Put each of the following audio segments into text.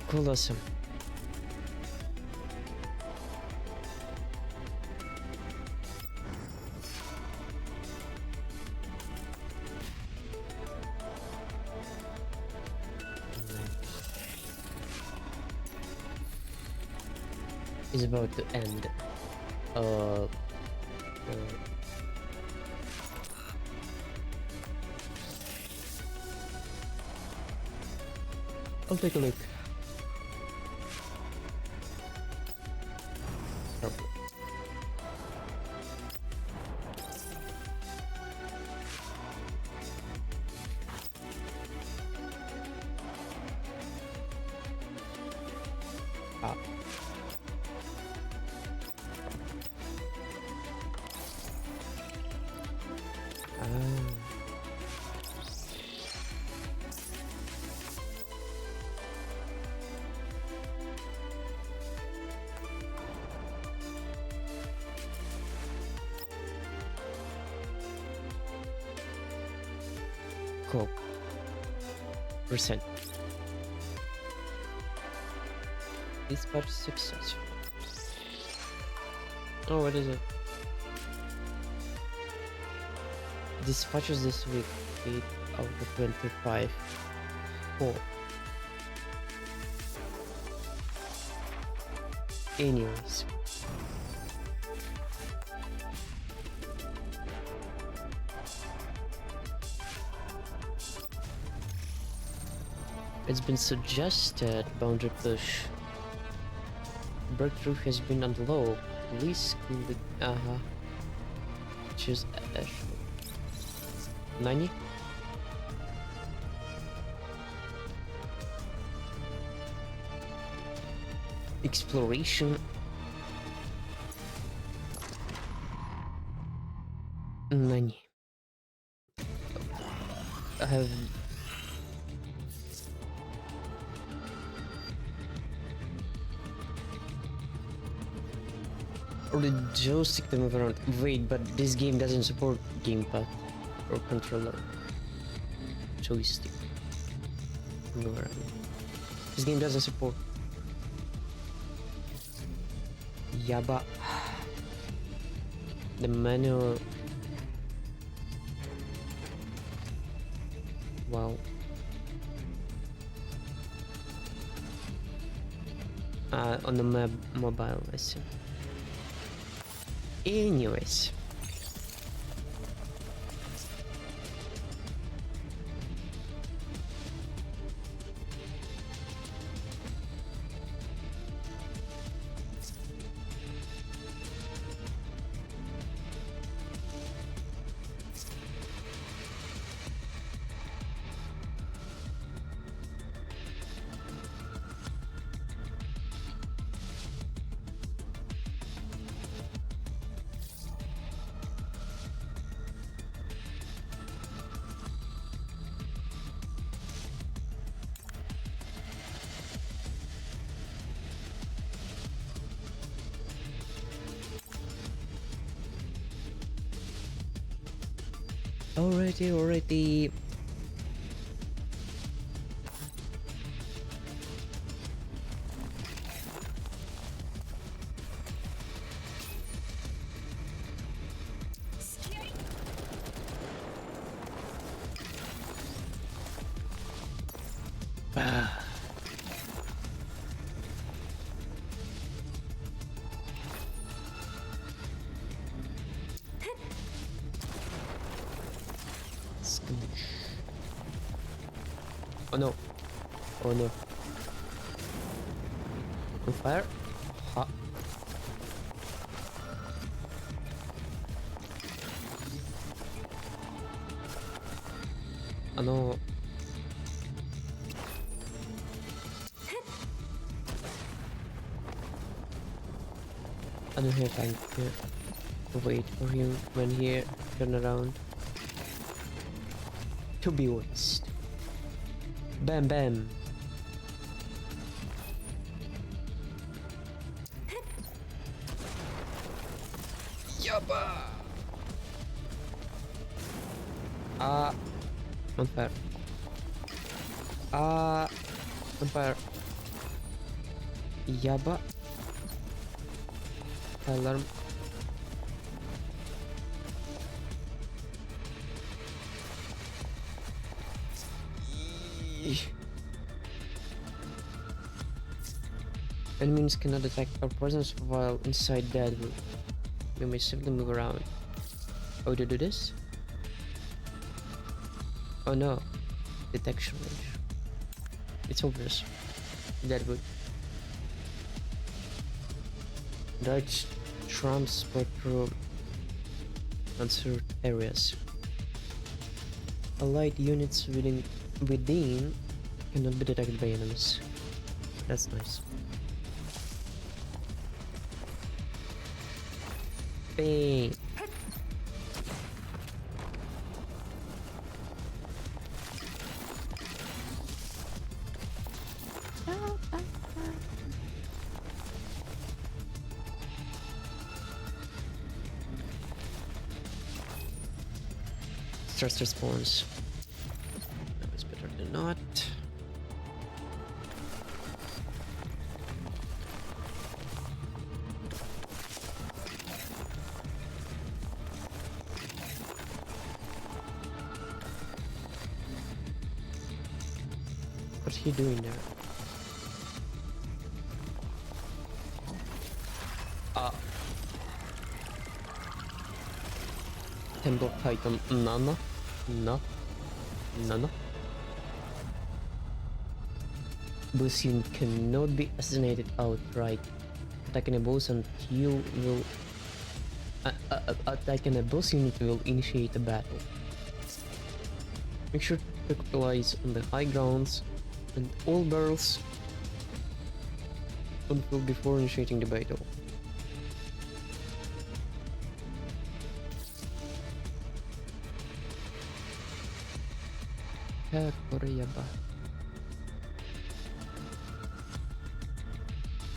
Cool, awesome. Is about to end. I'll take a look. Probably. Ah. Cool. Percent. Dispatch successful. Oh, what is it? Dispatches this week, 8 out of 25. 4. Anyways. It's been suggested boundary push. Breakthrough has been on the low. Please click choose Ash. 90. Exploration. 90. I have the joystick to move around. Wait, but this game doesn't support gamepad or controller. Joystick. Move around. This game doesn't support. Yeah, but the manual. Wow. On the mobile, I see. Anyways. Alrighty. Oh no. Oh no. On fire? Ha. Ano. I don't have time to wait for him when he turn around. To be waste. Bam bam. Yabba. On fire. On fire. Yaba. Alarm. Enemies cannot detect our presence while inside that room. We may simply move around. Oh, to do this? Oh no. Detection range. It's obvious. Deadwood. Dark trams spread through unserved areas. Allied units within cannot be detected by enemies. That's nice. Bang! Stress response. That was better than not. What's he doing there? Temple Titan Nana? No. Nana? Bosun cannot be assassinated outright. Attacking a boss until will attacking a boss unit will initiate a battle. Make sure to capitalize on the high grounds and all barrels until before initiating the battle.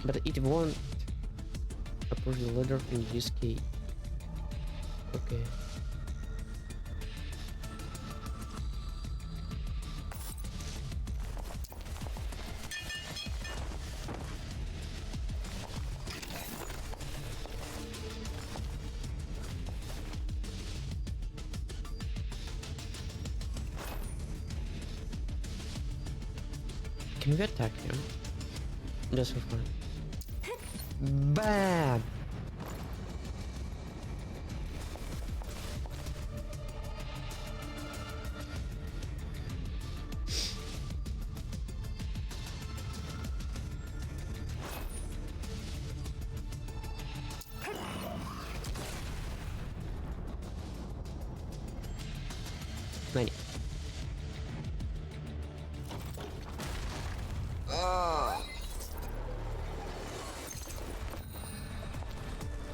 But it won't approach the ladder in this case. Okay. Can we attack him? Just for fun. Bam! Many.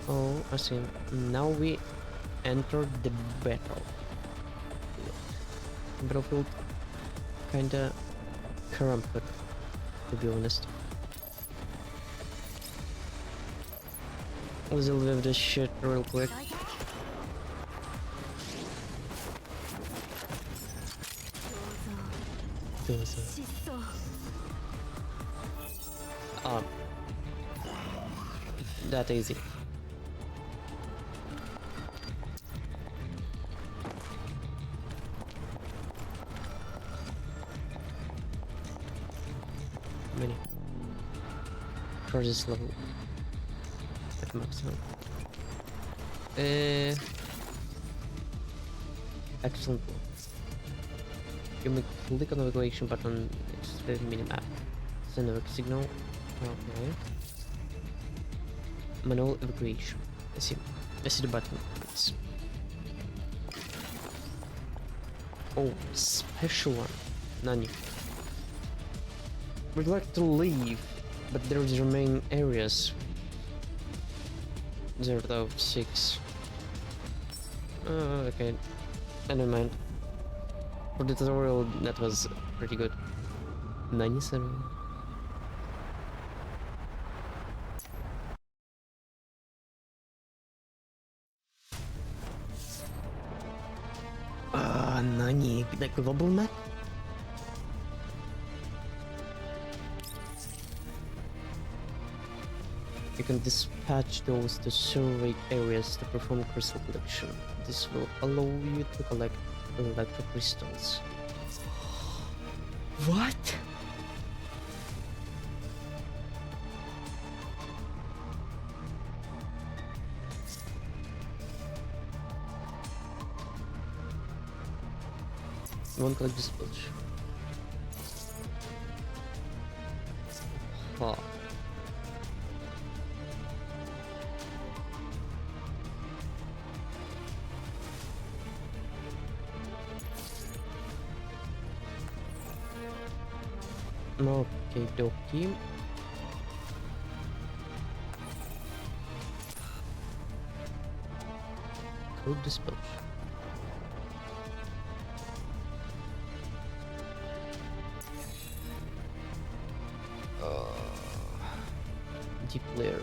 Oh, I see. Now we enter the battle. Battlefield kinda cramped, to be honest. Let's deal with this shit real quick. Ah, that easy. Many. For this level. At maximum. Excellent. You may click on the evacuation button next to the minimap. Send a signal. Okay. Manual evacuation. I see the button. It's... Oh, special one. Nani. We'd like to leave, but there's remaining areas. 0.6. Okay. Never mind. For the tutorial, that was pretty good. 97. Nani? The global map? You can dispatch those to surveyed areas to perform crystal collection. This will allow you to collect electro crystals. What? One collect dispatch. Huh. Okay, dokie. Code dispatch. Deep layer.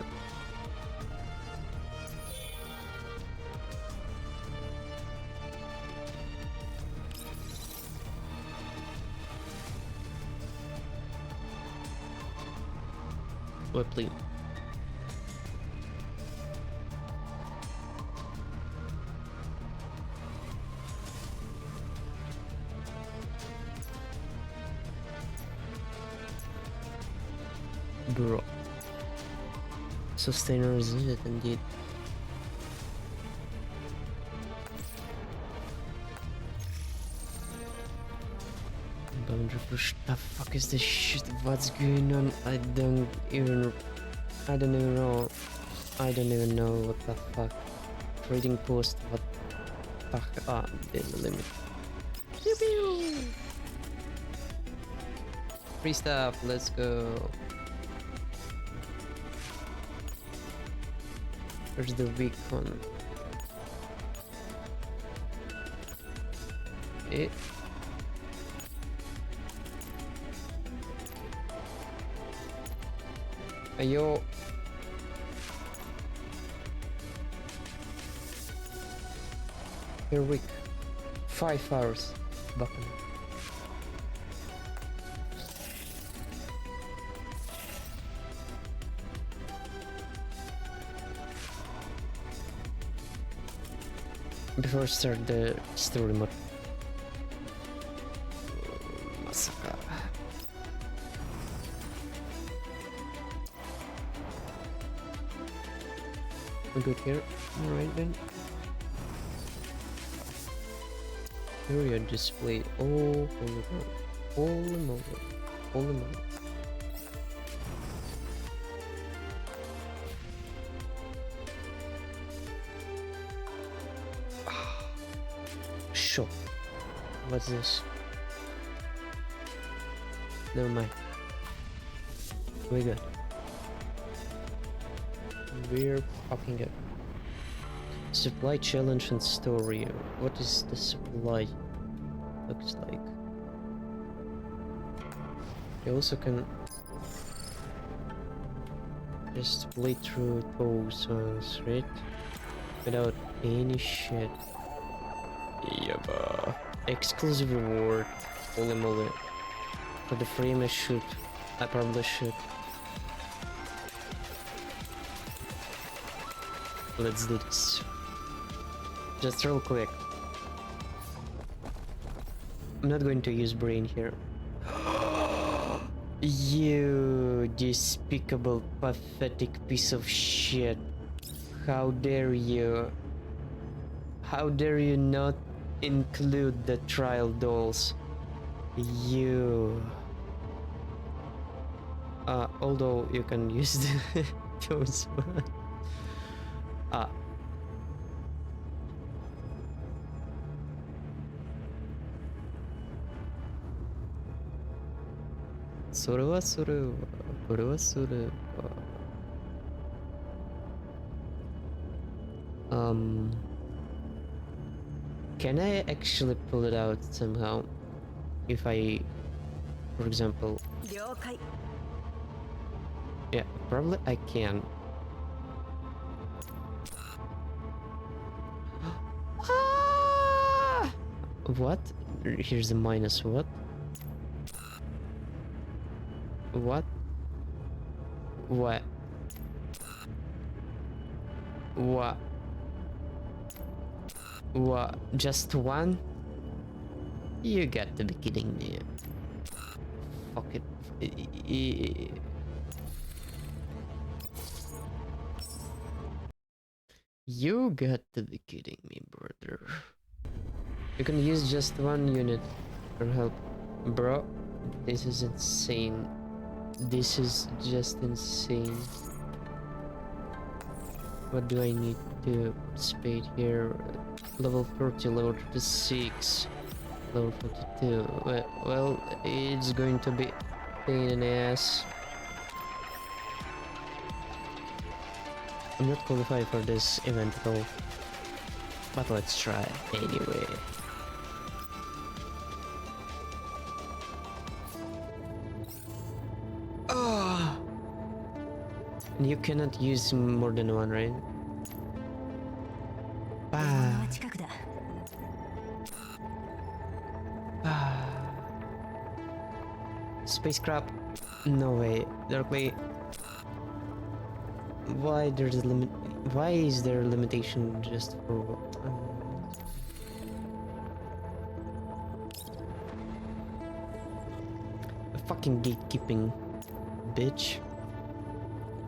Weapon. Bro. Sustainer is it indeed. Boundary push. The fuck is this shit? What's going on? I don't even know. I don't even know what the fuck. Trading post. What the fuck? Ah, there's a limit. Pew pew. Free stuff. Let's go. Where's the weak one? Eh. Ayo. You're weak. 5 hours. Button. Before I start the story mode. Masaka. We're good here. Alright then. Area display. Oh, holy moly. Holy moly. Shop. What's this? Never mind. We good. We're fucking good. Supply challenge and story. What is the supply looks like? You also can just play through those ones, right? Without any shit. Yeah, exclusive reward. Holy moly. For the frame I should. I probably should. Let's do this. Just real quick. I'm not going to use brain here. You despicable, pathetic piece of shit. How dare you? How dare you not include the trial dolls? You. Although you can use those. Ah. Sorewa. Can I actually pull it out somehow? If I, for example... Yeah, probably I can. What? here's the minus. What? What? What? What? What? Just one? You got to be kidding me. Fuck it. You got to be kidding me, brother. You can use just one unit for help. Bro, this is insane. This is just insane. What do I need to participate here? Level 30, level 36, level 42. Well, it's going to be pain in the ass. I'm not qualified for this event at all, but let's try anyway. Oh! You cannot use more than one, right? Spacecraft? No way. Darkly. Why there's a limit? Why is there a limitation just for? Fucking gatekeeping, bitch.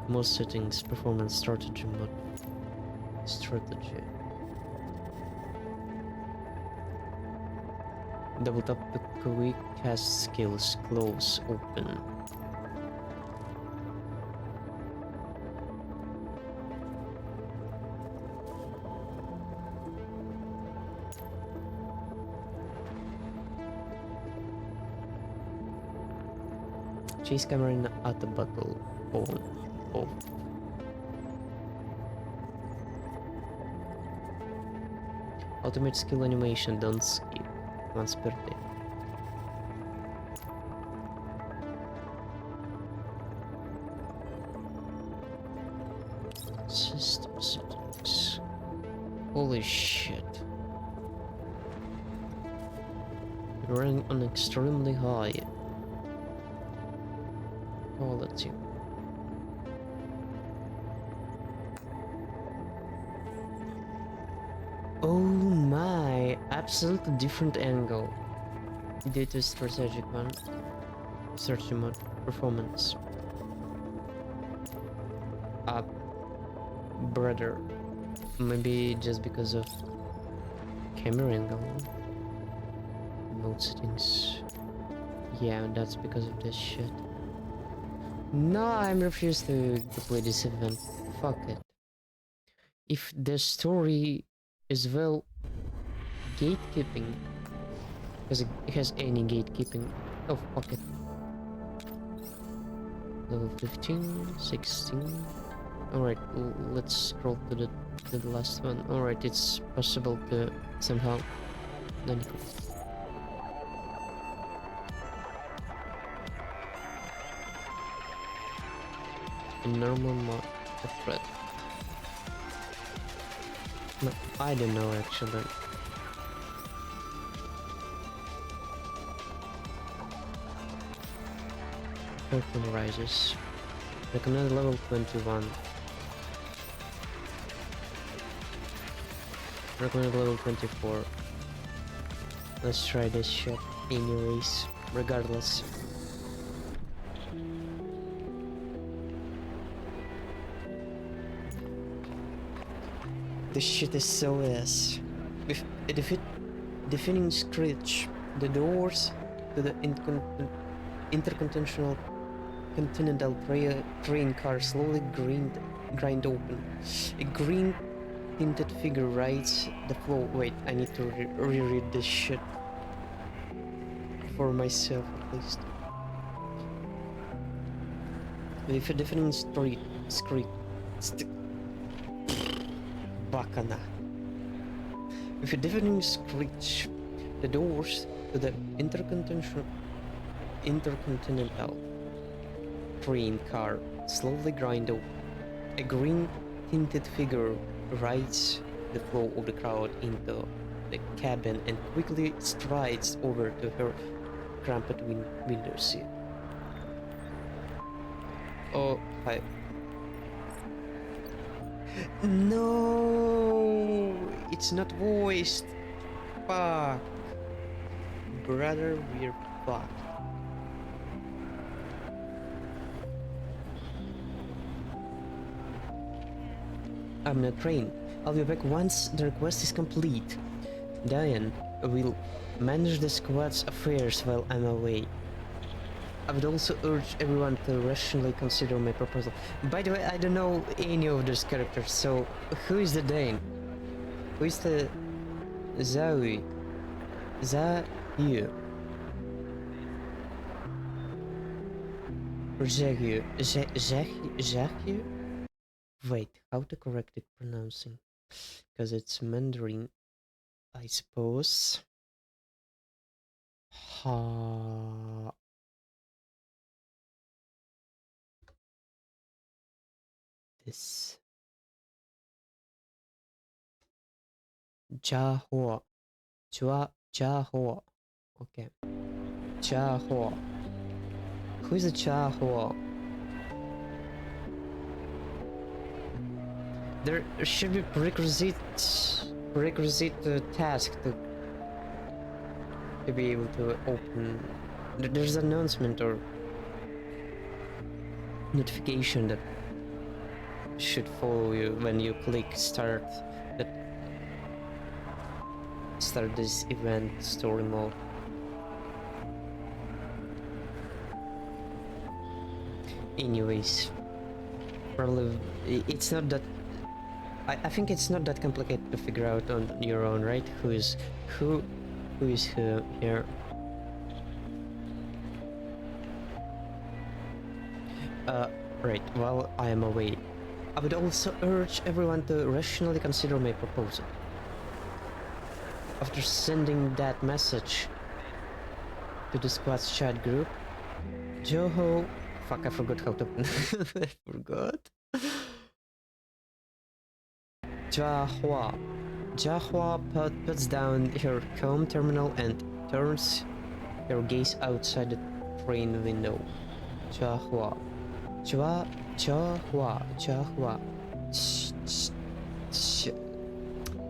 Most settings, performance, strategy mode, strategy. Double tap the quick cast skills, close, open. Chase camera in at the battle. On. Off. Ultimate skill animation, don't skip. Once per day. System settings. Holy shit. We're running on extremely high quality. Oh my, absolutely different angle due to strategic one. Strategy mode, performance. Brother, maybe just because of camera angle. Mode settings. Yeah, that's because of this shit. No, I'm refused to play this event. Fuck it. If the story is well gatekeeping, because it has any gatekeeping. Oh, fuck it. Level 15, 16. Alright, let's scroll to the last one. Alright, it's possible to somehow. Then a normal mod of threat. No, I don't know actually. Curtain rises. Recommended level 21. Recommended level 24. Let's try this shit anyways, regardless. This shit is so ass. With a defining screech, the doors to the intercontinental train car slowly grind open. A green tinted figure rides the floor. Wait, I need to reread this shit for myself at least. With a deafening screech, Bacana. With a deafening screech, the doors to the intercontinental train car slowly grind open. A green tinted figure rides the flow of the crowd into the cabin and quickly strides over to her cramped window seat. Oh, hi. No, it's not voiced. Fuck. Brother, we're fucked. I'm not trained. I'll be back once the request is complete. Diane will manage the squad's affairs while I'm away. I would also urge everyone to rationally consider my proposal. By the way, I don't know any of those characters, so who is the Dane? Who is the Zayu? Zayu. Or Zayu? Zayu? Wait, how to correct it pronouncing? Because it's Mandarin, I suppose. Ha. This. Jahua. Jahua. Okay. Jahua. Who is a Jahua? There should be prerequisite task to be able to open. There's an announcement or notification that should follow you when you click start this event story mode. Anyways, probably it's not that. I think it's not that complicated to figure out on your own, right? Who is who here? Right, while I am away, I would also urge everyone to rationally consider my proposal. After sending that message to the squad's chat group, Joho... Fuck, I forgot how to... I forgot. Jahua puts down her home terminal and turns her gaze outside the train window. Jahua.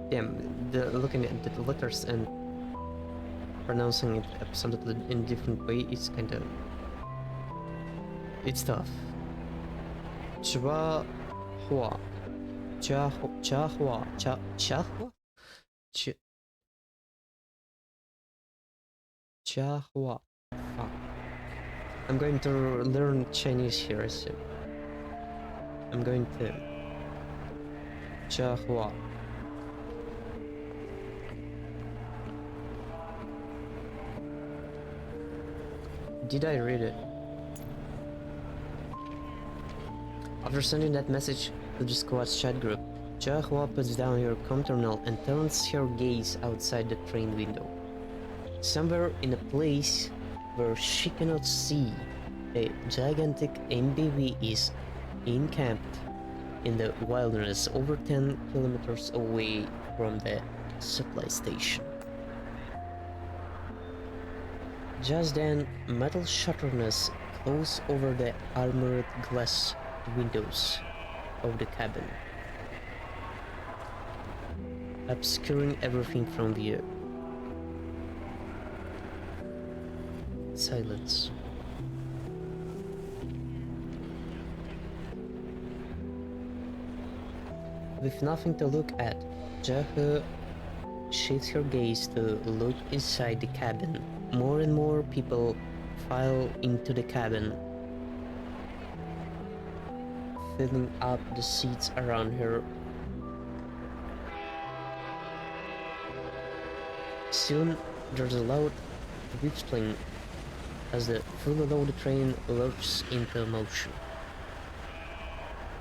Damn, looking at the letters and pronouncing it absolutely in a different way, it's kinda... it's tough. Jahua. Fuck. I'm going to learn Chinese here soon. I'm going to... Jahua. Did I read it? After sending that message to the squad's chat group, Jahua puts down her comm terminal and turns her gaze outside the train window. Somewhere in a place where she cannot see, a gigantic MBV is encamped in the wilderness over 10 kilometers away from the supply station. Just then, metal shutters close over the armored glass windows of the cabin, obscuring everything from view. Silence. With nothing to look at, Jahe shifts her gaze to look inside the cabin. More and more people file into the cabin, filling up the seats around her. Soon, there's a loud whistling as the fully loaded train lurches into motion,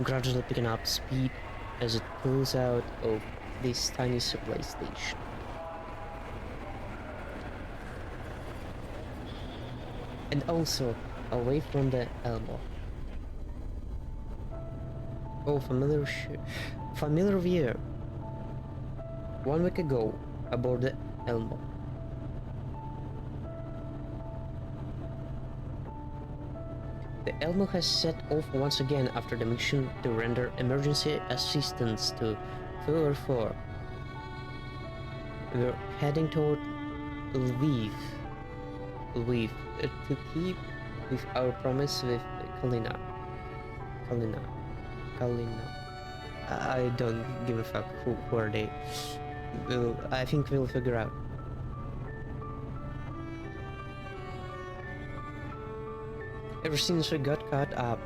gradually picking up speed as it pulls out of this tiny supply station. And also away from the elbow. Oh, familiar view. 1 week ago, aboard the Elmo. The Elmo has set off once again after the mission to render emergency assistance to 404. We're heading toward Lviv. To keep with our promise with Kalina. I don't give a fuck who are they. I think we'll figure out. Ever since we got caught up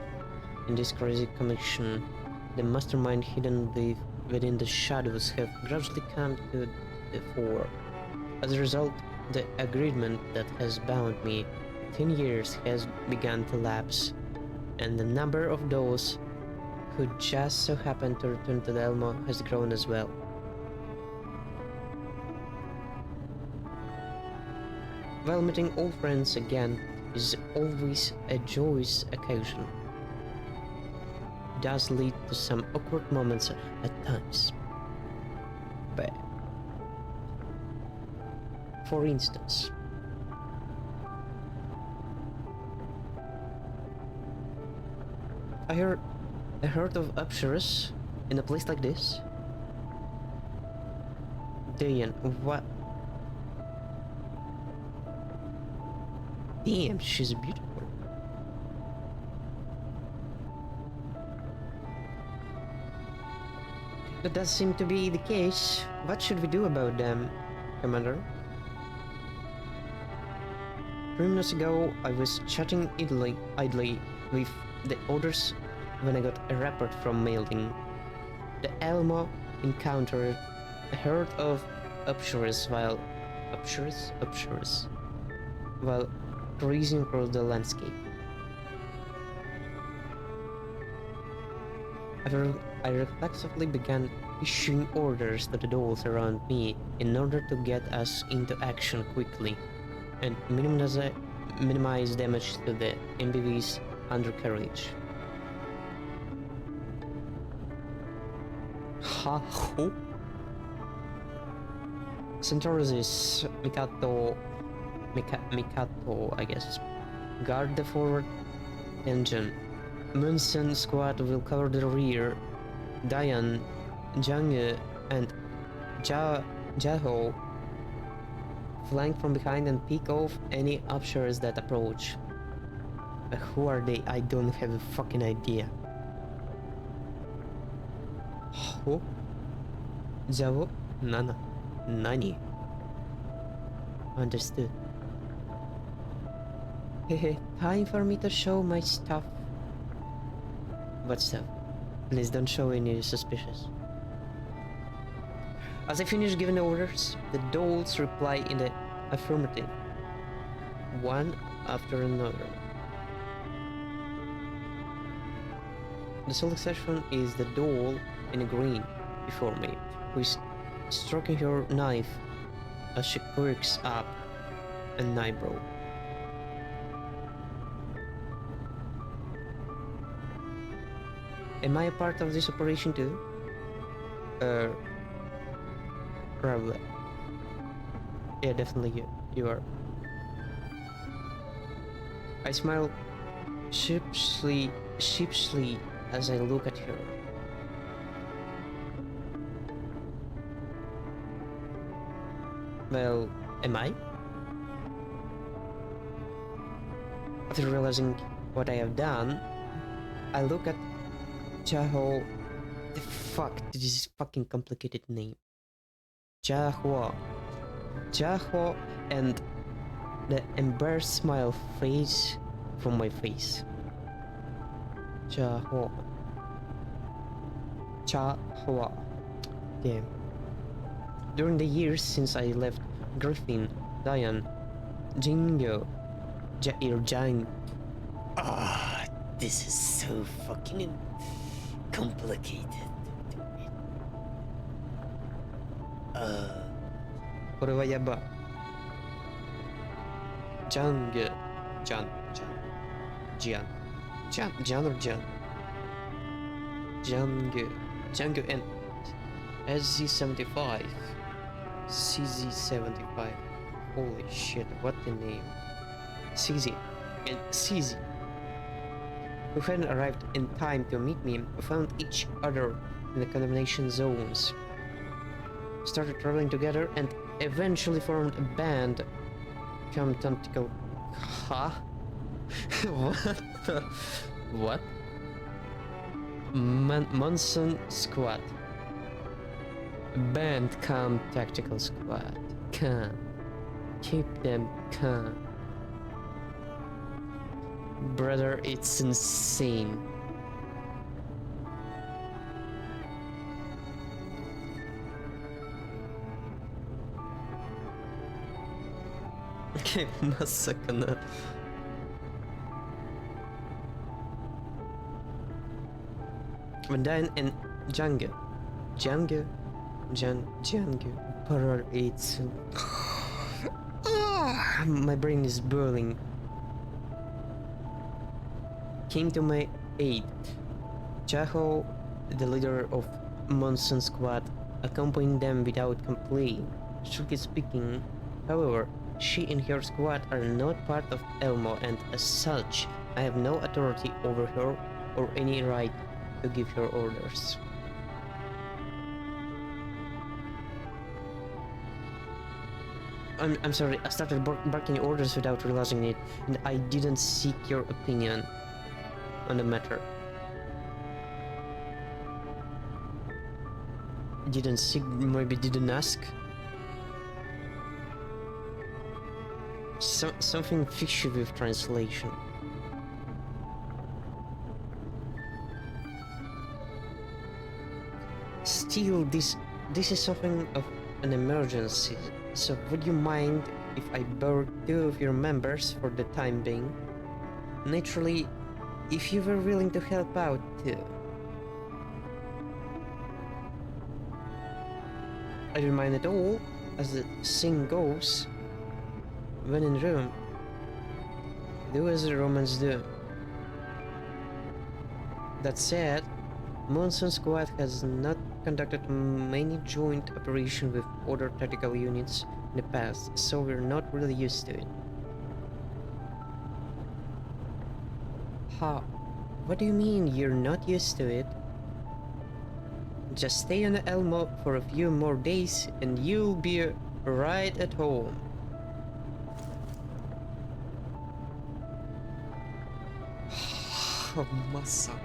in this crazy commission, the mastermind hidden within the shadows have gradually come to the fore. As a result, the agreement that has bound me 10 years has begun to lapse, and the number of those who just so happen to return to the Elmo has grown as well. While meeting old friends again is always a joyous occasion, it does lead to some awkward moments at times. But for instance, I heard of Upsurus in a place like this. Dayan, what? Damn, she's beautiful. That does seem to be the case. What should we do about them, Commander? 3 minutes ago, I was chatting idly with the others when I got a report from Mailing. The Elmo encountered a herd of Upsurus while cruising across the landscape. I reflexively began issuing orders to the dolls around me in order to get us into action quickly and minimize damage to the MBV's undercarriage. Ho? Centaurus Mikato, I guess. Guard the forward engine. Munson squad will cover the rear. Dayan, Jang, and Jaho flank from behind and pick off any Upsurus that approach. Who are they? I don't have a fucking idea. Who? Javo? Nani? Understood. Hehe, time for me to show my stuff. What stuff? Please don't show any suspicious. As I finish giving orders, the dolls reply in the affirmative, one after another. The sole exception is the doll in green before me, who is stroking her knife as she quirks up an eyebrow. Am I a part of this operation too? Probably. Yeah, definitely you are. I smile sheepishly as I look at her. Well, am I? After realizing what I have done, I look at Jaho. The fuck, this is fucking complicated name. Jaho, and the embarrassed smile fades from my face. Jaho. Damn. During the years since I left Griffin, Dayan, Jingo, Jang. This is so fucking complicated. Korewa yaba. Jan or Jan? Jango and SZ75 CZ75. Holy shit, what the name? CZ and CZ, who hadn't arrived in time to meet me, found each other in the condemnation zones, started traveling together, and eventually formed a band. Come tentacle. Huh? What the? What? Monsoon Squad. Band Calm Tactical Squad. Calm. Keep them calm. Brother, it's insane. Masakana. Vandain and Django. Django. Brother, it's... My brain is boiling. Came to my aid. Chaho, the leader of Monsoon Squad, accompanied them without complaint. Strictly speaking, however, she and her squad are not part of Elmo, and as such, I have no authority over her or any right to give her orders. I'm sorry, I started barking orders without realizing it, and I didn't seek your opinion on the matter. Didn't seek, maybe didn't ask? Something fishy with translation. Still, this is something of an emergency, so would you mind if I borrowed 2 of your members for the time being? Naturally, if you were willing to help out too. I don't mind at all, as the saying goes, when in Rome, do as the Romans do. That said, Monsoon Squad has not conducted many joint operations with other tactical units in the past, so we're not really used to it. How? What do you mean you're not used to it? Just stay on the Elmo for a few more days and you'll be right at home. Masaka.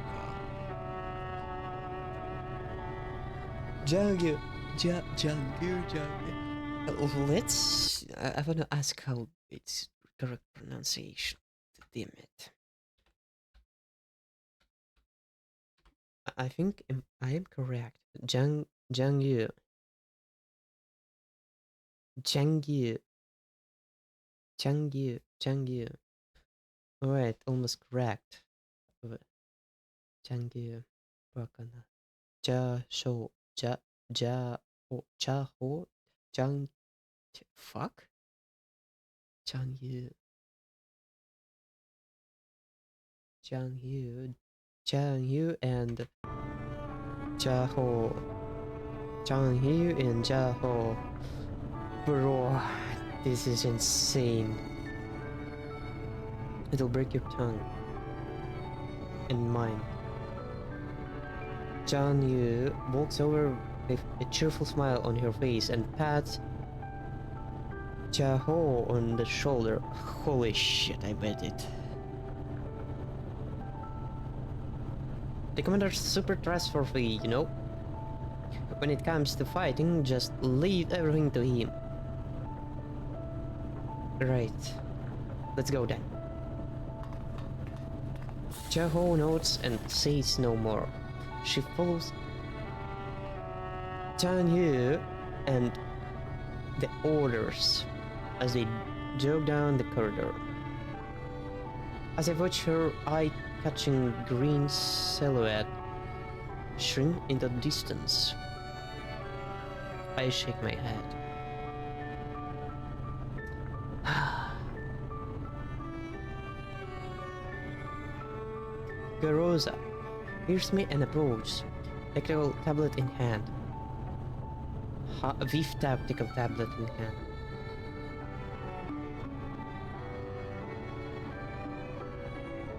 Django. Let's... I wanna ask how it's correct pronunciation. Damn it. I think I am correct. Jiangyu. Alright, almost correct. Jiangyu. Bakana. Fuck? Jiangyu and Jaho. Jiangyu and Jaho. Bro, this is insane. It'll break your tongue. And mine. Jiangyu walks over with a cheerful smile on her face and pats Jaho on the shoulder. Holy shit, I bet it. The commander's super trustworthy, you know? When it comes to fighting, just leave everything to him. Right. Let's go then. Jaho nods and says no more. She follows Jiangyu and the orders as they jog down the corridor. As I watch her eye-catching green silhouette shrink into the distance, I shake my head. Garoza hears me and approaches, electrical tablet in hand. VIF tactical tablet in hand.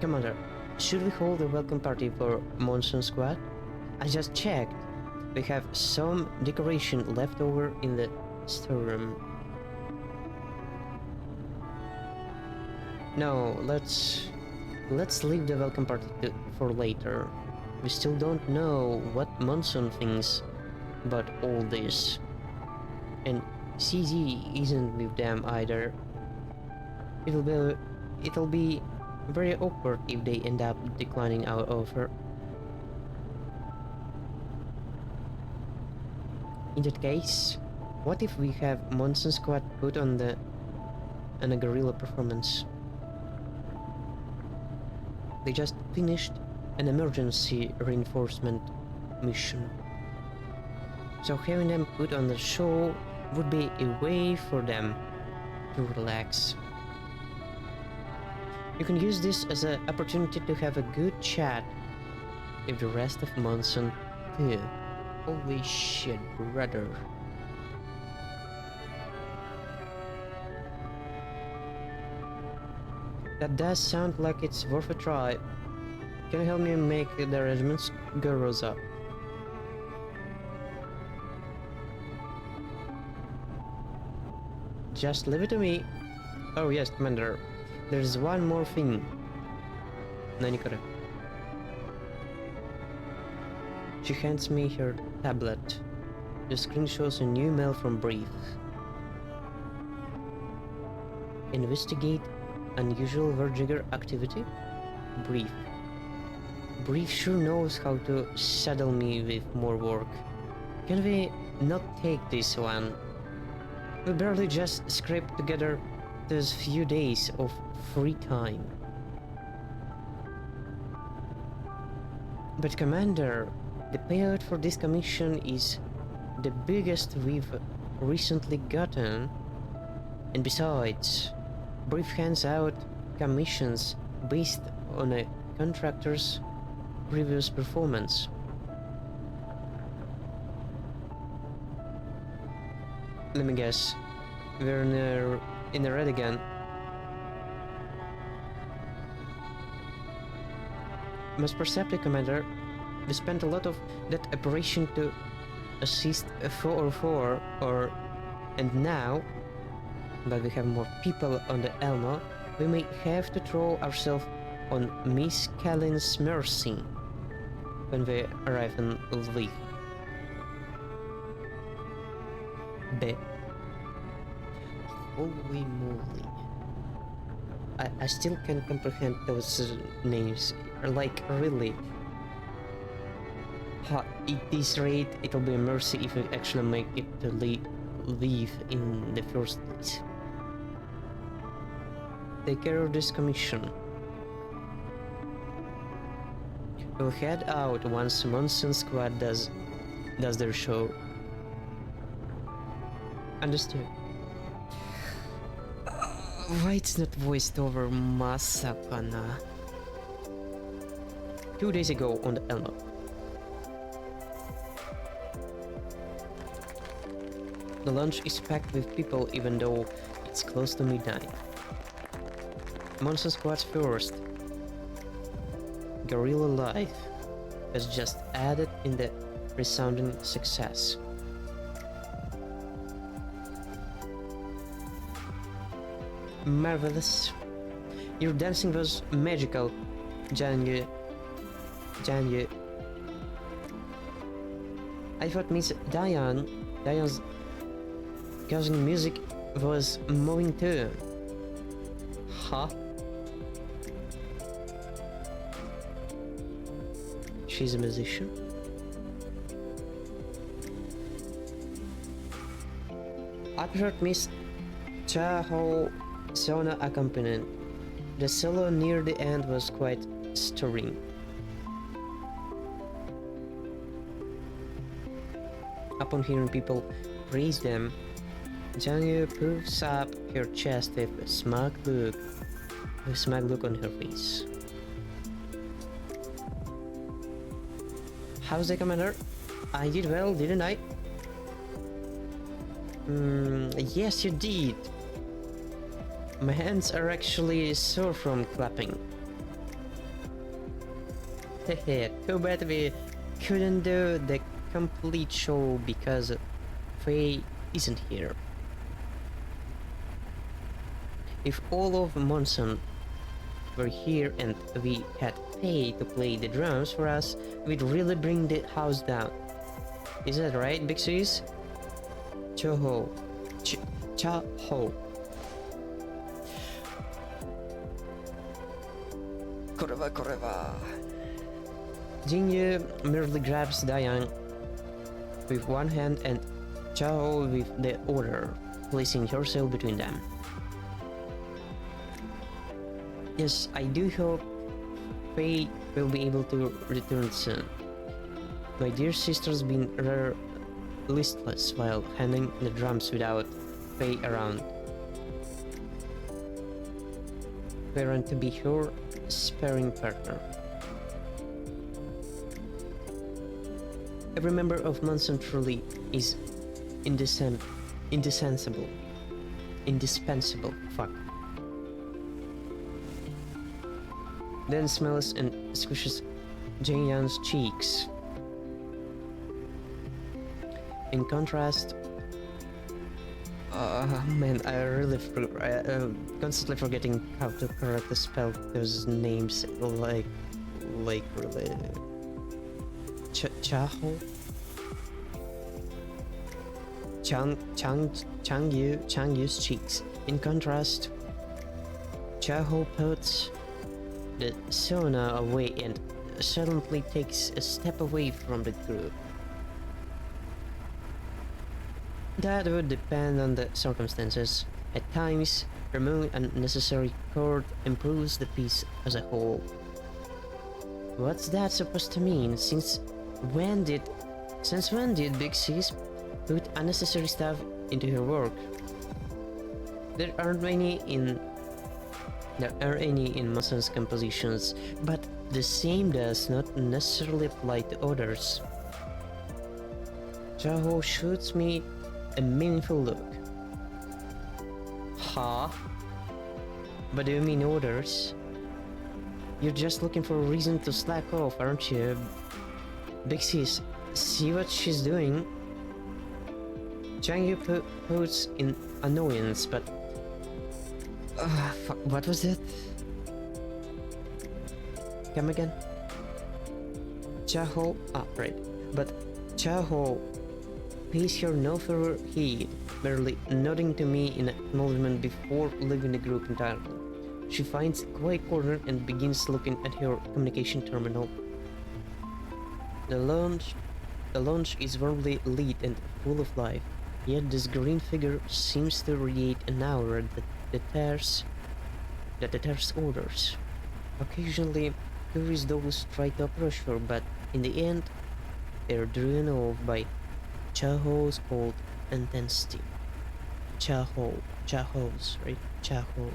Commander, should we hold a welcome party for Monsoon Squad? I just checked. We have some decoration left over in the storeroom. No, let's leave the welcome party for later. We still don't know what Monsoon thinks about all this. And CZ isn't with them either. It'll be very awkward if they end up declining our offer. In that case, what if we have Monsoon Squad put on a guerrilla performance? They just finished an emergency reinforcement mission. So having them put on the show would be a way for them to relax. You can use this as an opportunity to have a good chat with the rest of Monsoon too. Holy shit, brother. That does sound like it's worth a try. Can you help me make the arrangements go, Rosa? Just leave it to me. Oh yes, Commander. There's one more thing. Nanikore. She hands me her tablet. The screen shows a new mail from Brief. Investigate unusual Vertiger activity? Brief. Brief sure knows how to saddle me with more work. Can we not take this one? We barely just scraped together those few days of free time. But Commander, the payout for this commission is the biggest we've recently gotten. And besides, Brief hands out commissions based on a contractor's previous performance. Let me guess, we're in the red again. Most perceptive, Commander. We spent a lot of that operation to assist 404 and now that we have more people on the Elmo, we may have to throw ourselves on Miss Callin's mercy when we arrive in Lviv. Holy moly. I still can't comprehend those names. Like, really. At this rate, it'll be a mercy if we actually make it to leave in the first place. Take care of this commission. We'll head out once Monsoon Squad does their show. Understood. Why it's not voiced over, Masakana? 2 days ago on the Elmo. The lunch is packed with people even though it's close to midnight. Monsoon Squad's first Guerrilla Life has just added in the resounding success. Marvelous. Your dancing was magical, Janye. I thought Miss Diane's cousin music was moving too. Huh? She's a musician? I preferred Miss Chaho Sona accompaniment. The solo near the end was quite stirring. Upon hearing people praise them, Janyu puffs up her chest with a smug look on her face. How's the Commander? I did well, didn't I? Yes, you did. My hands are actually sore from clapping. Hehe, too bad we couldn't do the complete show because Faye isn't here. If all of Monson were here and we had Faye to play the drums for us, we'd really bring the house down. Is that right, Big Sis? Choho. Chaho. これは Jinyu merely grabs Dayang with one hand and Chao with the other, placing herself between them. Yes, I do hope Faye will be able to return soon. My dear sister's been rather listless while handling the drums without Faye around. Parent to be her sparring partner. Every member of Monson truly is indispensable. Fuck. Then smells and squishes Jaehyun's cheeks. In contrast, man, I really constantly forgetting how to correctly spell those names. Like really. Chaho. Changyu's cheeks. In contrast, Chaho puts the Sona away and suddenly takes a step away from the group. That would depend on the circumstances. At times, removing unnecessary cord improves the piece as a whole. What's that supposed to mean? Since when did Big Sis put unnecessary stuff into her work? There aren't any in Mason's compositions, but the same does not necessarily apply to others. Jaho shoots me a meaningful look. Huh? But do you mean others? You're just looking for a reason to slack off, aren't you? Big Sis, see what she's doing? Changyu puts in annoyance, but... fuck, what was it? Come again? Chaho... right. But Chaho pays her no further heed, merely nodding to me in acknowledgement before leaving the group entirely. She finds a quiet corner and begins looking at her communication terminal. The lounge is warmly lit and full of life, yet this green figure seems to radiate an aura that deters odors. Occasionally, curious dogs try to approach her, but in the end, they are driven off by Chaho's cold intensity. Chaho's, right? Chaho.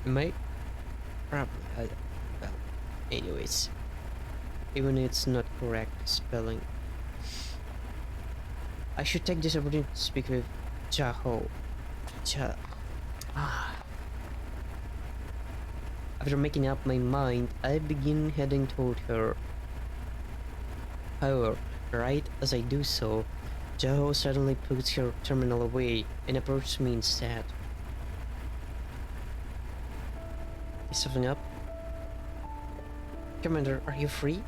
Am I? Probably. Well, anyways. Even if it's not correct spelling. I should take this opportunity to speak with Chaho. After making up my mind, I begin heading toward her. However, right as I do so, Chaho suddenly puts her terminal away and approaches me instead. Is something up? Commander, are you free?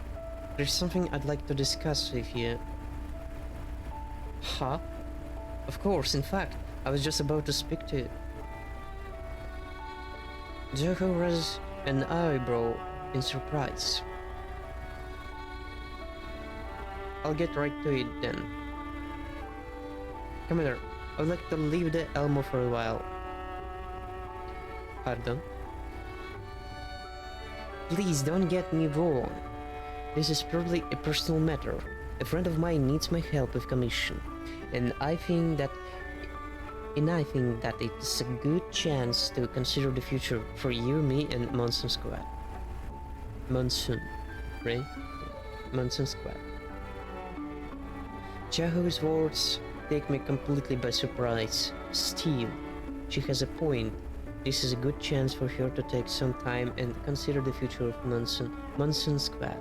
There's something I'd like to discuss with you. Huh? Of course, in fact, I was just about to speak to you. Joko raised an eyebrow in surprise. I'll get right to it then. Commander, I would like to leave the Elmo for a while. Pardon? Please don't get me wrong. This is purely a personal matter. A friend of mine needs my help with commission, and I think that it's a good chance to consider the future for you, me, and Monsoon Squad. Monsoon, right? Monsoon Squad. Chaho's words take me completely by surprise. Still, she has a point. This is a good chance for her to take some time and consider the future of Monsoon Squad.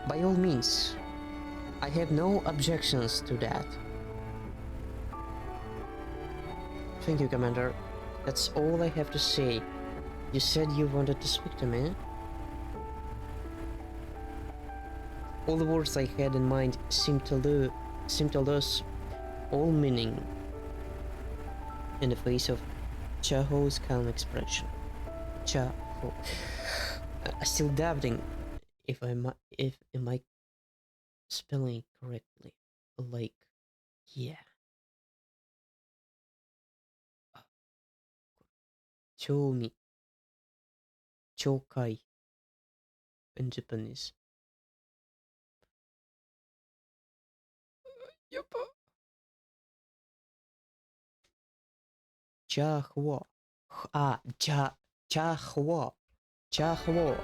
By all means. I have no objections to that. Thank you, Commander. That's all I have to say. You said you wanted to speak to me? All the words I had in mind seemed to lose all meaning in the face of Chaho's calm expression. Chaho. Still doubting if am I spelling it correctly. Like, yeah. Chomi. Chokai in Japanese. Yup. Chahua. Chahua. Chahua.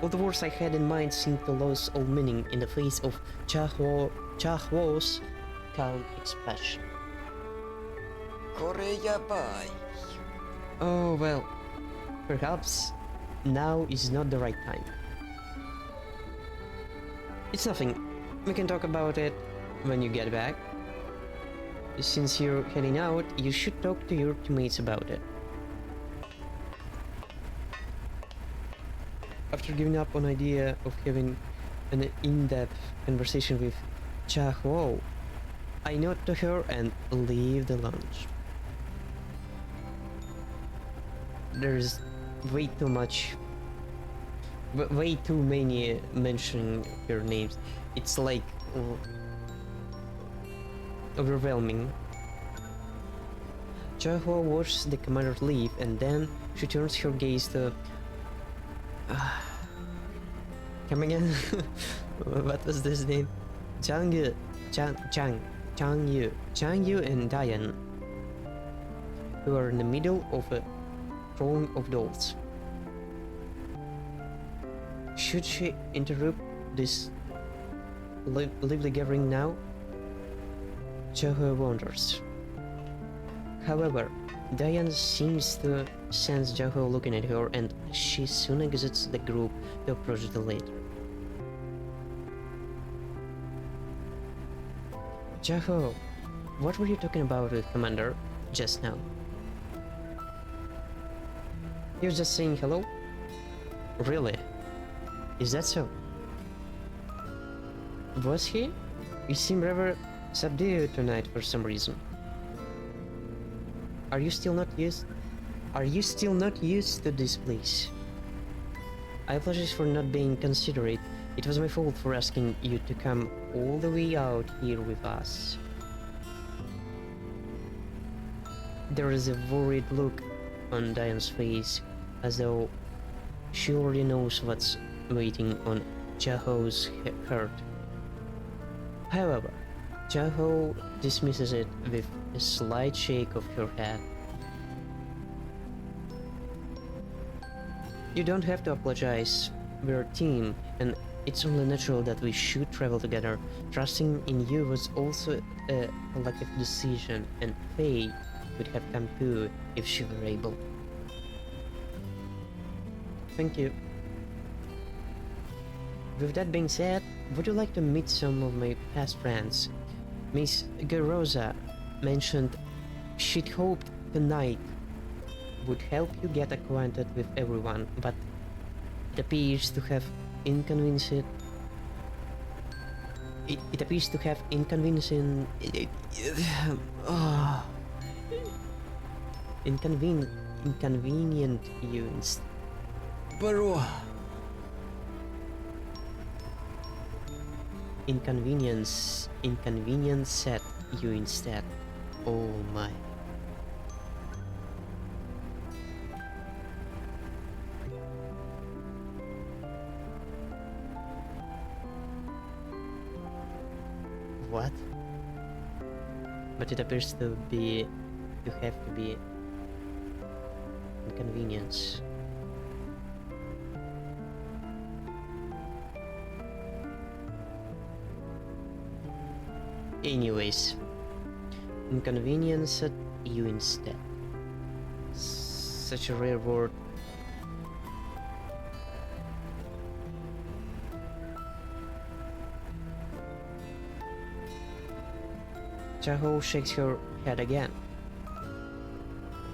All the words I had in mind seemed to lose all meaning in the face of Chahuo's calm expression. Kore yabai. Oh well, perhaps now is not the right time. It's nothing. We can talk about it when you get back. Since you're heading out, you should talk to your teammates about it. After giving up on idea of having an in-depth conversation with Chahuo, I nod to her and leave the lounge. There's way too much, way too many mentioning your names. It's like overwhelming. Chahuo watches the commander leave and then she turns her gaze to... Come again? What was this name? Chang Yu and Diane, who are in the middle of a throng of dolls. Should she interrupt this lively gathering now? Chahuo wonders. However, Diane seems to sense Chahuo looking at her and she soon exits the group to approach the latter. Chahuo, what were you talking about with Commander just now? You're just saying hello? Really? Is that so? Was he? You seem rather subdued tonight for some reason. Are you still not used to this place? I apologize for not being considerate. It was my fault for asking you to come all the way out here with us. There is a worried look on Diane's face, as though she already knows what's waiting on Chaho's heart. However, Chaho dismisses it with a slight shake of her head. You don't have to apologize. We're a team, and it's only natural that we should travel together. Trusting in you was also a collective decision, and Faye would have come too if she were able. Thank you. With that being said, would you like to meet some of my past friends? Miss Garosa mentioned she'd hoped tonight would help you get acquainted with everyone, but it appears to have inconvenienced. It appears to have inconvenienced. Inconvenient you instead. Barua. Inconvenience set you instead. Oh my. What? But it appears to have to be inconvenience. Anyways, inconvenienced you instead. Such a rare word. Chaho shakes her head again.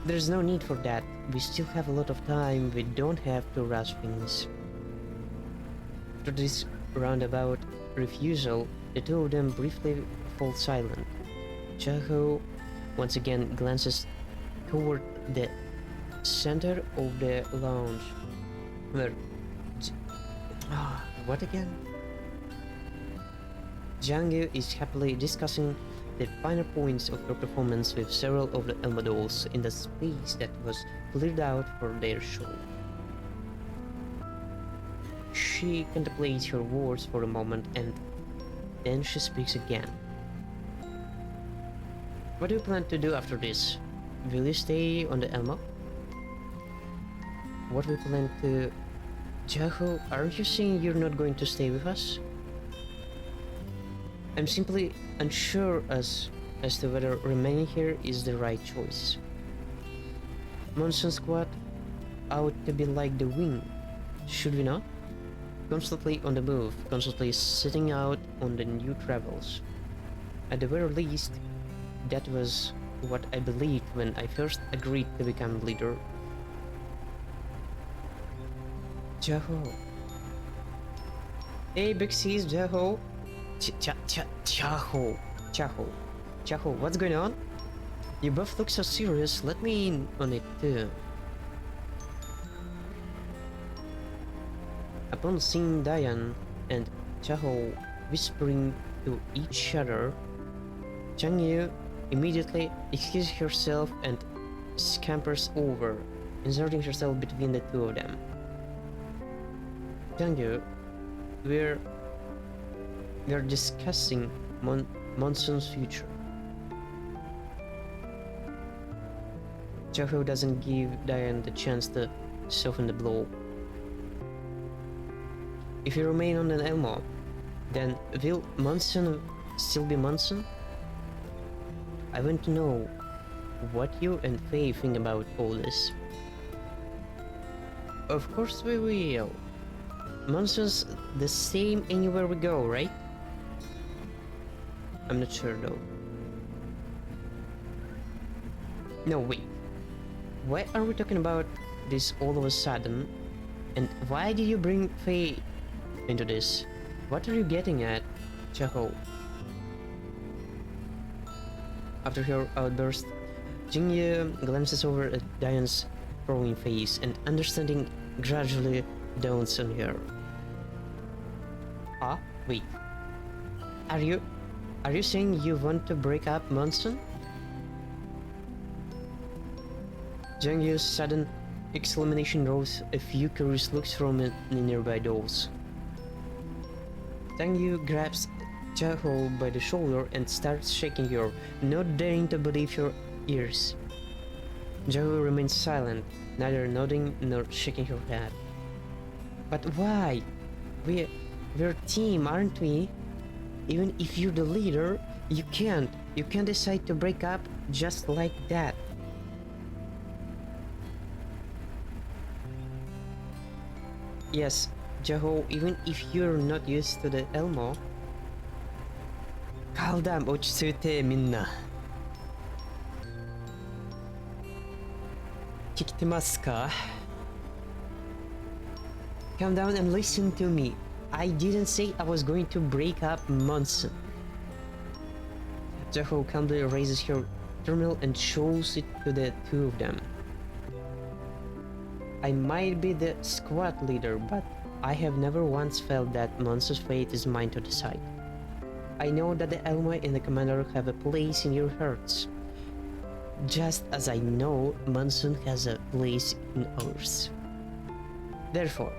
There's no need for that. We still have a lot of time. We don't have to rush things. After this roundabout refusal, the two of them briefly fall silent. Chaho once again glances toward the center of the lounge, where what again? Jiangyu is happily discussing the finer points of her performance with several of the Elma dolls in the space that was cleared out for their show. She contemplates her words for a moment and then she speaks again. What do you plan to do after this? Will you stay on the Elma? What we plan to... Jaho, aren't you saying you're not going to stay with us? I'm simply unsure as to whether remaining here is the right choice. Monsoon Squad ought to be like the wing, should we not? Constantly on the move, constantly setting out on the new travels. At the very least, that was what I believed when I first agreed to become leader. Jaho. Hey, Big C's, Jaho. Chaho. Chaho, what's going on? You both look so serious, let me in on it too. Upon seeing Diane and Chaho whispering to each other, Changyu immediately excuses herself and scampers over, inserting herself between the two of them. Changyu, we're discussing Monsoon's future. Chaho doesn't give Diane the chance to soften the blow. If you remain on an Elmo, then will Monsoon still be Monsoon? I want to know what you and Faye think about all this. Of course we will. Monsoon's the same anywhere we go, right? I'm not sure though. No, wait. Why are we talking about this all of a sudden? And why did you bring Faye into this? What are you getting at, Chaho? After her outburst, Jingye glances over at Diane's frowning face and understanding gradually dawns on her. Ah, wait. Are you saying you want to break up Monsoon? Jingye's sudden exclamation rose a few curious looks from the nearby dolls. Jingye grabs Chaho by the shoulder and starts shaking her, not daring to believe her ears. Chaho remains silent, neither nodding nor shaking her head. But why? We're a team, aren't we? Even if you're the leader, you can't decide to break up just like that. Yes, Jaho, even if you're not used to the Elmo. Calm down, ochitsuite minna. Kikitemasu ka? Calm down and listen to me. I didn't say I was going to break up Monsoon. Jaho calmly raises her terminal and shows it to the two of them. I might be the squad leader, but I have never once felt that Monsoon's fate is mine to decide. I know that the Elmo and the Commander have a place in your hearts, just as I know Monsoon has a place in ours. Therefore,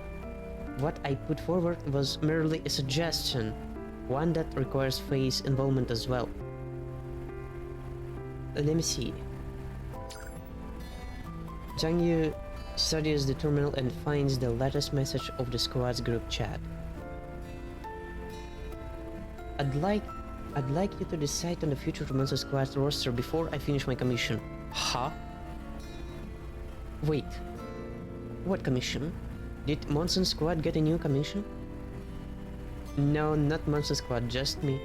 what I put forward was merely a suggestion, one that requires Faye's involvement as well. Let me see. Zhang Yu studies the terminal and finds the latest message of the squad's group chat. I'd like I'd like you to decide on the future Monster Squad roster before I finish my commission. Huh? Wait. What commission? Did Monster Squad get a new commission? No, not Monster Squad, just me.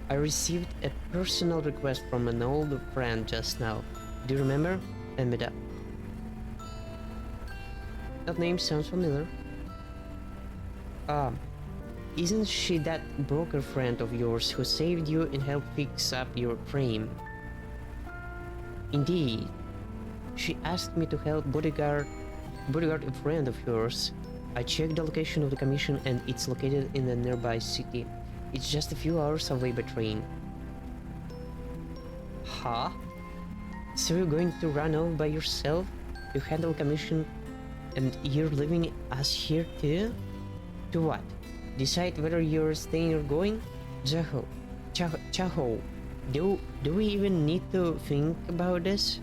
I received a personal request from an old friend just now. Do you remember? Amida. That name sounds familiar. Isn't she that broker friend of yours who saved you and helped fix up your frame? Indeed. She asked me to help bodyguard a friend of yours. I checked the location of the commission and it's located in a nearby city. It's just a few hours away by train. Huh? So you're going to run off by yourself to handle commission and you're leaving us here too? To what? Decide whether you're staying or going? Chaho, do we even need to think about this?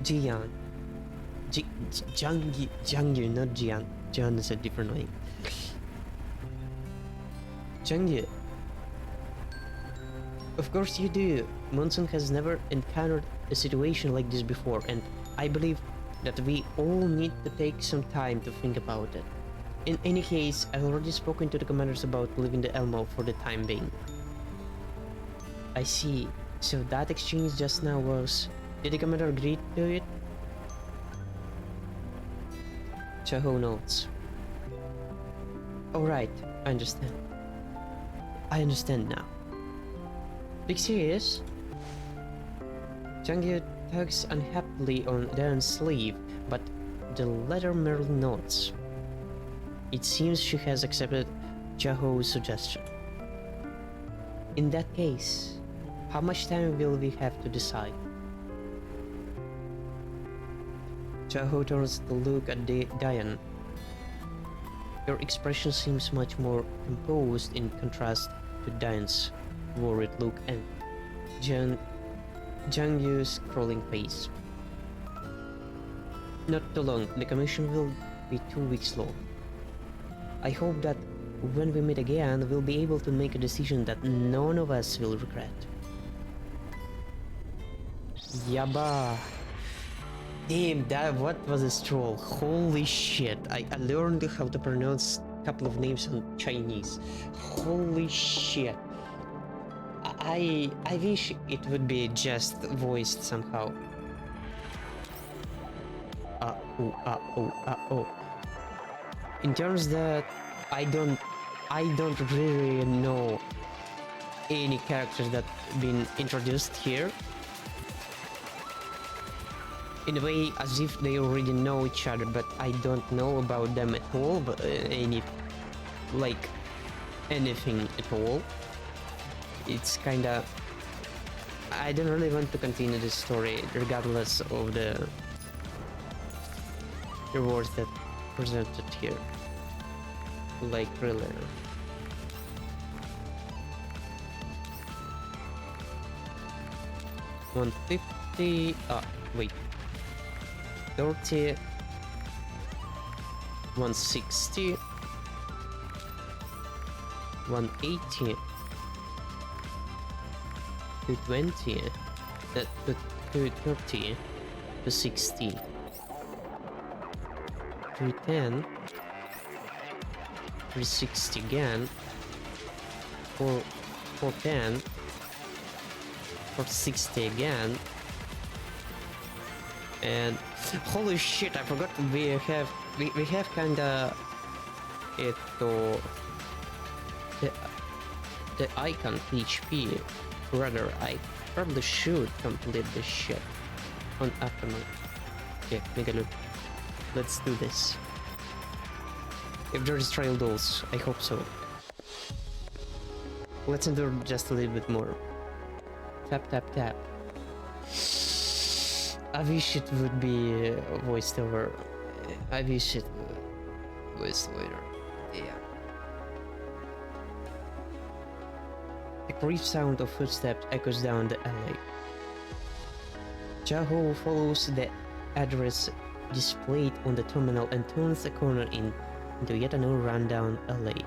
Jian. Jiangyu, not Jian. Jian is a different name. Jiangyu. Of course you do. Monson has never encountered a situation like this before, and I believe that we all need to take some time to think about it. In any case, I've already spoken to the commanders about leaving the Elmo for the time being. I see. So that exchange just now was... Did the commander agree to it? Chaho notes. Alright, I understand. I understand now. Big serious? Changyu tugs unhappily on Darren's sleeve, but the latter merely nods. It seems she has accepted Chaho's suggestion. In that case, how much time will we have to decide? Chaho turns to look at Diane. Your expression seems much more composed in contrast to Diane's worried look and Jiangyu's crawling face. Not too long, the commission will be 2 weeks long. I hope that when we meet again, we'll be able to make a decision that none of us will regret. Yaba. Damn, what was a stroll. Holy shit. I learned how to pronounce a couple of names in Chinese. Holy shit. I wish it would be just voiced somehow. In terms that I don't really know any characters that been introduced here. In a way, as if they already know each other, but I don't know about them at all, but anything at all. It's kinda... I don't really want to continue this story, regardless of the rewards that presented here. Like, really. $150... wait. 30... 160... 180... 220... 230... 260... 310... 360 again... 410... 460 again... And holy shit, I forgot we have kinda the icon PHP. Rather, I probably should complete this shit on afternoon. Okay, make a look. Let's do this. If there is trial dolls, I hope so. Let's endure just a little bit more. Tap tap tap. I wish it would be voiced over. I wish it would voiced over. Yeah. A brief sound of footsteps echoes down the alley. Chaho follows the address displayed on the terminal and turns the corner into yet another rundown alley.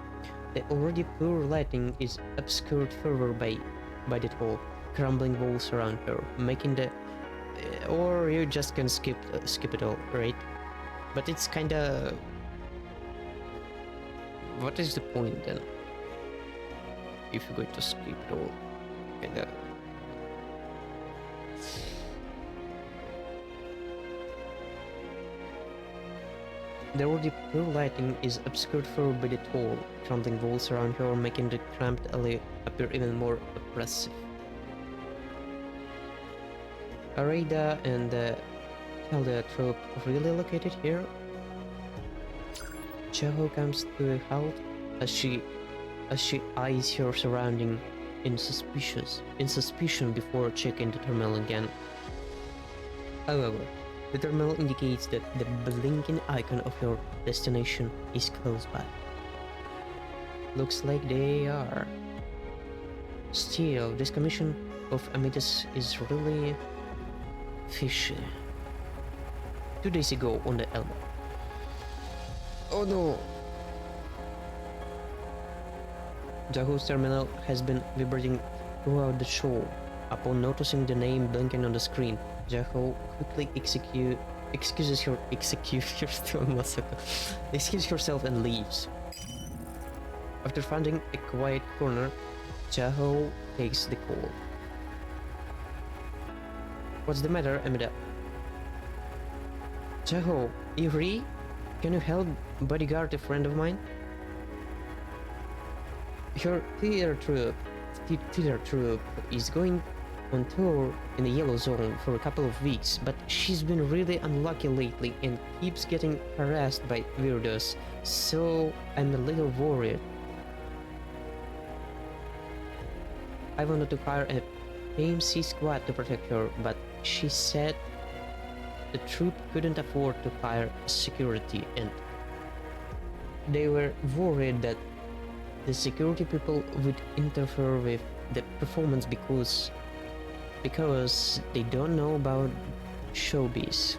The already poor lighting is obscured further by the tall, crumbling walls around her, making the... or you just can skip it all, right? But it's kinda... What is the point then? If you're going to skip it all, kinda... The already poor lighting is obscured further by the tall, crumbling walls around her, making the cramped alley appear even more oppressive. Arada and the troop really located here? Chaho comes to a halt as she eyes her surrounding in suspicion before checking the terminal again. However, the terminal indicates that the blinking icon of your destination is close by. Looks like they are. Still, this commission of Amidas is really fishy. 2 days ago on the Elba. Oh no! Jaho's terminal has been vibrating throughout the show. Upon noticing the name blinking on the screen, Jaho quickly excuses herself and leaves. After finding a quiet corner, Jaho takes the call. What's the matter, Amida? Jaho, you free? Can you help bodyguard a friend of mine? Her theater troupe is going on tour in the Yellow Zone for a couple of weeks, but she's been really unlucky lately and keeps getting harassed by weirdos, so I'm a little worried. I wanted to hire a PMC squad to protect her, but she said the troop couldn't afford to hire security, and they were worried that the security people would interfere with the performance because they don't know about showbiz.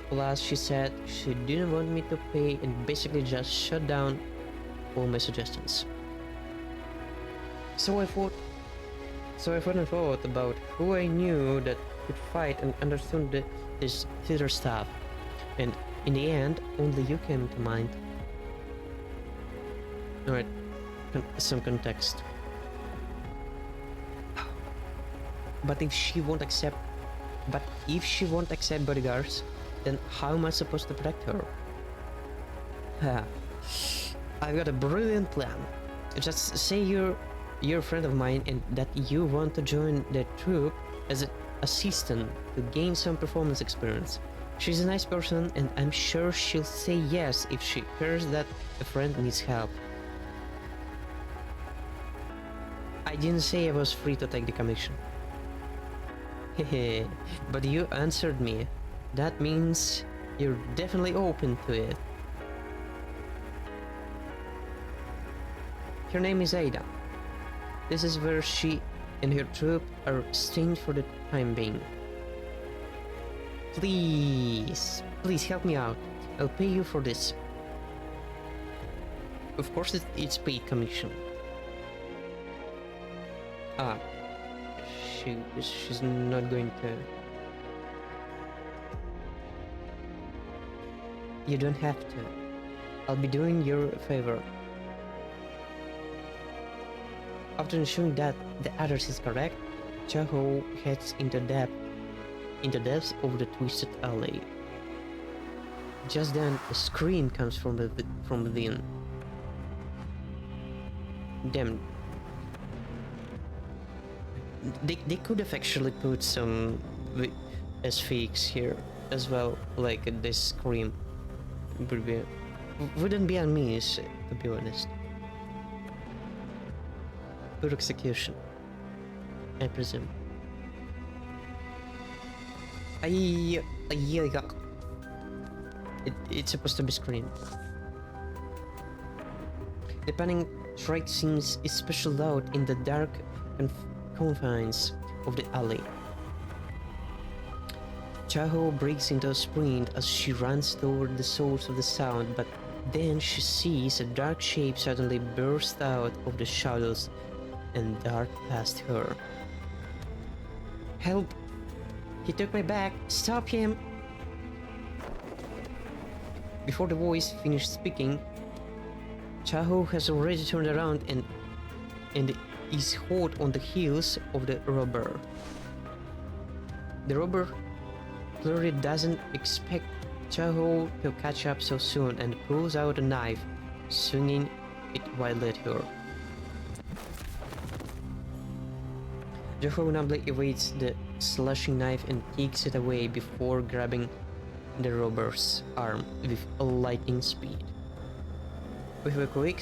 Plus, she said she didn't want me to pay and basically just shut down all my suggestions. So I thought about who I knew that could fight and understood this theater stuff, and in the end, only you came to mind. Alright, some context. But if she won't accept bodyguards, then how am I supposed to protect her? I've got a brilliant plan. Just say you're a friend of mine and that you want to join the troupe as an assistant to gain some performance experience. She's a nice person and I'm sure she'll say yes if she hears that a friend needs help. I didn't say I was free to take the commission. Hehe, but you answered me. That means you're definitely open to it. Her name is Ada. This is where she and her troop are staying for the time being. Please help me out. I'll pay you for this. Of course it's paid commission. She's not going to... You don't have to. I'll be doing you a favor. After ensuring that the address is correct, Chaho heads into depths of the twisted alley. Just then, a scream comes from within. Damn. They could have actually put some SFX here as well, like this scream. Wouldn't be on me, to be honest. Poor execution, I presume. It's supposed to be scream. The panic strike seems especially loud in the dark confines of the alley. Chaho breaks into a sprint as she runs toward the source of the sound, but Then she sees a dark shape suddenly burst out of the shadows and dart past her. Help! He took my bag! Stop him! Before the voice finished speaking, Chaho has already turned around and is hot on the heels of the robber. The robber clearly doesn't expect Chaho to catch up so soon and pulls out a knife, swinging it wildly at her. Chaho numbly evades the slashing knife and kicks it away before grabbing the robber's arm with a lightning speed. With a quick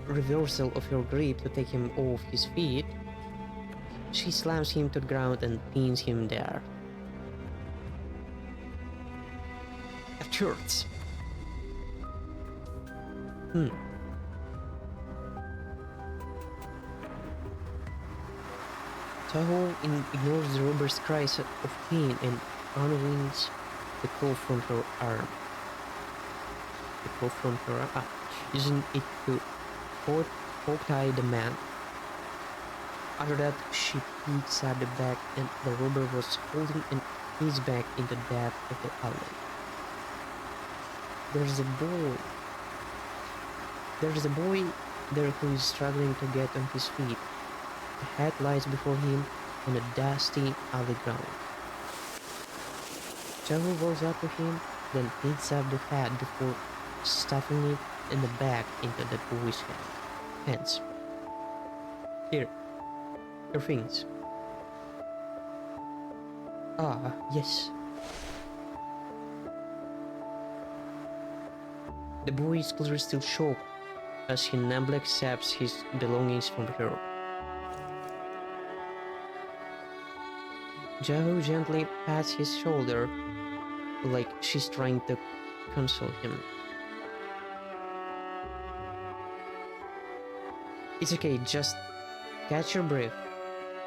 reversal of her grip to take him off his feet, she slams him to the ground and pins him there. It hurts. Taho ignores the robber's cries of pain and unwinds the claw from her arm. Using it to hog-tie the man. After that, she picks up the bag and the robber was holding his bag in the depth of the alley. There's a boy there who is struggling to get on his feet. The hat lies before him on a dusty alley ground. Chahu goes up to him, then picks up the hat before stuffing it in the bag into the boy's hands. Here, your things. Ah, yes. The boy is clearly still shocked as he numbly accepts his belongings from her. Jahu gently pats his shoulder like she's trying to console him. It's okay, just catch your breath.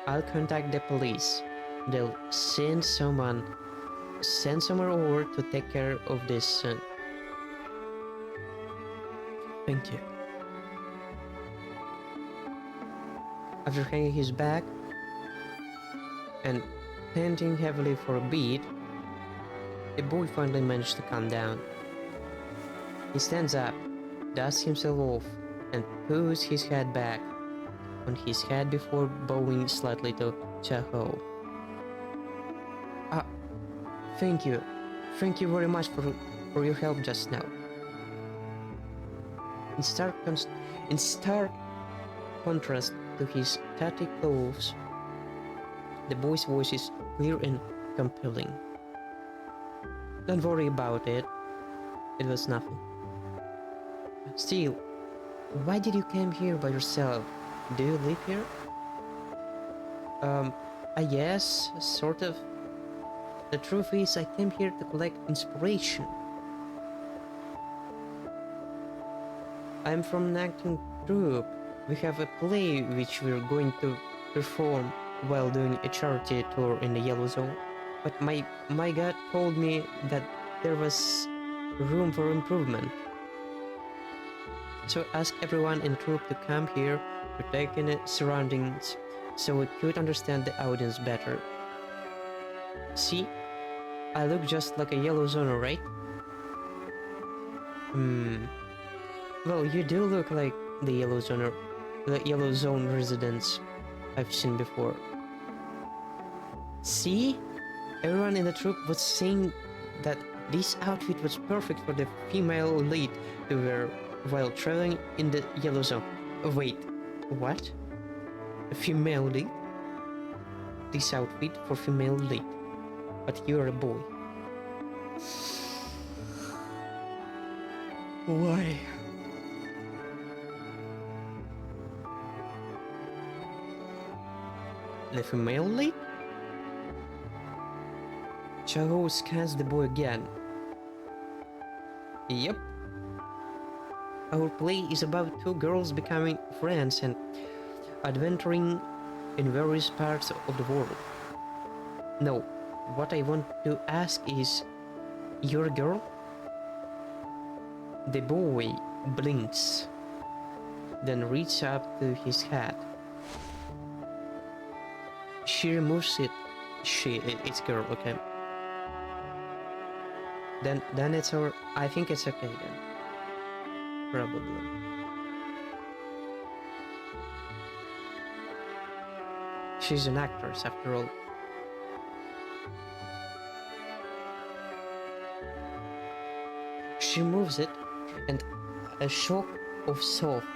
I'll contact the police. They'll send someone over to take care of this. Thank you. After hanging his bag and panting heavily for a beat, the boy finally managed to calm down. He stands up, dusts himself off, and puts his head back on his head before bowing slightly to Chaho. Thank you. Thank you very much for your help just now. In stark contrast to his tatty clothes, the boy's voice is clear and compelling. Don't worry about it. It was nothing. Still, why did you come here by yourself? Do you live here? Yes, sort of. The truth is, I came here to collect inspiration. I'm from an acting troupe. We have a play which we're going to perform while doing a charity tour in the Yellow Zone. But my gut told me that there was room for improvement. So I asked everyone in the troupe to come here to take in the surroundings so we could understand the audience better. See? I look just like a Yellow Zoner, right? Well, you do look like the Yellow Zone residents I've seen before. See? Everyone in the troupe was saying that this outfit was perfect for the female lead to wear while traveling in the Yellow Zone. Wait, what? A female lead? This outfit for female lead. But you're a boy. Why? The female lead? Chaho scans the boy again. Yep. Our play is about two girls becoming friends and adventuring in various parts of the world. No, what I want to ask is, you're a girl? The boy blinks, then reaches up to his hat. She removes it. It's girl, okay. Then it's her. I think it's okay then. Probably. She's an actress after all. She moves it, and a shock of soft,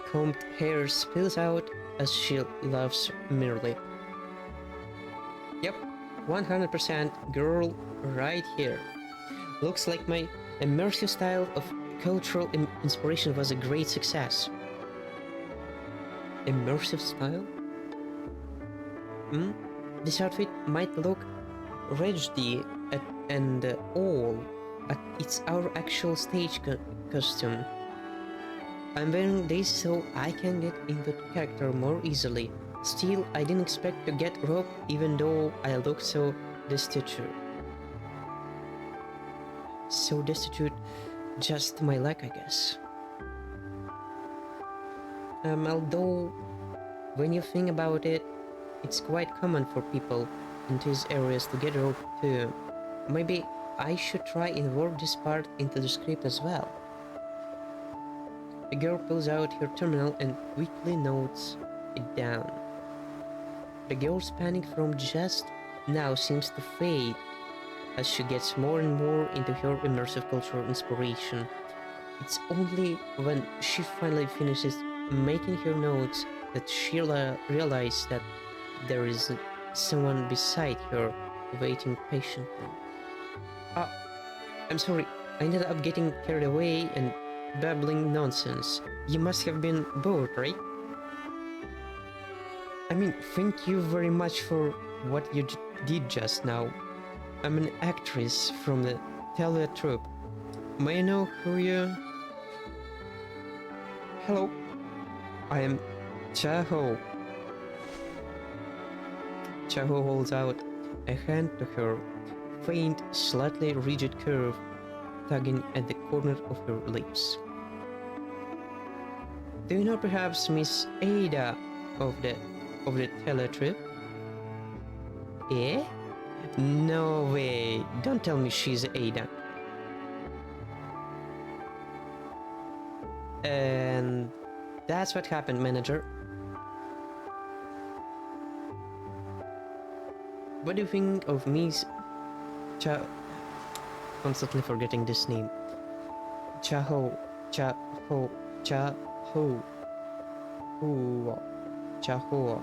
combed hair spills out as she laughs merrily. Yep, 100% girl right here. Looks like my immersive style of cultural inspiration was a great success. Immersive style? This outfit might look rigid and all, but it's our actual stage costume. I'm wearing this so I can get into character more easily. Still, I didn't expect to get robbed even though I look so destitute. So destitute, just my luck, I guess. Although, when you think about it, it's quite common for people in these areas to get robbed too. Maybe I should try and work this part into the script as well. The girl pulls out her terminal and quickly notes it down. The girl's panic from just now seems to fade as she gets more and more into her immersive cultural inspiration. It's only when she finally finishes making her notes that she realizes that there is someone beside her waiting patiently. I'm sorry, I ended up getting carried away and babbling nonsense. You must have been bored, right? I mean, thank you very much for what you did just now. I'm an actress from the tele troupe. May I know who you... Hello, I am Chaho. Chaho holds out a hand to her, faint, slightly rigid curve tugging at the corner of her lips. Do you know perhaps Miss Ada of the teletrip? Eh? No way! Don't tell me she's Ada. And that's what happened, manager. What do you think of Miss constantly forgetting this name. Chaho. Chaho. Chaho. Chaho.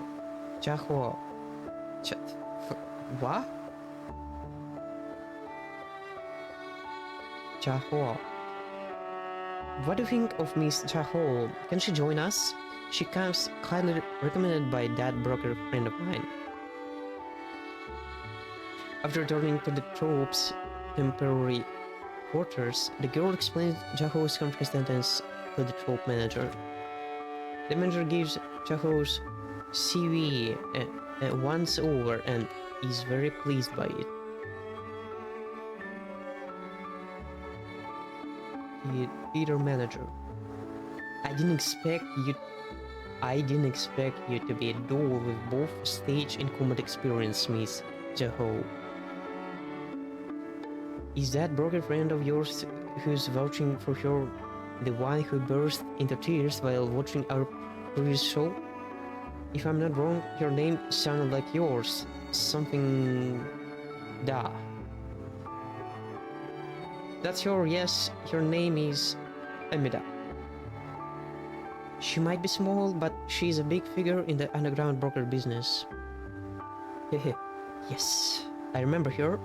Chaho. What? Chaho. What do you think of Miss Chaho? Can she join us? She comes kindly recommended by that broker friend of mine. After returning to the troop's temporary quarters, the girl explains Chaho's circumstances to the troop manager. The manager gives Chaho's CV a once over and is very pleased by it. Theater manager. I didn't expect you to be a doll with both stage and combat experience, Miss Chaho. Is that broken friend of yours who's vouching for her the one who burst into tears while watching our previous show? If I'm not wrong, her name sounded like yours. Something... Da. That's her, yes, her name is Amida. She might be small, but she's a big figure in the underground broker business. Hehe, yes, I remember her.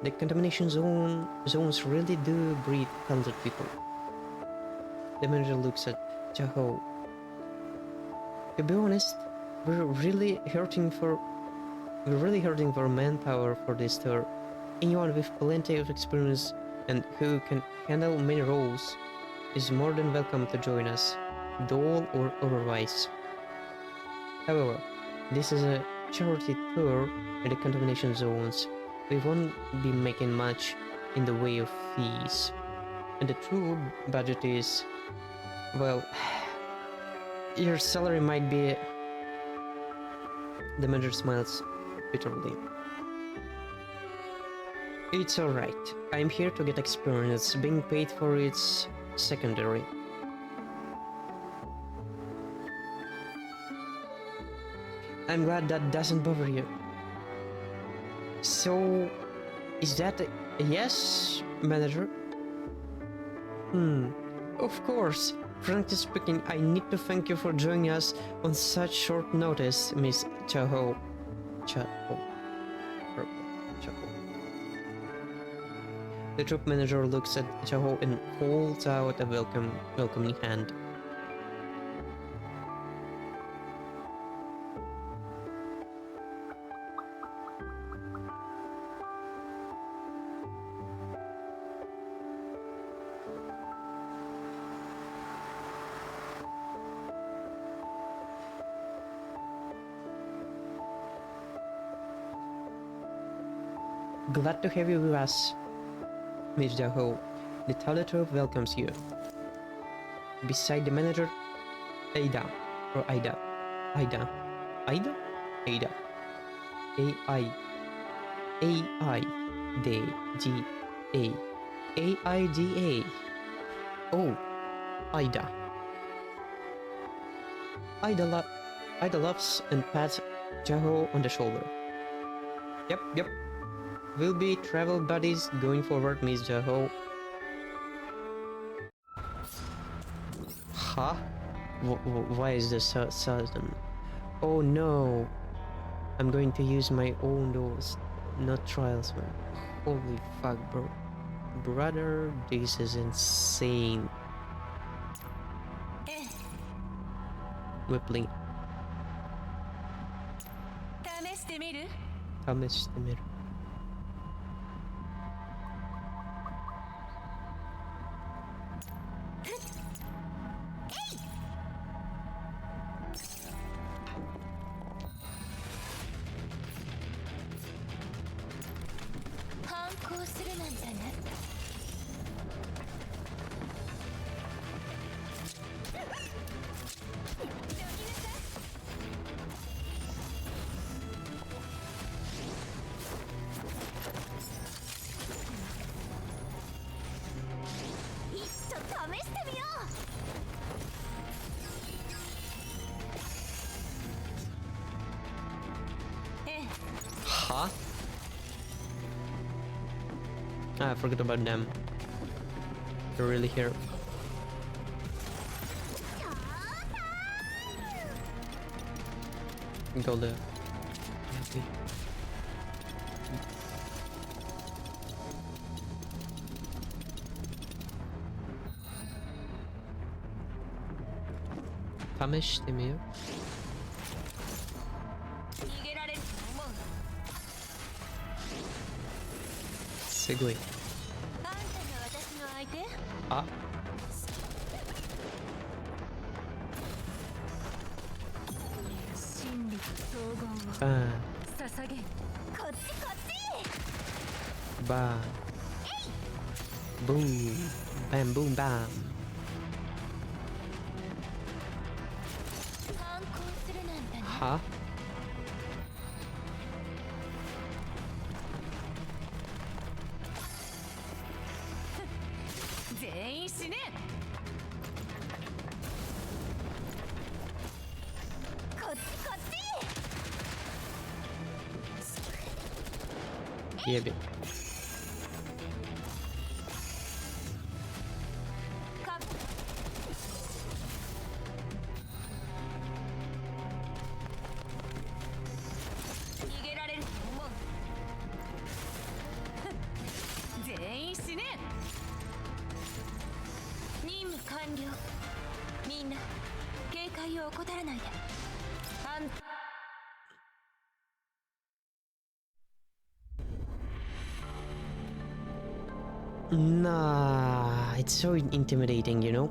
The contamination zones really do breed talented people. The manager looks at Chaho. To be honest, we're really hurting for manpower for this tour. Anyone with plenty of experience and who can handle many roles is more than welcome to join us, doll or otherwise. However, this is a charity tour in the contamination zones. We won't be making much in the way of fees. And the true budget is, well, your salary might be... The manager smiles bitterly. It's alright. I'm here to get experience. Being paid for it's secondary. I'm glad that doesn't bother you. So, is that a yes, manager? Of course. Frankly speaking, I need to thank you for joining us on such short notice, Miss Chaho. Chaho. The troop manager looks at Chaho and holds out a welcoming hand. Glad to have you with us, Miss Jaho. The Toilet Troop welcomes you. Beside the manager, Ada. Ada. Ada. Ada? A-I. A-I. D. G. A. A-I-D-A. Oh. Ida. Ida loves and pats Jaho on the shoulder. Yep. We'll be travel buddies going forward, Miss Jaho. Huh? Why is this so sudden? Oh no! I'm going to use my own doors, not trials, man. Holy fuck, bro. Brother, this is insane. Whippling. 試してみる? Huh? Ah, I forgot about them. They're really here. Go there. Okay. Tamishite me. Segway. Ah. Bam. Boom. Bam boom bam. Huh? Yeah, babe. Nah, it's so intimidating, you know?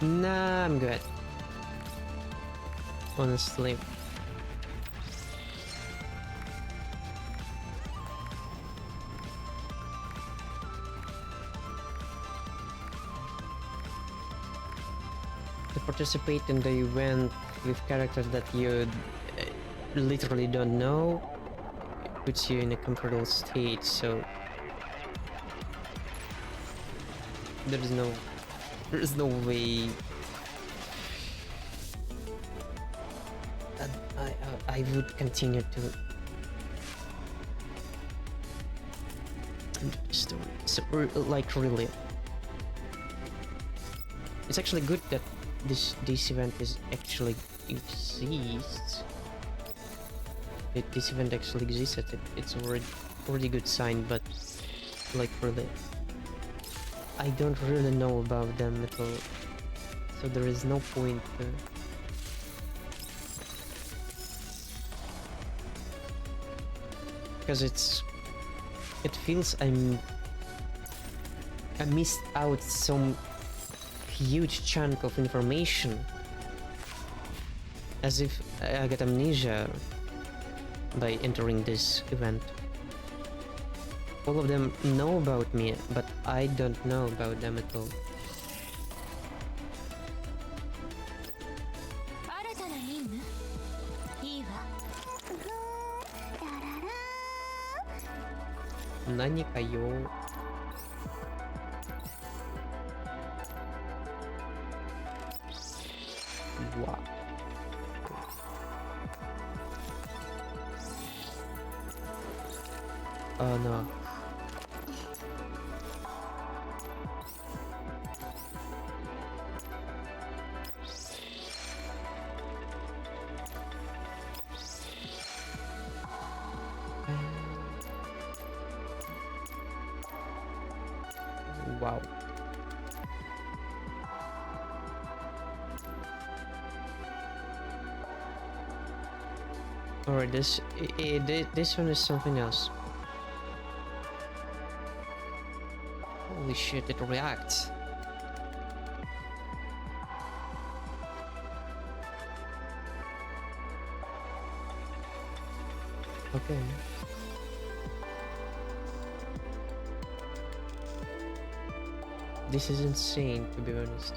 Nah, I'm good. Honestly. To participate in the event with characters that you literally don't know puts you in a comfortable state, so there's no way that I would continue to do the story. So, like, really, it's actually good that this event is actually exists. This event actually exists. It's already good sign, but like, really, I don't really know about them at all, so there is no point to... Because it feels I missed out some huge chunk of information, as if I get amnesia by entering this event. All of them know about me, but I don't know about them at all. Nani kayo? Wow. Oh no. Wow. Alright, this one is something else. Holy shit, it reacts. Okay. This is insane, to be honest.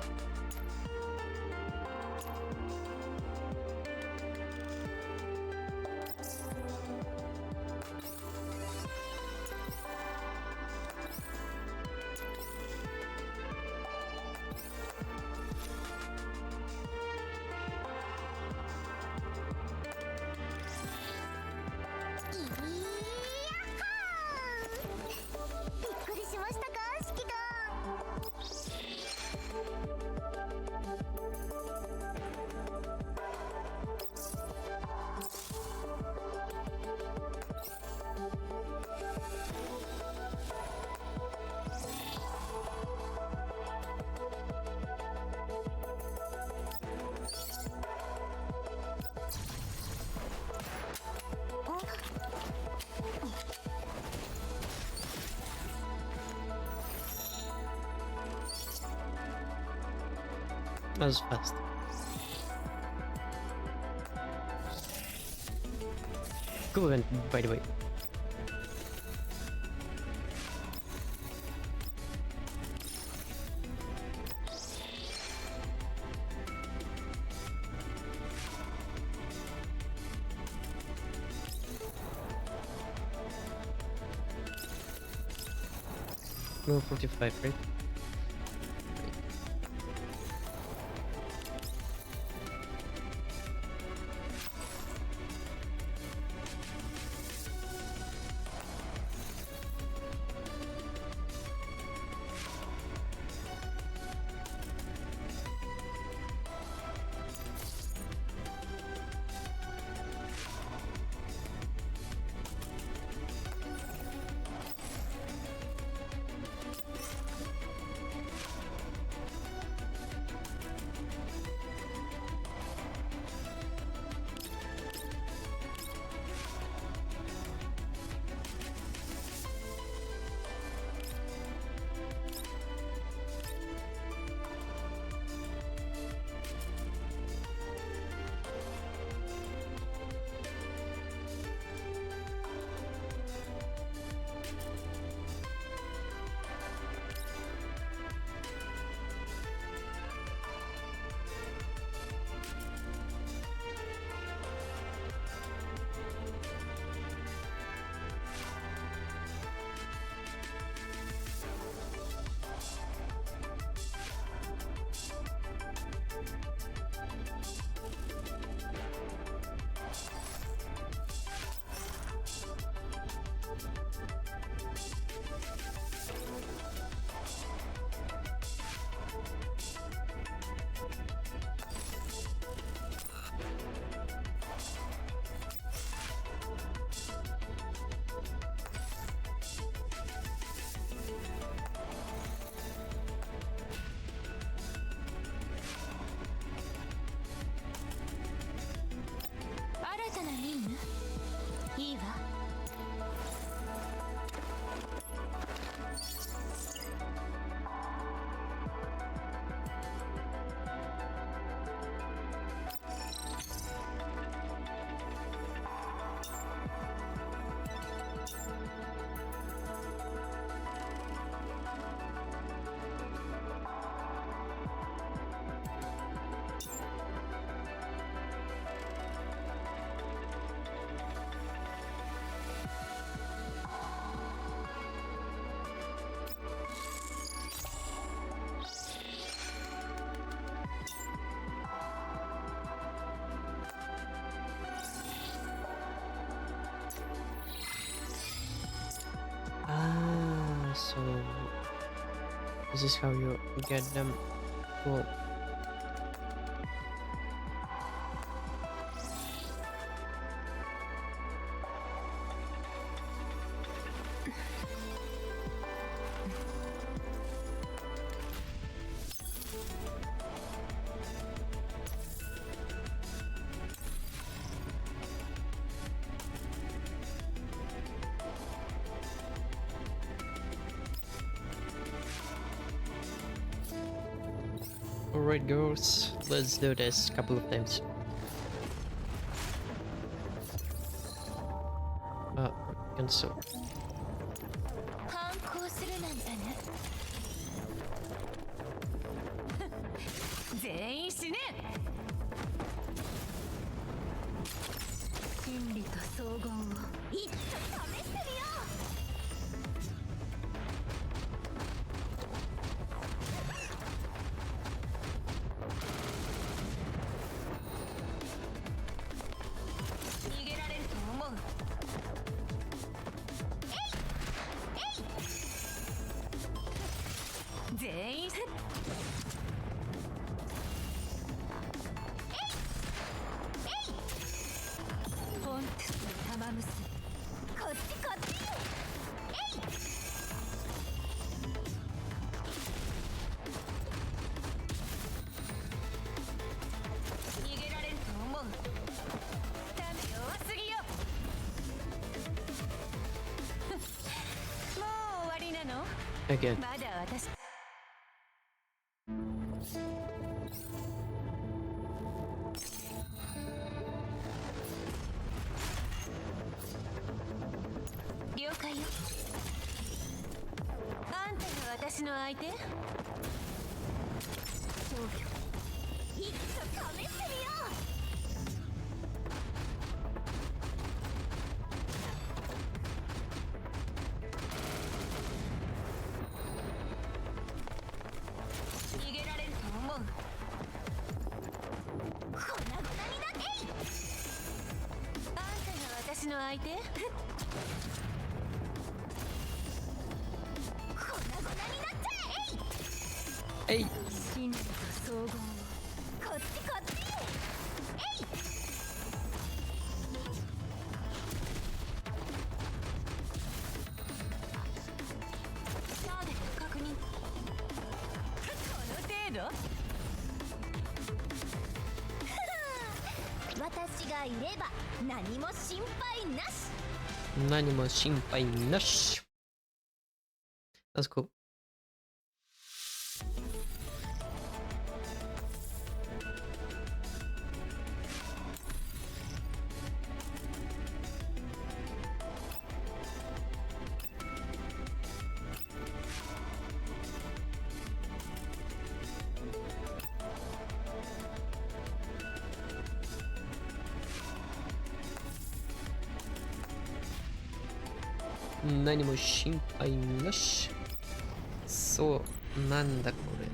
That was fast. Cool event, by the way. No 45, right? This is how you get them. Cool. Alright girls, let's do this a couple of times. Cancel. 反抗するなんだね。全員死ね。真理と荘厳を一度試してみよう。逃げられると思う。全員本当に玉結び。こっちこっち。逃げられると思う。ダメ弱すぎよ。もう終わりなの？ Again. まだ私。了解よ。あんたが私の相手？消去。いっそ試してみよう。逃げられると思う。粉々になって。あんたが私の相手？Hey! 真理と荘厳をこっちこっち。ターゲット確認。この程度？私がいれば何も心配なし。何も心配なし。That's cool. Nani mo shinpai nashi. So, nanda kore.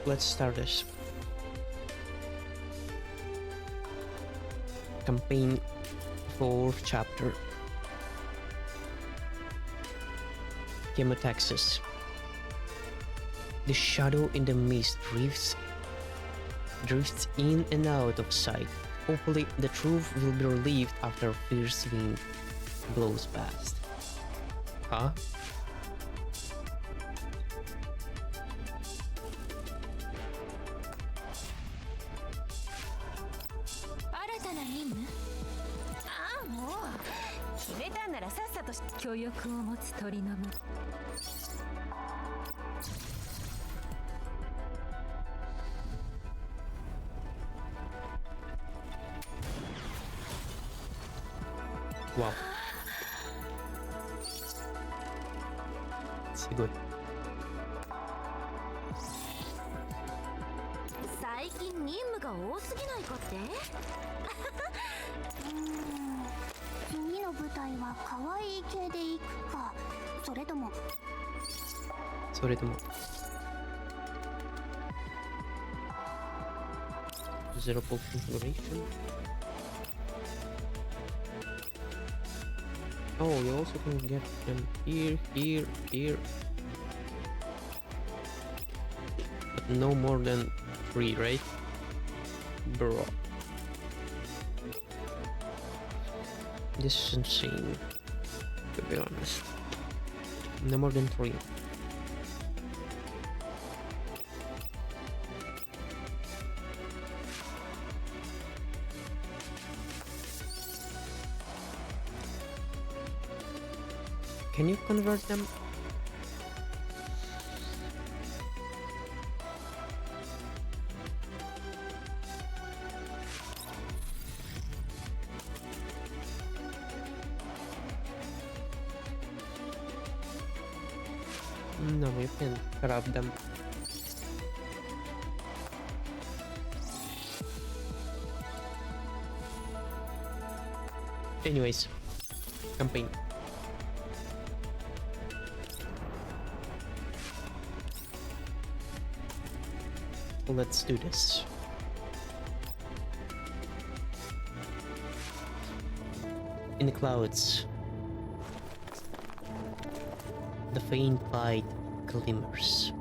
Let's start this. Campaign 4th chapter. Game of Texas. The shadow in the mist drifts in and out of sight. Hopefully the truth will be relieved after fierce wind blows past. Huh? Wow. すごい。最近任務が多すぎないかって次の舞台は可愛い系で行くか、それともZero pop configuration. Oh, you also can get them here, here, here. But no more than 3, right? Bro. This is insane, to be honest. No more than 3. Can you convert them? No, you can grab them. Anyways, campaign. Let's do this. In the clouds, the faint light glimmers.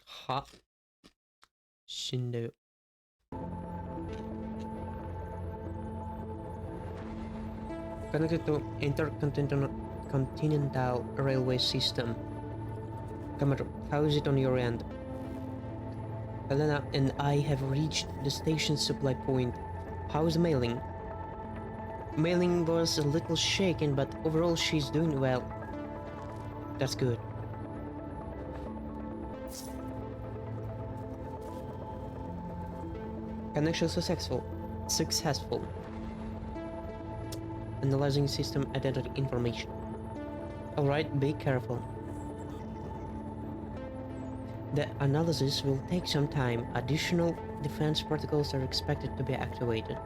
Ha. Shindo. Connected to intercontinental railway system. Commander, how is it on your end? Helena and I have reached the station's supply point. How's mailing? Mailing was a little shaken, but overall she's doing well. That's good. Connection successful. Analyzing system identity information. Alright, be careful. The analysis will take some time. Additional defense protocols are expected to be activated.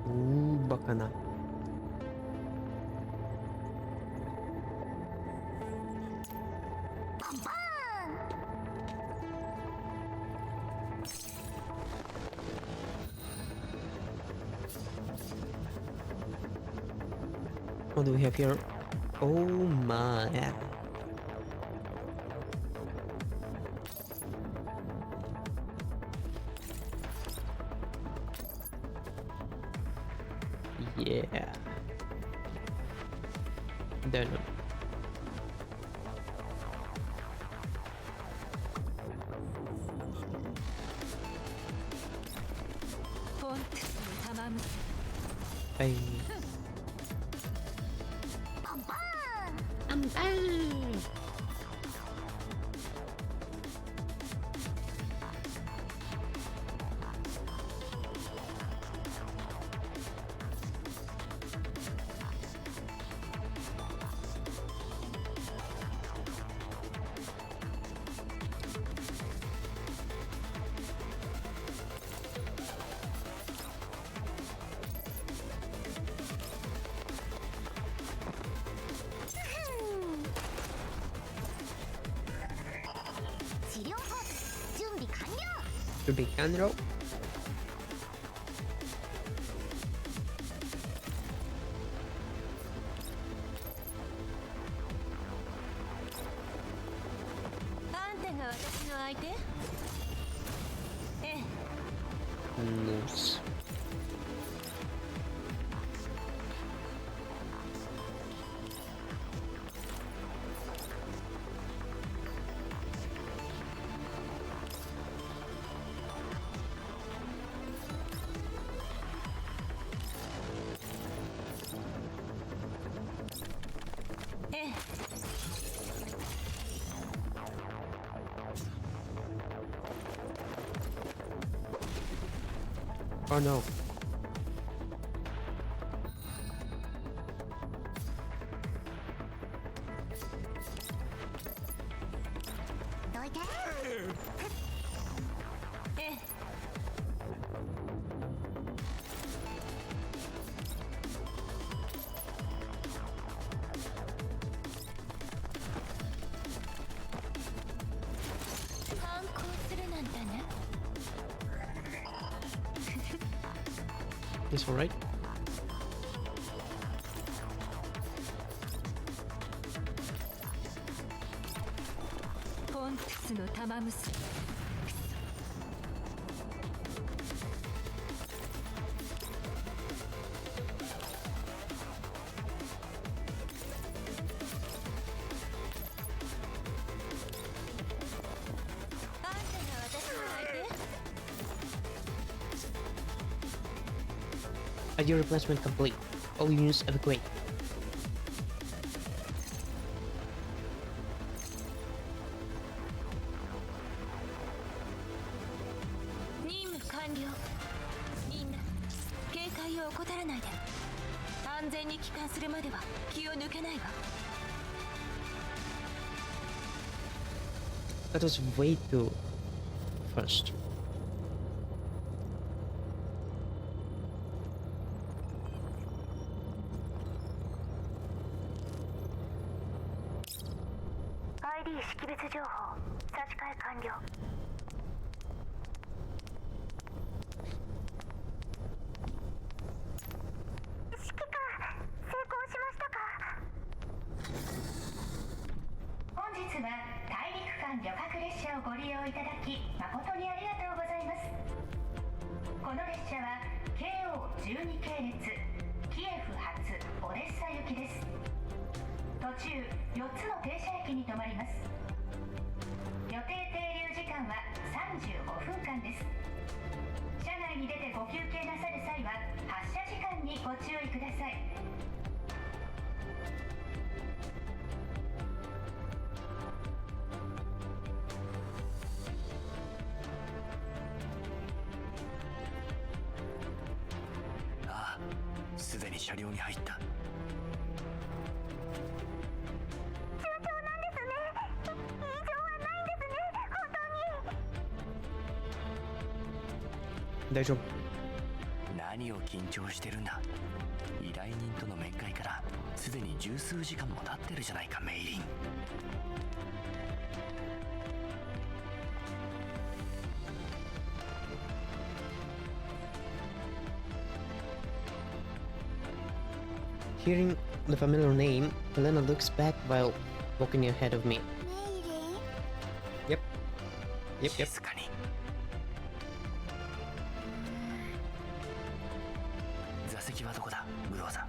Ooh, baka na. What do we have here? Oh my. Yeah. Don't know. Hey. To be Canro. Nice. Oh no. This alright? ID replacement complete. All units evacuate. That was way too fast. ID 識別情報差し替え完了。指揮官成功しましたか？本日は大陸間旅客列車をご利用いただき誠にありがとうございます。この列車は KO12 系列キエフ発オデッサ行きです。途中4つの停車駅に停まります。予定停留時間は35分間です。車内に出てご休憩なさる際は発車時間にご注意ください。ああ、すでに車両に入った。大丈夫。何を緊張してるんだ。依頼人との面会からすでに十数時間も経ってるじゃないか、メイリン。Hearing the familiar name, Helena looks back while walking ahead of me. メイリン Yep. Yep, yep. 静かに。座席はどこだ、ブローザ。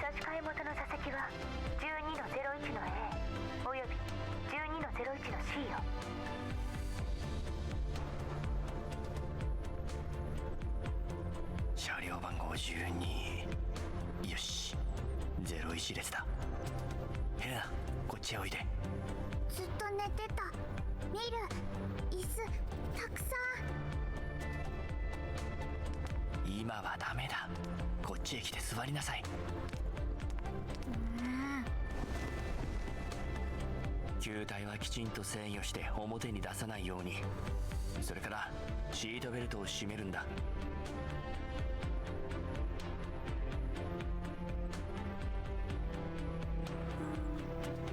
差し替え元の座席は 12-01 の A および 12-01 の C よ。車両番号12。よし、01列だ。ヘレナ、こっちへおいで。ずっと寝てた。見る椅子たくさん。今はダメだ。こっちへ来て座りなさい。球体はきちんと制御して表に出さないように。それからシートベルトを締めるんだ。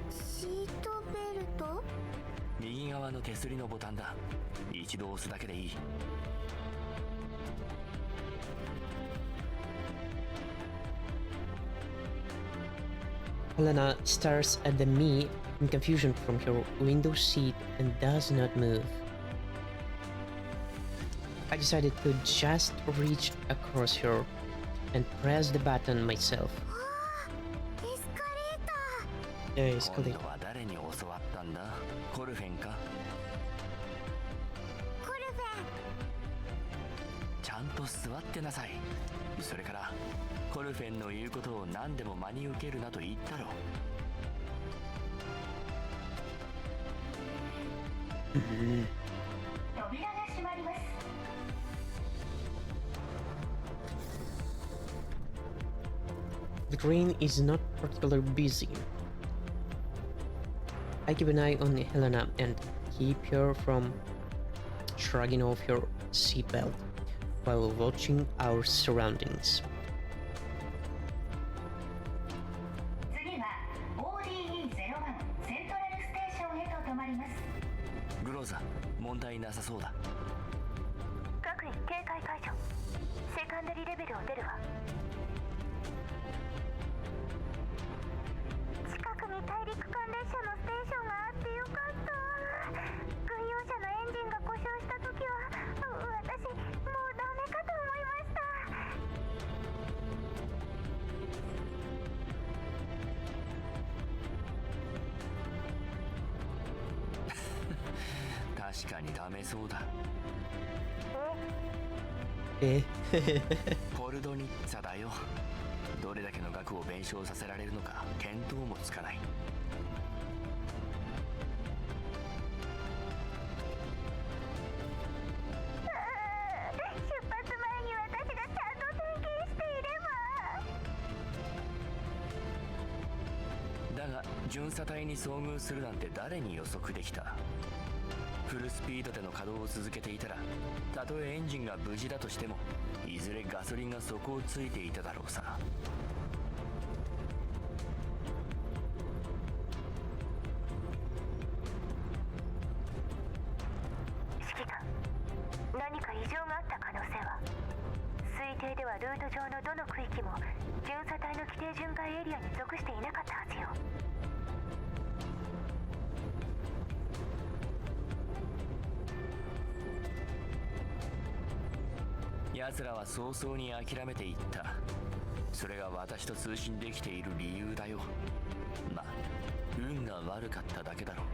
シートベルト？右側の手すりのボタンだ。一度押すだけでいい。Helena stares at the me in confusion from her window seat and does not move. I decided to just reach across her and press the button myself. エスカレーター。Yeah, escalate. 今度は誰に教わったんだ。コルフェンか。コルフェン。ちゃんと座ってなさい。それからコルフェンの言うことを何でも真に受けるなと言ったろ。扉が閉まります。The train is not particularly busy. I keep an eye on Helena and keep her from shrugging off your seatbelt while watching our surroundings. 次は ODE01 セントラルステーションへと止まります。グローザ、問題なさそうだ。各員警戒解除。セカンダリーレベルを出るわ。近くに大陸間列車のステーションがあってよかった。軍用車のエンジンが故障した時は私もうダメかと思いました。確かにダメそうだ。ポルドニッツァだよ。どれだけの額を弁償させられるのか見当もつかない。出発前に私がちゃんと点検していれば。だが巡査隊に遭遇するなんて誰に予測できた。フルスピードでの稼働を続けていたら、たとえエンジンが無事だとしてもいずれガソリンが底をついていただろうさ。指揮官、何か異常があった可能性は？推定ではルート上のどの区域も巡査隊の規定巡回エリアに属していなかったはずよ。奴らは早々に諦めていった。それが私と通信できている理由だよ。まあ運が悪かっただけだろう。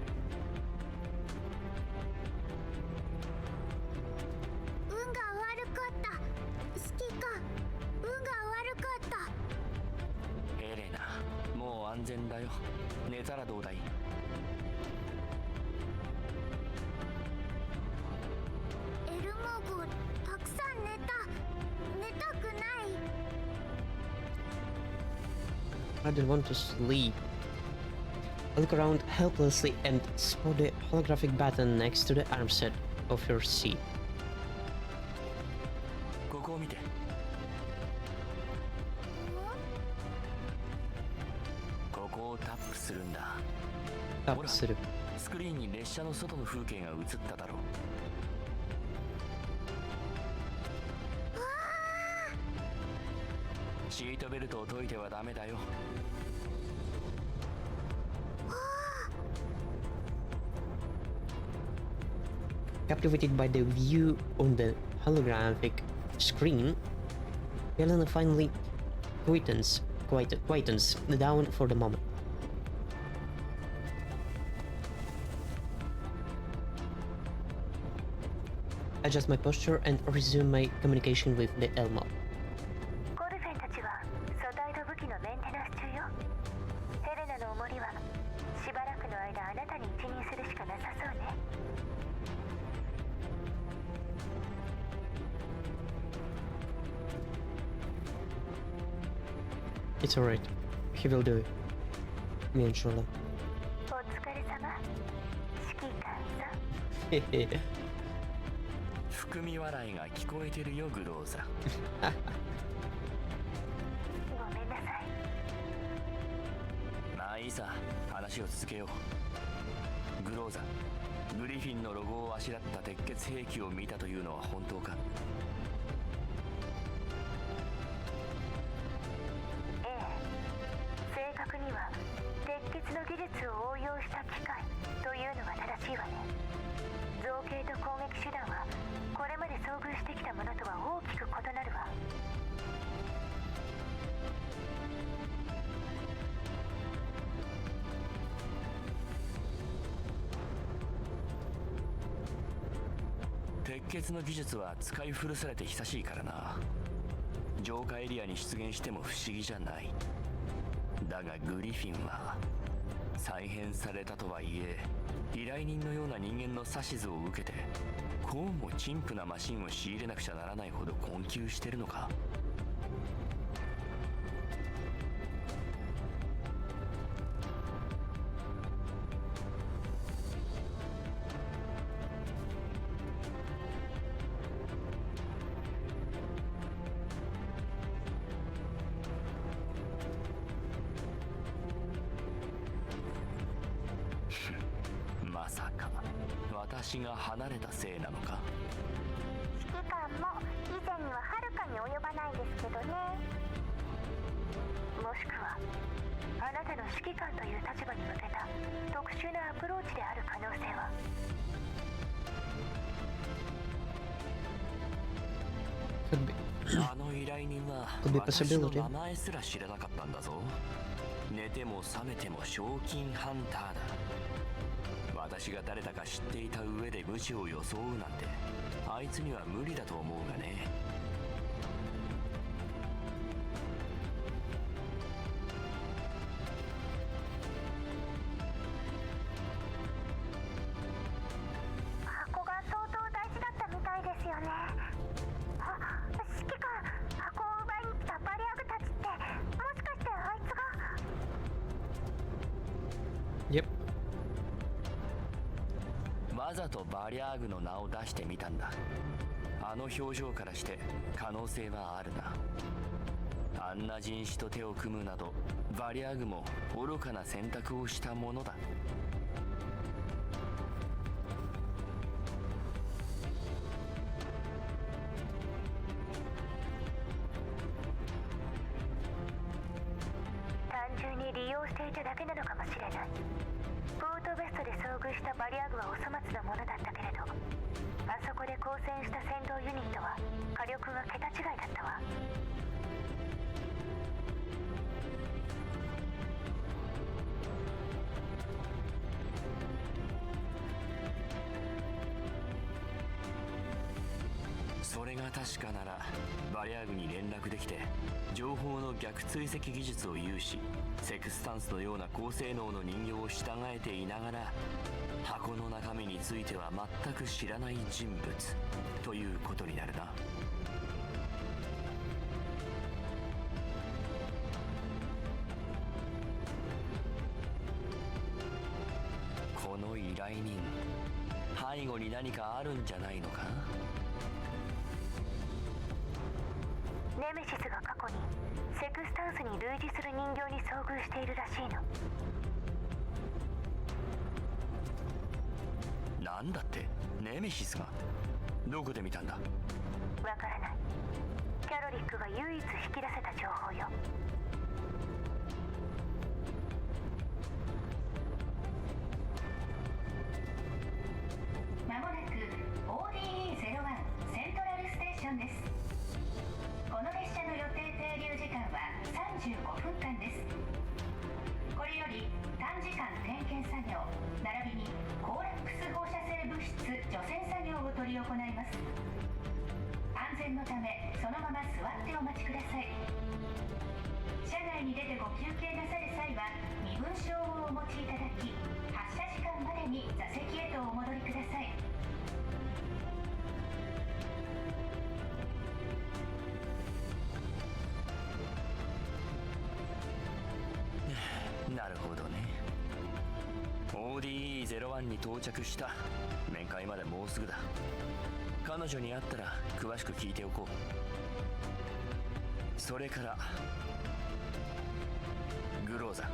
運が悪かった。指揮官、運が悪かった。エレナ、もう安全だよ。寝たらどうだい？エルモーグ、たくさん寝たくない。I don't want to sleep. I look around helplessly and spot the holographic button next to the armset of your seat. ここを見て。ここをタップするんだ。タップする。スクリーンに列車の外の風景が映っただろう。シートベルトを解いてはダメだよ。Captivated by the view on the holographic screen, Helena finally quietens down for the moment. Adjust my posture and resume my communication with the Elmo. ゴルフェンたちは素体と武器のメンテナンス中よ。ヘレナのおもりはしばらくの間あなたに一任するしかなさそうね。It's alright. He will do it. Me inshallah. お疲れ様、指揮官さん。含み笑いが聞こえてるよ、グローザ。ごめんなさい。まあいいさ、話を続けよう。グローザ、グリフィンのロゴをあしらった鉄血兵器を見たというのは本当か？ええ、正確には鉄血の技術を応用した機械というのが正しいわね。造形と攻撃手段はこれまで遭遇してきたものとは大きく異なるわ。鉄血の技術は使い古されて久しいからな。浄化エリアに出現しても不思議じゃない。だがグリフィンは再編されたとはいえ、依頼人のような人間の指図を受けてこうも陳腐なマシンを仕入れなくちゃならないほど困窮してるのか。私が離れたせいなのか。指揮官も以前にははるかに及ばないですけどね。もしくはあなたの指揮官という立場に向けた特殊なアプローチである可能性は。Could be. あの依頼人は Could be a 私の possibility. 名前すら知らなかったんだぞ。寝ても覚めても賞金ハンターだ。私が誰だか知っていた上で無知を装うなんてあいつには無理だと思うがね。箱が相当大事だったみたいですよね。指揮官、箱を奪いに来たバリアグたちってもしかしてあいつが。 Yep. わざとバリアーグの名を出してみたんだ。あの表情からして可能性はあるな。あんな人種と手を組むなどバリアーグも愚かな選択をしたものだ。単純に利用していただけなのかもしれない。ポートベストで遭遇したバリアグはお粗末なものだったけれど、あそこで交戦した戦闘ユニットは火力が桁違いだったわ。それが確かならバリアーグに連絡できて情報の逆追跡技術を有し、セクスタンスのような高性能の人形を従えていながら箱の中身については全く知らない人物ということになるな。この依頼人、背後に何かあるんじゃないのか。ネメシスが過去にセクスタンスに類似する人形に遭遇しているらしいの。なんだってネメシスがどこで見たんだ。わからない。キャロリックが唯一引き出せた情報よ。まもなく ODE01 セントラルステーションです。この列車の予定停留時間は35分間です。これより短時間点検作業並びにコーラックス放射性物質除染作業を執り行います。安全のためそのまま座ってお待ちください。車内に出てご休憩なさる際は身分証をお持ちいただき、発車時間までに座席へとお戻りください。なるほどね。 ODE01 に到着した。面会までもうすぐだ。彼女に会ったら詳しく聞いておこう。それからグローザ、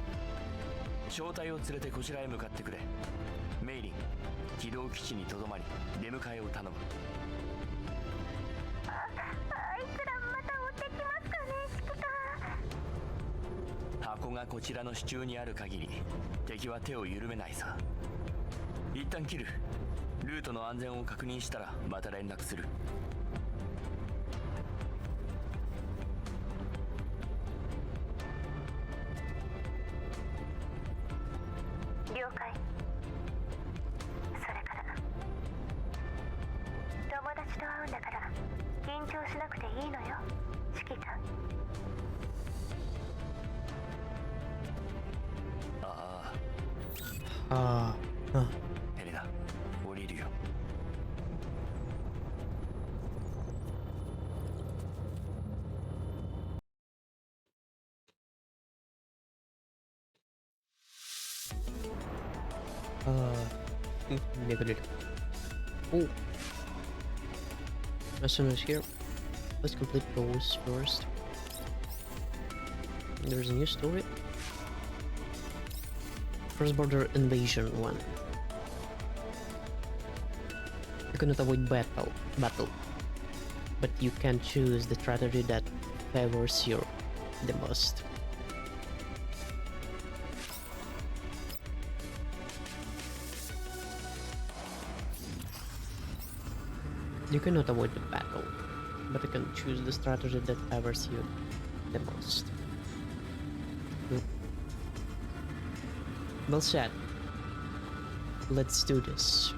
正体を連れてこちらへ向かってくれ。メイリン、軌道基地にとどまり出迎えを頼む。あいつらまた追ってきますかね、指揮官。箱がこちらの手中にある限り敵は手を緩めないさ。一旦切る。ルートの安全を確認したらまた連絡する。了解。それから友達と会うんだから緊張しなくていいのよ、指揮官。あああ、エレナ、降りるよ。Negative. Oh. As soon as here, let's complete those first. There's a new story. Cross-border invasion 1. You cannot avoid battle, but you can choose the strategy that favors you the most. You cannot avoid the battle, but you can choose the strategy that favors you the most. Well said. Let's do this.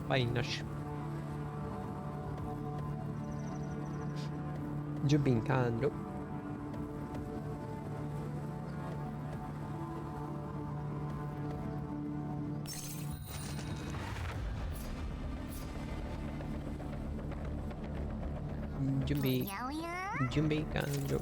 Painas. Giubincando. Giubincando.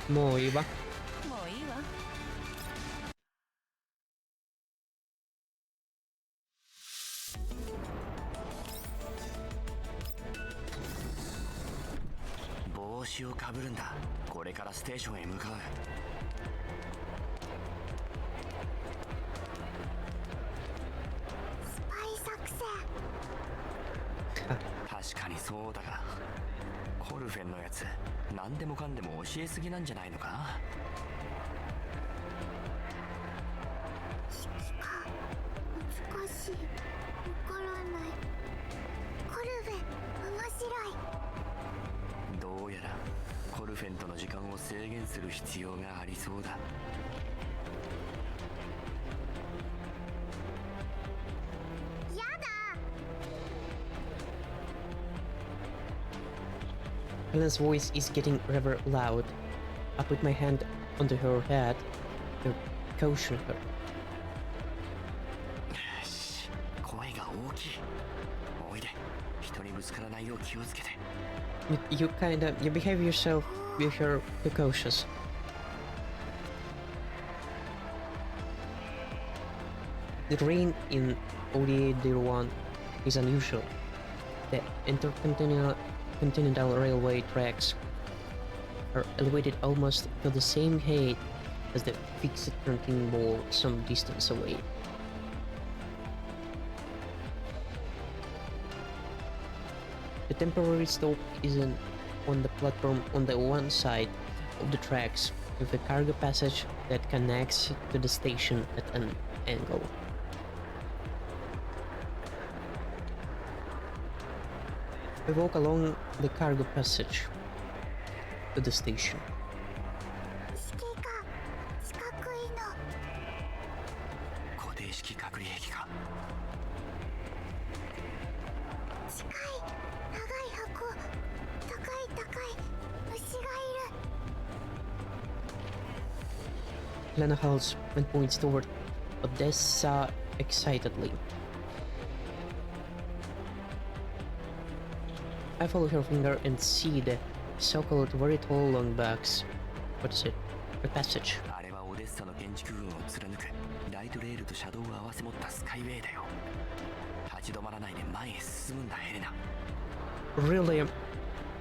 Mo iba. 子をかぶるんだ。これからステーションへ向かう。スパイ作戦。確かにそうだが、コルフェンのやつ何でもかんでも教えすぎなんじゃないのか。指揮官、難しい、わからない。コルフェ面白い。どうやらコルフェンとの時間を制限する必要がありそうだ。やだ。 Helen's voice is getting rather loud. I put my hand onto her head to caution her. 声が大きい。おいで、人にぶつからないよう気をつけて。You behave yourself with her cautious. The terrain in ODA-01 is unusual. The intercontinental railway tracks are elevated almost to the same height as the fixed turning ball some distance away. The temporary stop is on the platform on the one side of the tracks, with a cargo passage that connects to the station at an angle. We walk along the cargo passage to the station. 指揮官、四角いの。固定式隔離壁か。近い、長い箱。高い高い、虫がいる。 Lena halts and points toward Odessa excitedly. I follow her finger and see the so-called very tall long box. What is it? A passage. あれはオデッサの建築群を貫くライトレールと車道を合わせ持ったスカイウェイだよ。立ち止まらないで前へ進むんだ、ヘレナ。 Really?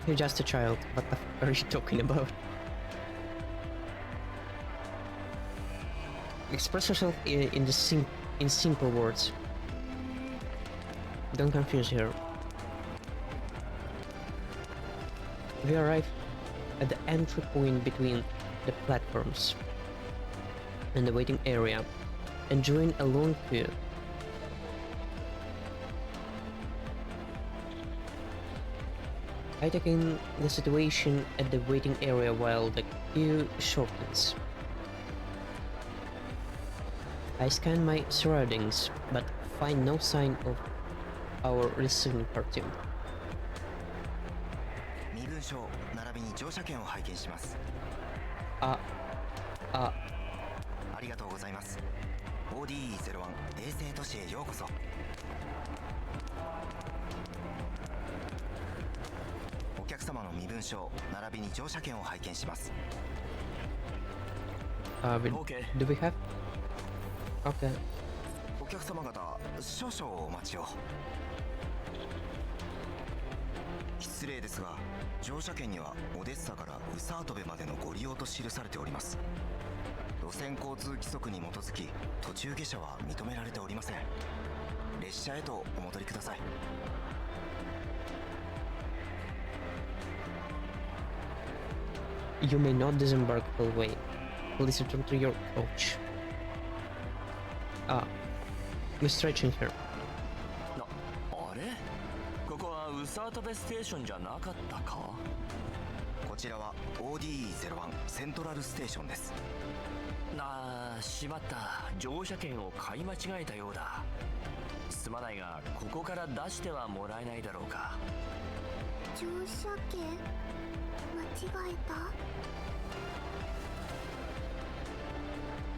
You're just a child. What the f are you talking about? Express yourself in simple words. Don't confuse her. We arrive at the entry point between the platforms and the waiting area and join a long queue. I take in the situation at the waiting area while the queue shortens. I scan my surroundings but find no sign of our receiving party. 身分証並びに乗車券を拝見します。ありがとうございます。 ODE-01 衛星都市へようこそ。お客様の身分証並びに乗車券を拝見します。OK。 Do we have? Okay. お客様方、少々お待ちを。失礼ですが、乗車券にはオデッサからウサートベまでのご利用と記されております。路線交通規則に基づき途中下車は認められておりません。列車へとお戻りください。You may not disembark all the way. Please return to your coach. We're stretching here. あれ、ここはウサートベステーションじゃなかったか。こちらは ODE-01 セントラルステーションです。しまった。乗車券を買い間違えたようだ。すまないが、ここから出してはもらえないだろうか。乗車券間違え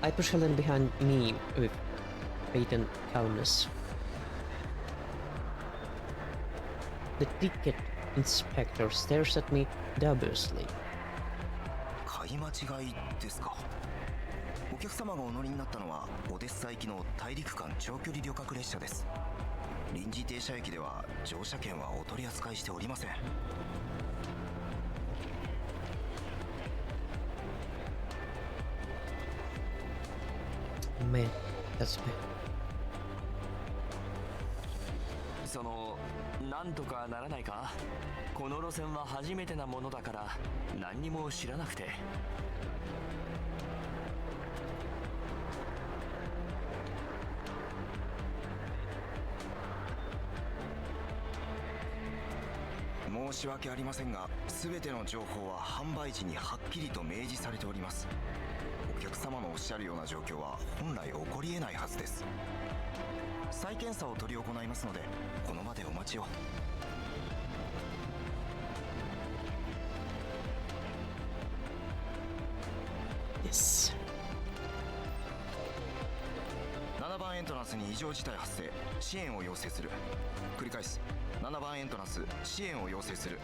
た。 I push Helen behind me with patent calmness. The ticket inspector stares at me dubiously. 買い間違いですか。お客様がお乗りになったのはオデッサ行きの大陸間長距離旅客列車です。臨時停車駅では乗車券はお取り扱いしておりません。man, that's bad. そのなんとかならないか。この路線は初めてなものだから何にも知らなくて。申し訳ありませんが、全ての情報は販売時にはっきりと明示されております。お客様のおっしゃるような状況は本来起こりえないはずです。再検査を執り行いますので、この場でお待ちを。Yes. 7番エントランスに異常事態発生、支援を要請する。繰り返す。7番エントランス、支援を要請する。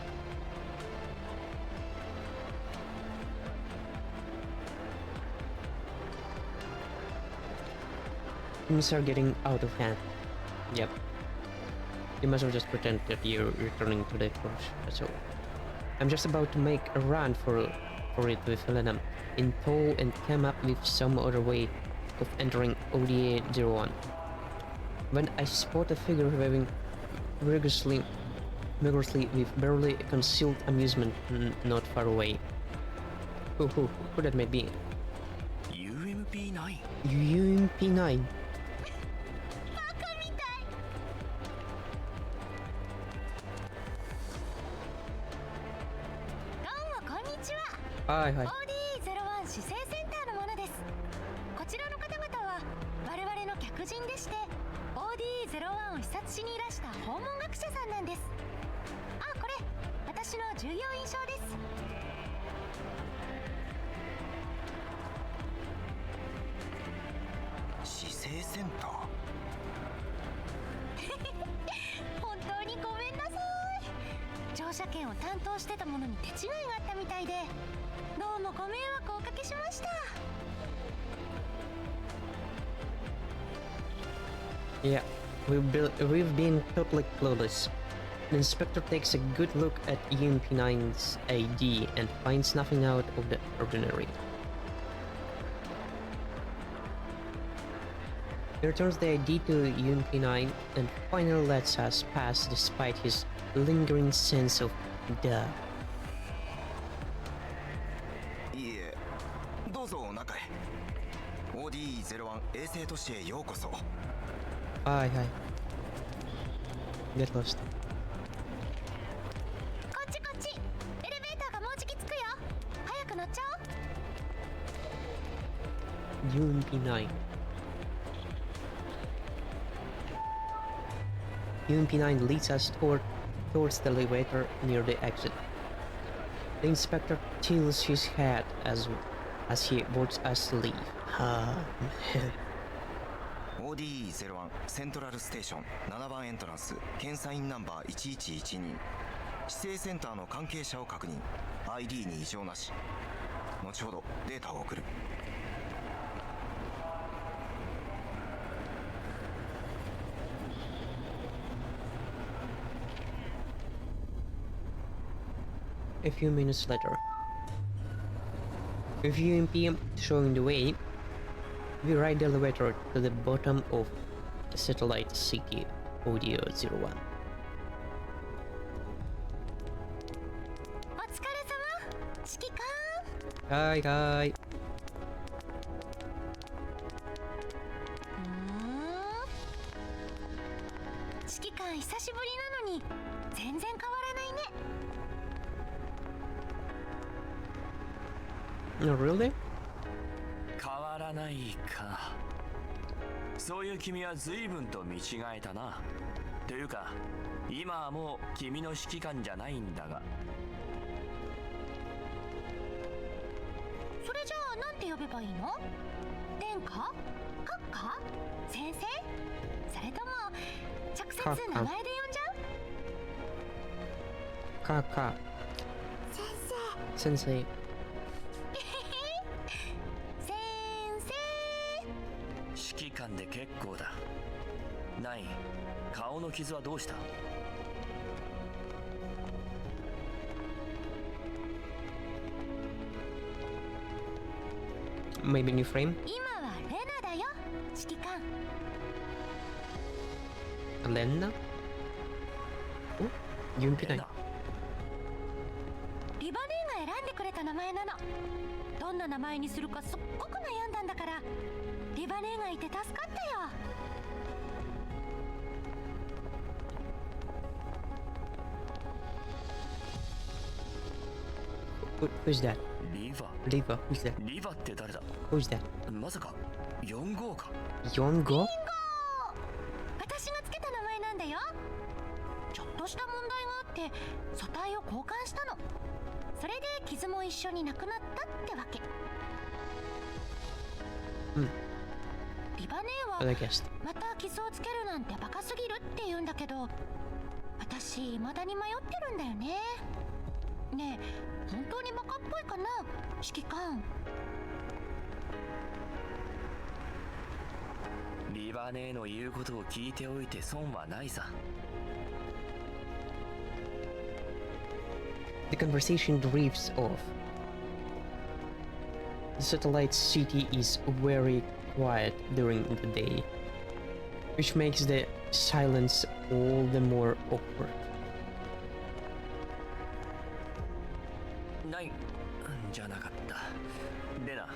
Things are getting out of hand. Yep. You must have just pretend that you're returning to the course. That's all. I'm just about to make a run for it with Helena in tow and came up with some other way of entering ODA 01. When I spot a figure waving vigorously with barely concealed amusement not far away. Who that may be? UMP9? UMP9? はいはい。OD01 市政センターのものです。こちらの方々は我々の客人でして OD01 を視察しにいらした訪問学者さんなんです。あ、これ私の重要印象です。市政センター。本当にごめんなさい。乗車券を担当してたものに手違いがあったみたいで、どうもご迷惑をおかけしました。Yeah, we've been totally clueless. The inspector takes a good look at UMP9's ID and finds nothing out of the ordinary. He returns the ID to UMP9 and finally lets us pass despite his lingering sense of duh. いいえ、どうぞ中へ。OD01 衛星都市へようこそ。はいはい。Get lost. こっちこっち。エレベーターがもうじき着くよ。早く乗っちゃおう。 UMP9. UMP9 leads us towards the elevator near the exit. The inspector tilts his head as he wants us to leave. Ah, man. OD01 セントラルステーション7番エントランス、検査員ナンバー1112。市政センターの関係者を確認。ID に異常なし。後ほどデータを送る。A few minutes later, with UMP showing the way, we ride the elevator to the bottom of the satellite city, Audio 01. お疲れ様。指揮官。はいはい。指揮官久しぶりなのに全然変わらないね。No, really? 変わらないか。そういう君は随分と見違えたな。というか今はもう君の指揮官じゃないんだが。それじゃあなんて呼べばいいの？殿下？閣下？先生？それとも直接名前で呼んじゃう？Kaka. 先生。 Sensei. 指揮官で結構だ。ナイン、顔の傷はどうした？ Maybe new frame? 今はレナだよ。指揮官。 Lena? Oh, yun Pinay. リバネーが選んでくれた名前なの。どんな名前にするかすっごく悩んだんだから、リバネーがいて助かったよ。Who's that? リヴァ Liva, who's that? リヴァって誰だ？ Who's that? まさか4号か。 Yongo? 私がつけた名前なんだよ。ちょっとした問題があって素体を交換したの。それで傷も一緒になくなったってわけ。うん。リバネー I は guessed. また傷をつけるなんてバカすぎるって言うんだけど、私未だに迷ってるんだよね。ねえ、本当にバカっぽいかな、指揮官。リバネーの言うことを聞いておいて損はないさ。 The conversation drifts off. The satellite city is very quiet during the day, which makes the silence all the more awkward. ないじゃなかった。レナ、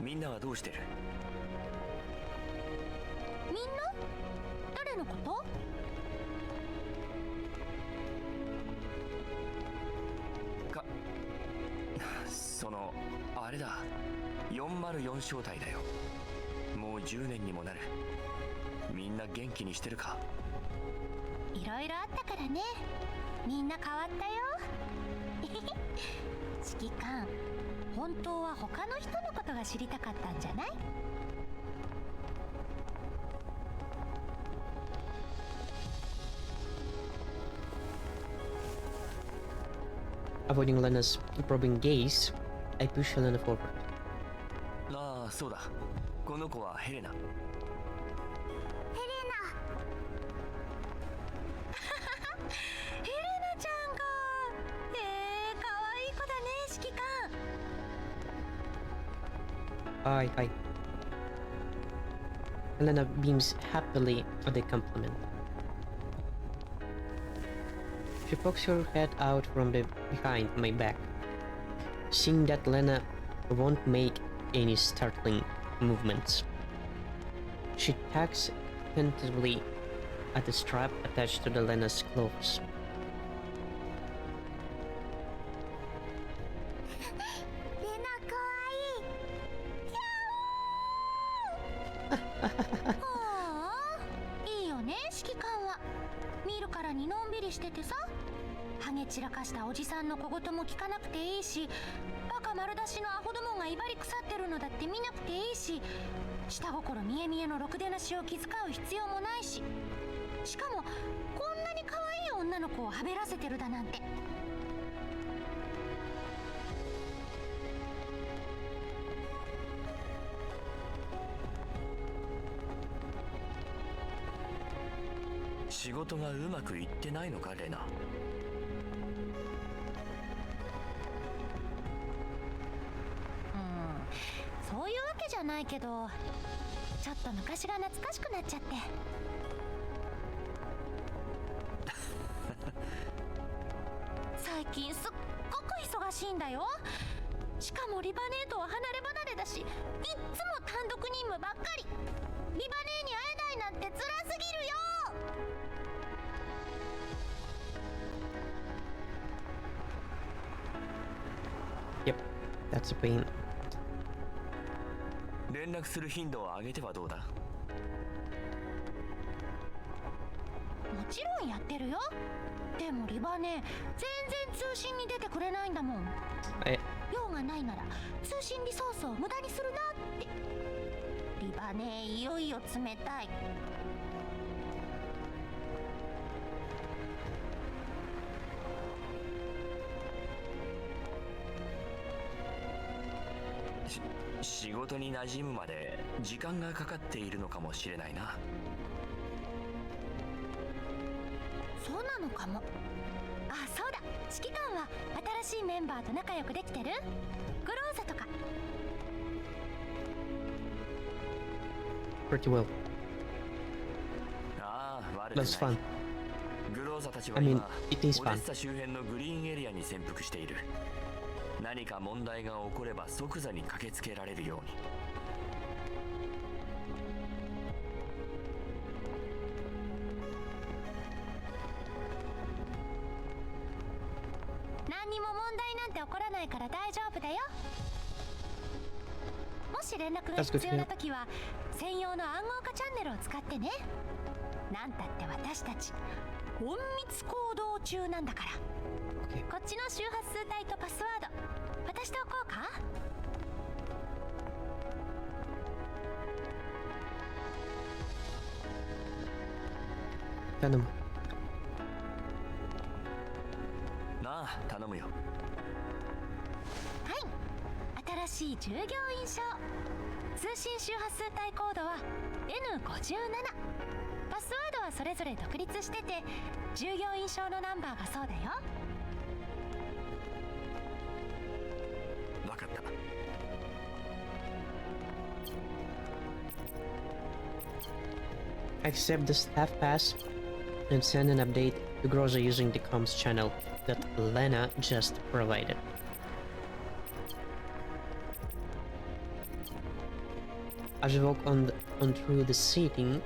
みんなはどうしてる？みんな？誰のこと？そのあれだ、404小隊だよ。もう10年にもなる。みんな元気にしてるか？いろいろあったからね。みんな変わったよ。指揮官、本当は他の人のことが知りたかったんじゃない？ Avoiding Lena's probing gaze, I push Helena forward. ああ、そうだ。この子はヘレナ。ヘレナ。ヘレナちゃんが。可愛い子だね、指揮官。 Hi, hi. Helena beams happily at the compliment. She pokes her head out from behind my back, seeing that Lena won't make any startling movements. She tugs tentatively at the strap attached to the Lena's clothes. レナ可愛い。はあ、いいよね、指揮官は。見るからにのんびりしててさ、ハゲ散らかしたおじさんの小言も聞かなくていいし、バカ丸出しのアホどもが威張り腐ってるのだって見なくていいし、下心見え見えのろくでなしを気遣う必要もないし、しかもこんなに可愛い女の子をはべらせてるだなんて。仕事がうまくいってないのか、レナ？そういうわけじゃないけど、ちょっと昔が懐かしくなっちゃって。最近すっごく忙しいんだよ。しかもリバネーとは離れ離れだし、いっつも単独任務ばっかり。リバネーに会えないなんて辛すぎるよ。 Yep, that's a pain. 連絡する頻度を上げてはどうだ？もちろんやってるよ。でもリバネー全然通信に出てくれないんだもん。用がないなら通信リソースを無駄にするなって。リバネーいよいよ冷たい。仕事に馴染むまで時間がかかっているのかもしれないな。そうなのかも。あ、そうだ、指揮官は新しいメンバーと仲良くできてる？グローザとか。pretty well. ああ、悪くない。 That's fun. グローザたちは I mean, 今 it is オデッ fun. サ周辺のグリーンエリアに潜伏している。何か問題が起これば即座に駆けつけられるように。何にも問題なんて起こらないから大丈夫だよ。もし連絡が必要な時は専用の暗号化チャンネルを使ってね。なんたって私たち隠密行動中なんだから。 Okay. こっちの周波数帯とパスワード渡しておこうか。頼む。なあ、頼むよ。はい、新しい従業員証。通信周波数帯コードは N57。パスワードはそれぞれ独立してて、従業員証のナンバーがそうだよ。わかった。 Accept the staff pass and send an update to Groza using the comms channel that Lena just provided. As you walk on through the seating,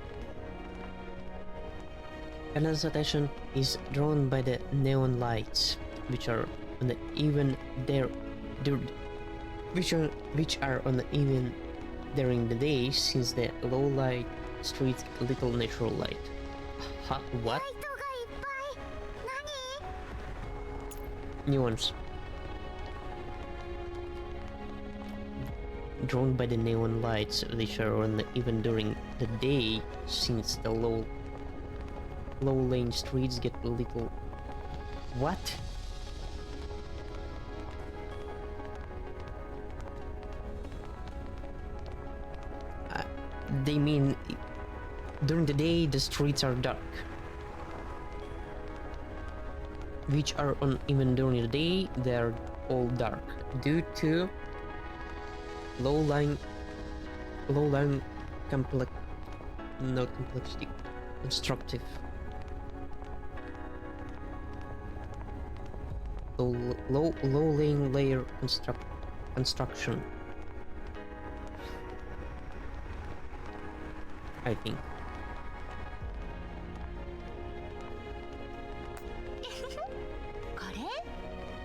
Lena's attention is drawn by the neon lights, which are on the even which are on the even during the day, since the low light streets little natural light. Huh? What? ライトがいっぱい。何？ Neons. Drawn by the neon lights, which are on even during the day, since the low lane streets get a little. What? They mean during the day the streets are dark, which are on even during the day they are all dark due to low line not complexity, constructive low laying layer construction, I think.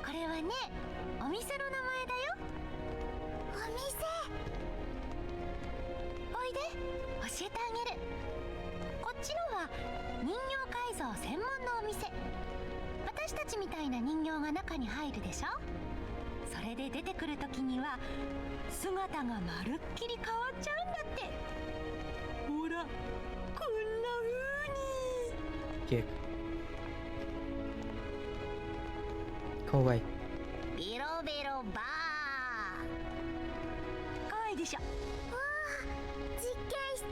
これはね、お店の名前だよ。お店。おいで、教えてあげる。こっちのは人形改造専門のお店。私たちみたいな人形が中に入るでしょ。それで出てくる時には姿がまるっきり変わっちゃうんだって。ほら、こんな風に。Okay. Go away. ベロベロバー。かわいいでしょ。わあ、実験室。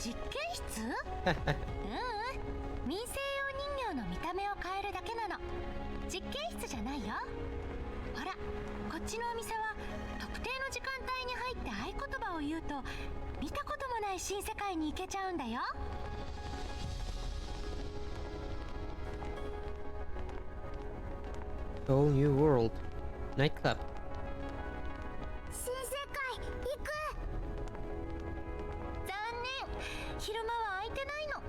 実験室？民生用人形の見た目を変えるだけなの。実験室じゃないよ。ほら、こっちのお店は特定の時間帯に入って合言葉を言うと見たこともない新世界に行けちゃうんだよ。Whole new world. Nightclub. 新世界行く。残念、昼間は空いてないの。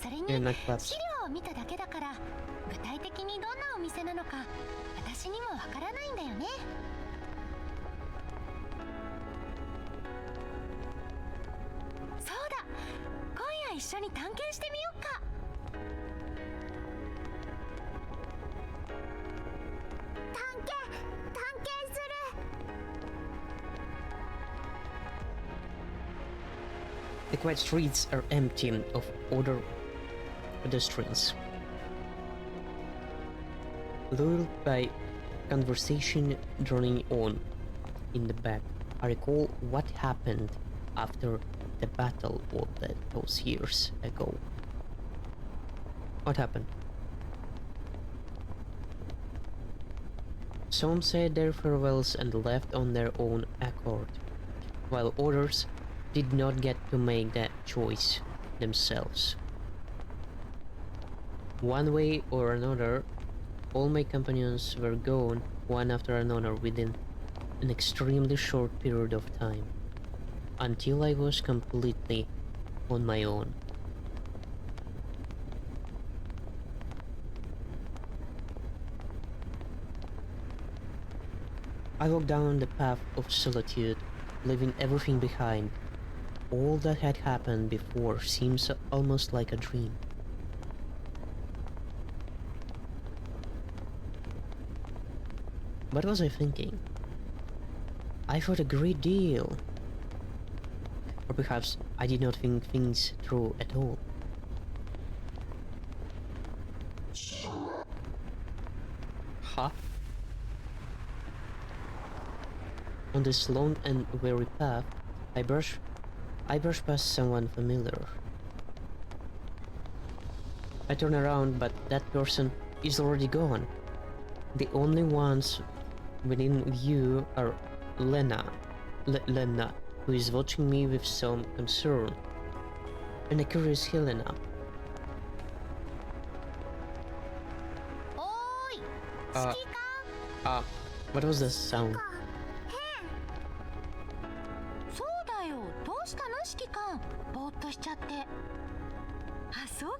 それ Yeah, に nightclubs. 資料を見ただけだから具体的にどんなお店なのか私にもわからないんだよね。そうだ、今夜一緒に探検してみようか。探検する。 The quiet streets are empty of other pedestrians. Lulled by conversation droning on in the back, I recall what happened after the battle of those years ago. What happened? Some said their farewells and left on their own accord, while others did not get to make that choice themselves. One way or another, all my companions were gone one after another within an extremely short period of time, until I was completely on my own. I walked down the path of solitude, leaving everything behind. All that had happened before seems almost like a dream. What was I thinking? I thought a great deal. Or perhaps I did not think things through at all. Huh? On this long and weary path, I brush past someone familiar. I turn around, but that person is already gone. The only ones within view are Lena, who is watching me with some concern, and a curious Helena. What was the sound? そうだよ、どうしたの指揮官、ぼーっとしちゃって。あ、そっか。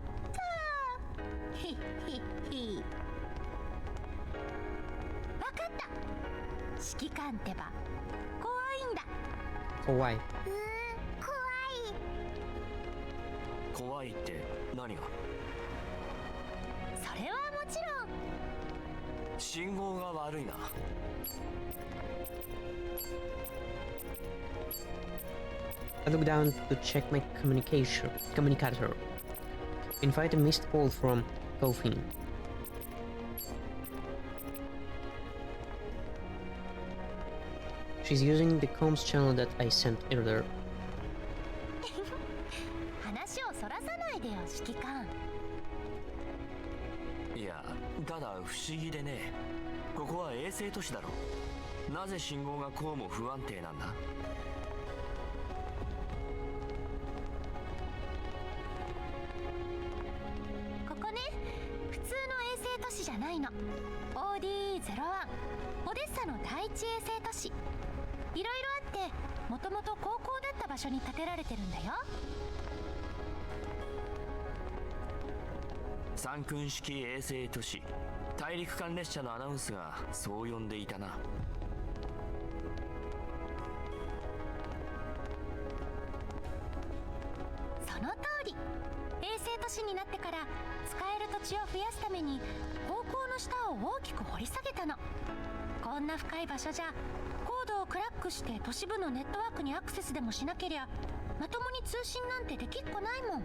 へっへっへ。わかった。指揮官ってば怖いんだ。怖い。怖いって何が？それはもちろん。信号が悪いな。I look down to check my communicator. In fact, a missed call from Coffin. She's using the comms channel that I sent earlier. 話をそらさないでよ、指揮官。いや、ただ不思議でね。ここは衛星都市だろ。なぜ信号がこうも不安定なんだ？ここね、普通の衛星都市じゃないの。OD-01、オデッサの第一衛星都市。いろいろあって、もともと高校だった場所に建てられてるんだよ。三君式衛星都市、大陸間列車のアナウンスがそう呼んでいたな。その通り。衛星都市になってから使える土地を増やすために高校の下を大きく掘り下げたの。こんな深い場所じゃコードをクラックして都市部のネットワークにアクセスでもしなけりゃまともに通信なんてできっこないもん。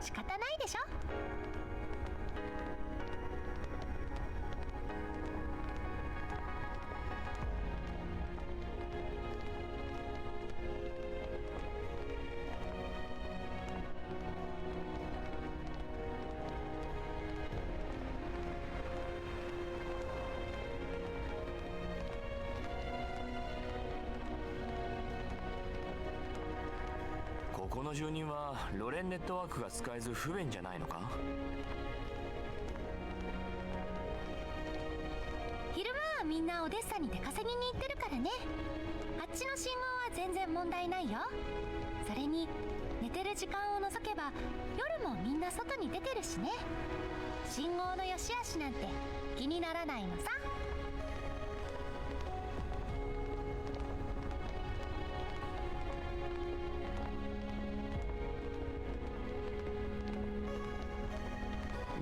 仕方ないでしょ。この住人はロレンネットワークが使えず不便じゃないのか？昼間はみんなオデッサに出稼ぎに行ってるからね。あっちの信号は全然問題ないよ。それに寝てる時間を除けば夜もみんな外に出てるしね。信号の良し悪しなんて気にならないのさ。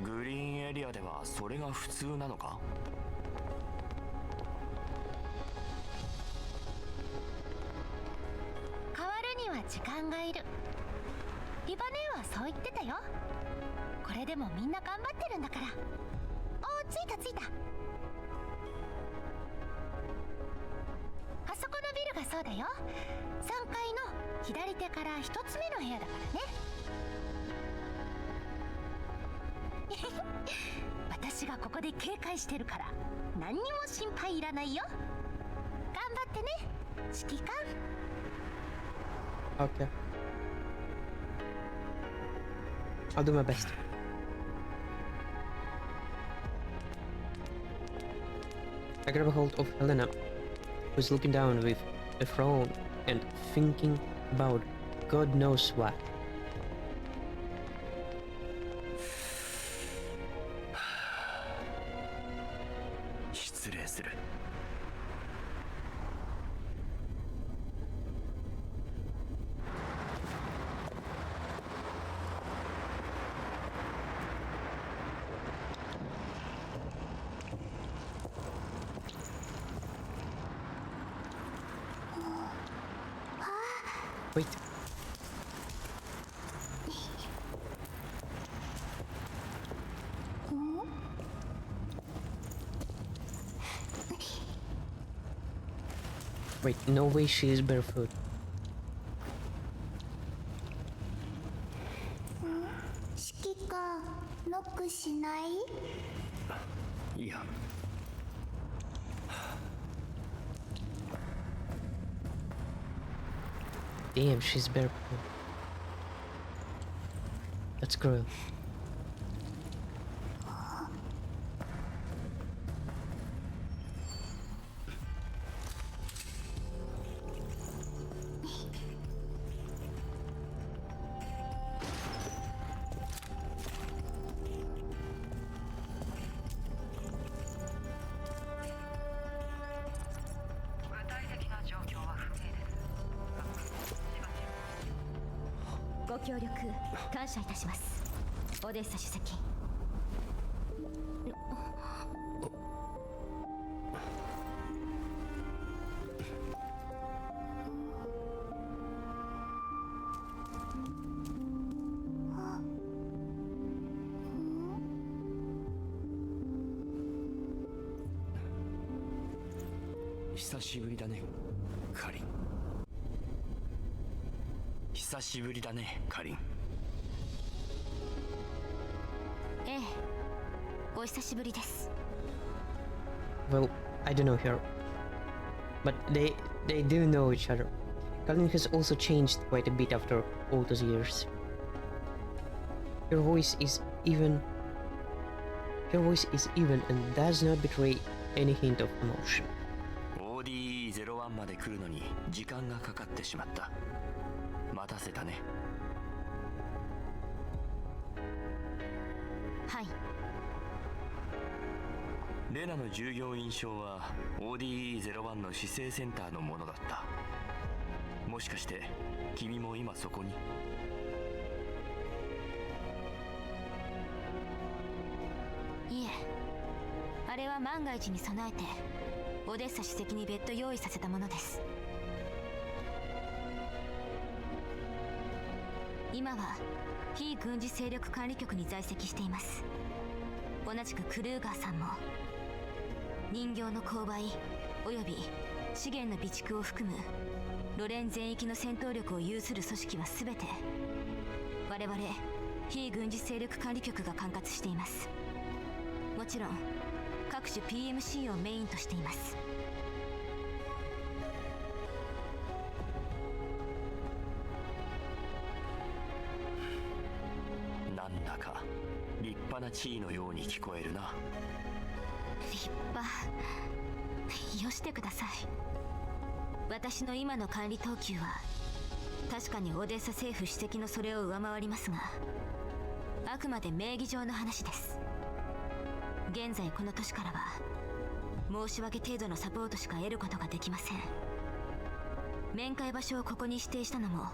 グリーンエリアではそれが普通なのか？変わるには時間がいる。リバネはそう言ってたよ。これでもみんな頑張ってるんだから。お、着いた着いた。あそこのビルがそうだよ。3階の左手から1つ目の部屋だからね。私がここで警戒してるから何にも心配いらないよ。頑張ってね、指揮官。Okay. I'll do my best. I grab a hold of Helena, who's looking down with a frown and thinking about God knows what. Wait. Wait, no way she is barefoot. 指揮官ノックしない？いや Damn, she's barefoot. That's cruel. Go ご協力感謝いたします。オデッサ主席。久しぶりだね、カリン。久しぶりだね、カリン。ええ、お久しぶりです。Well, I don't know her, but they do know each other. Kalin has also changed quite a bit after all those years. Her voice is even and does not betray any hint of emotion. ODE01 まで来るのに時間がかかってしまった。待たせたね。はい。レナの従業員証は ODE01 の市政センターのものだった。もしかして君も今そこに？いえ、あれは万が一に備えてオデッサ主席に別途用意させたものです。今は非軍事勢力管理局に在籍しています。同じくクルーガーさんも人形の購買および資源の備蓄を含むロレン全域の戦闘力を有する組織は全て我々非軍事勢力管理局が管轄しています。もちろん各種 PMC をメインとしています。なんだか立派な地位のように聞こえるな。立派よしてください。私の今の管理等級は確かにオデッサ政府主席のそれを上回りますが、あくまで名義上の話です。現在この年からは申し訳程度のサポートしか得ることができません。面会場所をここに指定したのも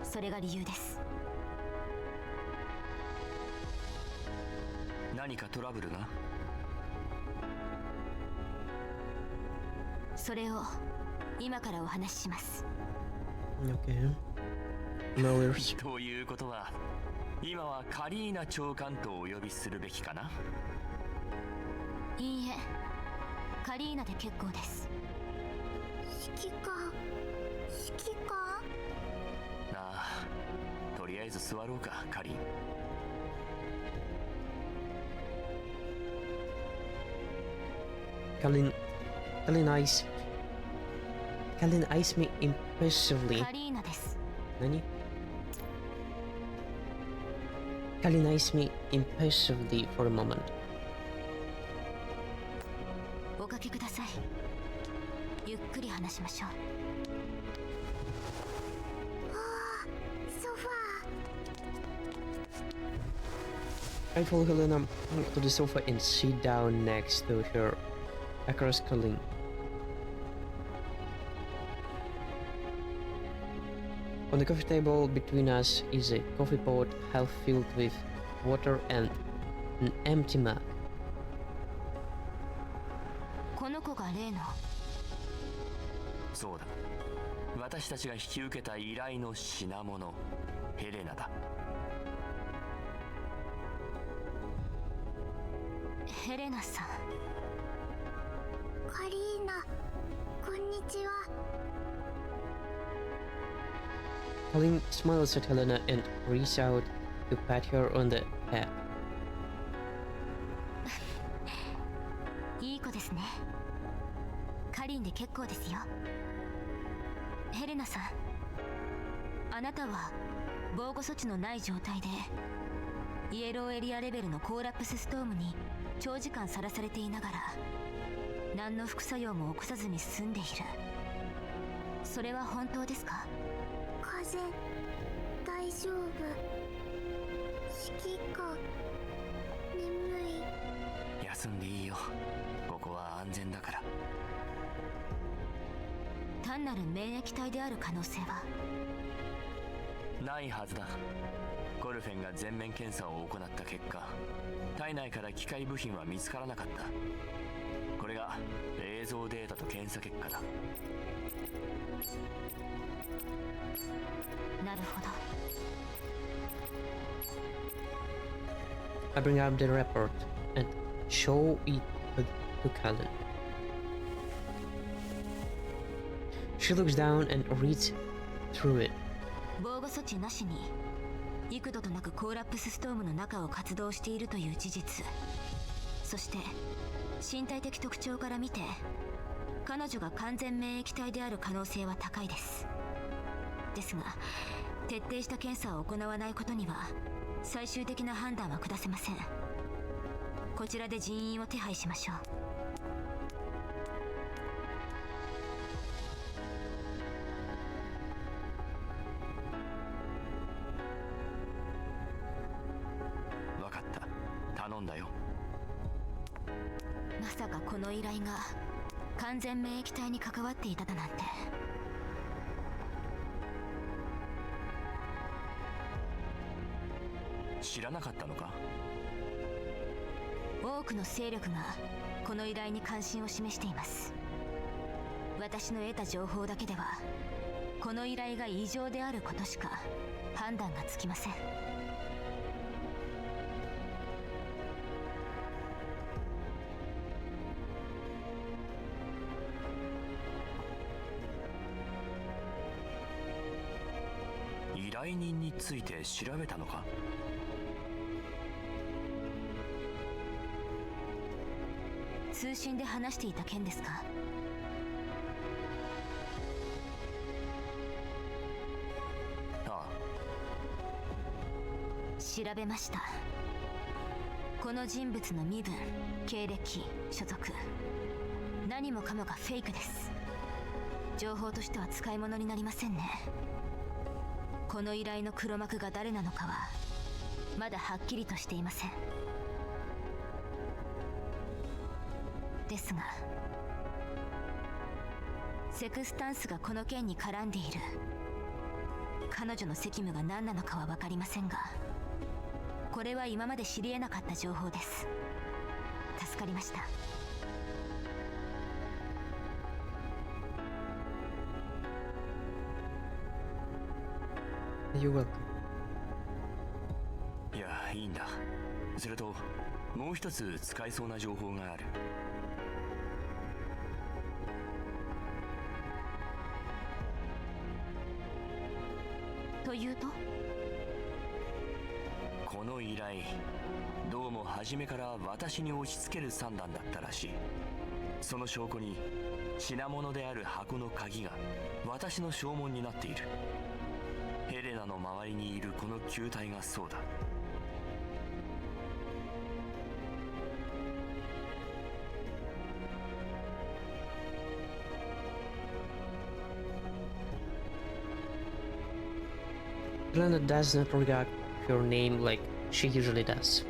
それが理由です。何かトラブルが？それを今からお話しします。 Okay. No worries. ということは今はカリーナ長官とお呼びするべきかな？いいえ、カリーナで結構です。指揮官、指揮官。ああ、とりあえず座ろうか、カリン。Kalin eyes me impulsively. カリーナです。Nani? Callie eyes me impulsively for a moment. おかけください。ゆっくり話しましょう。ソファ I follow Helena to the sofa and sit down next to her, across Colleen. On the coffee table between us is a coffee pot half filled with water and an empty mug. この子が例の。そうだ、私たちが引き受けた依頼の品物、ヘレナだ。ヘレナさん。カリーナ、こんにちは。 Colleen smiles at Helena and reaches out to pat her on the head. いい子ですね。カリンで結構ですよ。ヘレナさん、あなたは防護措置のない状態でイエローエリアレベルのコーラプスストームに長時間さらされていながら何の副作用も起こさずに済んでいる。それは本当ですか？風邪大丈夫？指揮官眠い。休んでいいよ、ここは安全だから。単なる免疫体である可能性は？ないはずだ。コルフェンが全面検査を行った結果、体内から機械部品は見つからなかった。これが映像データと検査結果だ。なるほど。I bring up the report and show it to Colleen. She looks down and reads through it. 防護措置なしに幾度となくコーラプスストームの中を活動しているという事実、そして身体的特徴から見て彼女が完全免疫体である可能性は高いです。ですが徹底した検査を行わないことには最終的な判断は下せません。こちらで人員を手配しましょう。分かった、頼んだよ。まさかこの依頼が完全免疫体に関わっていただなんて。知らなかったのか？多くの勢力がこの依頼に関心を示しています。私の得た情報だけではこの依頼が異常であることしか判断がつきません。依頼人について調べたのか？通信で話していた件ですか？あ調べました。この人物の身分、経歴、所属、何もかもがフェイクです。情報としては使い物になりませんね。この依頼の黒幕が誰なのかはまだはっきりとしていません。ですがセクスタンスがこの件に絡んでいる。彼女の責務が何なのかは分かりませんが、これは今まで知り得なかった情報です。助かりました。You're welcome. いや、いいんだ。それともう一つ使えそうな情報がある。というと？この依頼、どうも初めから私に押し付ける算段だったらしい。その証拠に品物である箱の鍵が私の証文になっている。レナの周りにいるこの球体がそうだ。Elena does not react to your name like she usually does.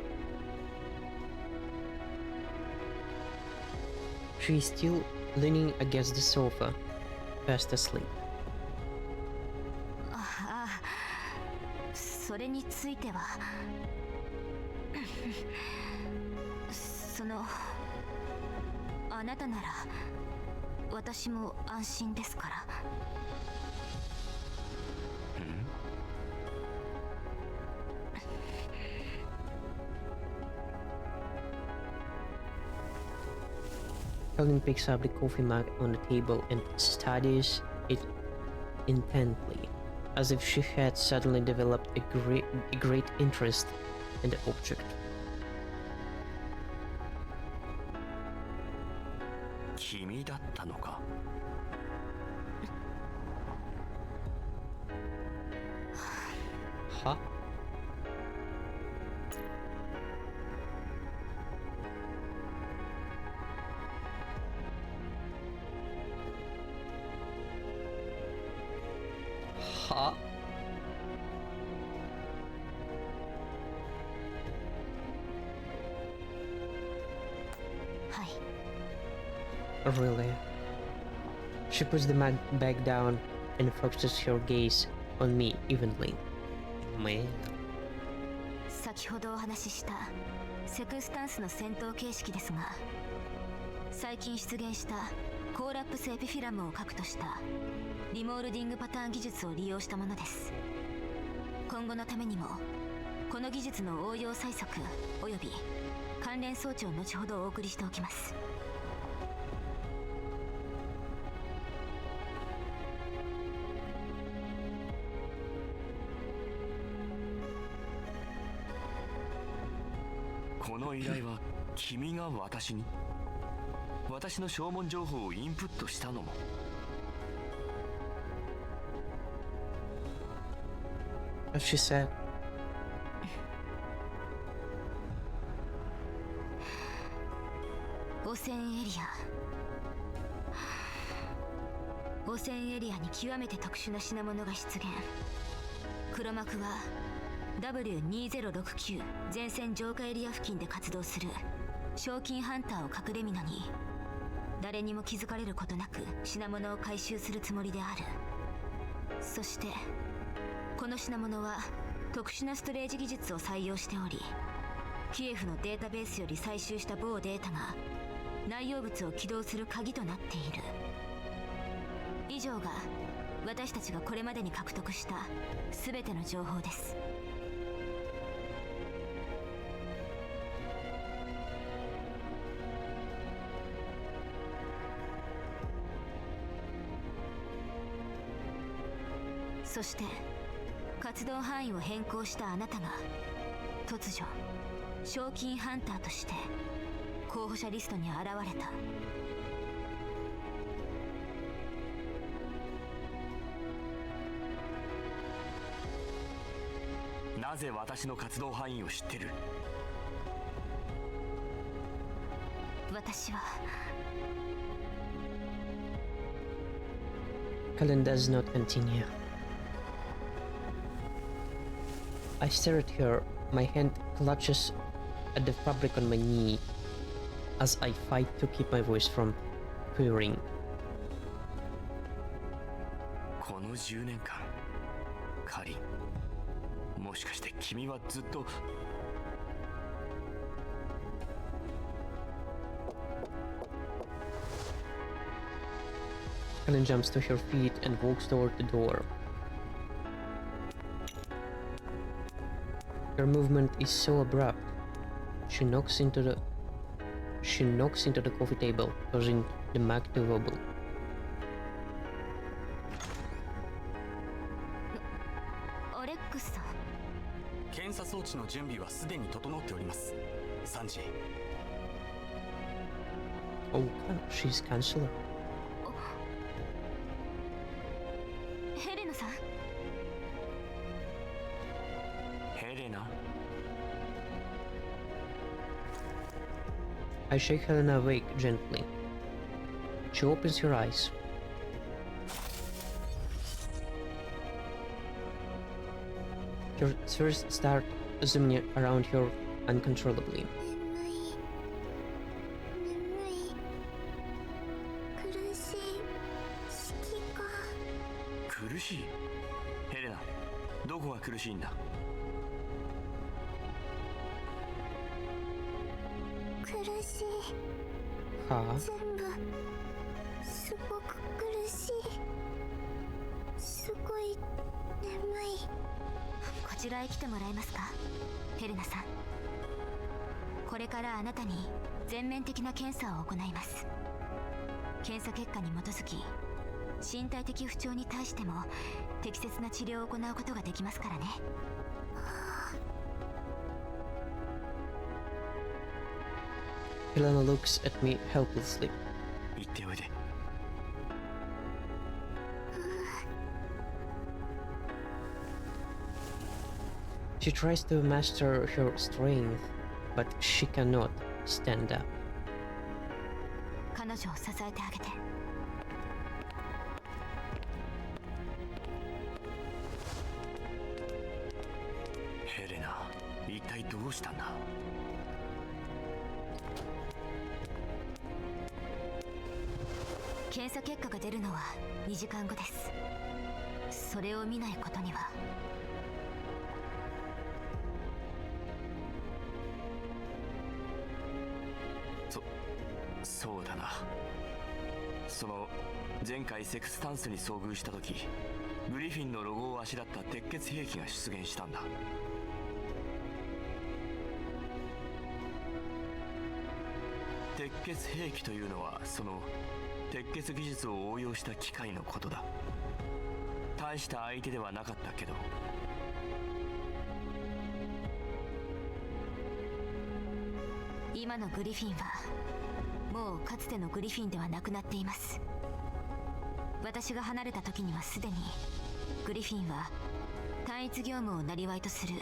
She is still leaning against the sofa, fast asleep. ああ、それについてはあなたなら私も安心ですから。Colin picks up the coffee mug on the table and studies it intently, as if she had suddenly developed a great interest in the object. 君だったのか。は？は？ はい。Really? She puts the mug back down and focuses her gaze on me evenly. Man. 先ほどお話ししたセクスタンスの戦闘形式ですが、最近出現したコーラップスエピフィラムを核としたリモールディングパターン技術を利用したものです。今後のためにもこの技術の応用催促および関連装置を後ほどお送りしておきます。この依頼は君が私に？私の証文情報をインプットしたのも？ As she said. 汚染エリア。汚染エリアに極めて特殊な品物が出現。黒幕は W2069 前線浄化エリア付近で活動する賞金ハンターを隠れ蓑に、誰にも気づかれることなく品物を回収するつもりである。そしてこの品物は特殊なストレージ技術を採用しており、キエフのデータベースより採集した某データが内容物を起動する鍵となっている。以上が私たちがこれまでに獲得した全ての情報です。そして活動範囲を変更したあなたが突如賞金ハンターとして候補者リストに現れた。なぜ私の活動範囲を知ってる？私は Cullen does not continue. I stare at her, my hand clutches at the fabric on my knee as I fight to keep my voice from quivering. この10年間、カリン、もしかして君はずっと。 Cullen jumps to her feet and walks toward the door. Her movement is so abrupt. She knocks into the coffee table, causing the mug to wobble. アレックスさん。検査装置の準備はすでに整っております。サンジ。Oh, she's counselor. ヘレナさん。I shake Helena awake gently. She opens her eyes. Her tears start zooming around her uncontrollably. 苦しい式か。苦しい。ヘレナ、どこが苦しいんだ。苦しい。 Ha? 全部すごく苦しい。すごい眠い。こちらへ来てもらえますか、ヘレナさん。これからあなたに全面的な検査を行います。検査結果に基づき身体的不調に対しても適切な治療を行うことができますからね。Helena looks at me helplessly. 行っておいで。She tries to master her strength, but she cannot stand up. 彼女を支えてあげて。ヘレナ、一体どうしたんだ。検査結果が出るのは2時間後です。それを見ないことには。そうだな。その前回セクスタンスに遭遇した時、グリフィンのロゴをあしらった鉄血兵器が出現したんだ。鉄血兵器というのはその鉄血技術を応用した機械のことだ。大した相手ではなかったけど。今のグリフィンはもうかつてのグリフィンではなくなっています。私が離れた時にはすでにグリフィンは単一業務を生業とする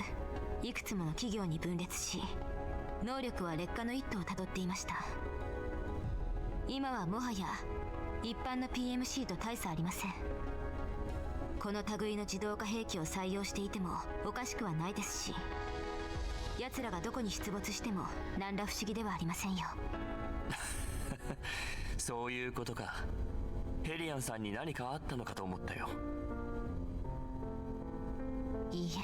いくつもの企業に分裂し、能力は劣化の一途をたどっていました。今はもはや一般の PMC と大差ありません。この類の自動化兵器を採用していてもおかしくはないですし、奴らがどこに出没しても何ら不思議ではありませんよ。そういうことか。ヘリアンさんに何かあったのかと思ったよ。いいえ。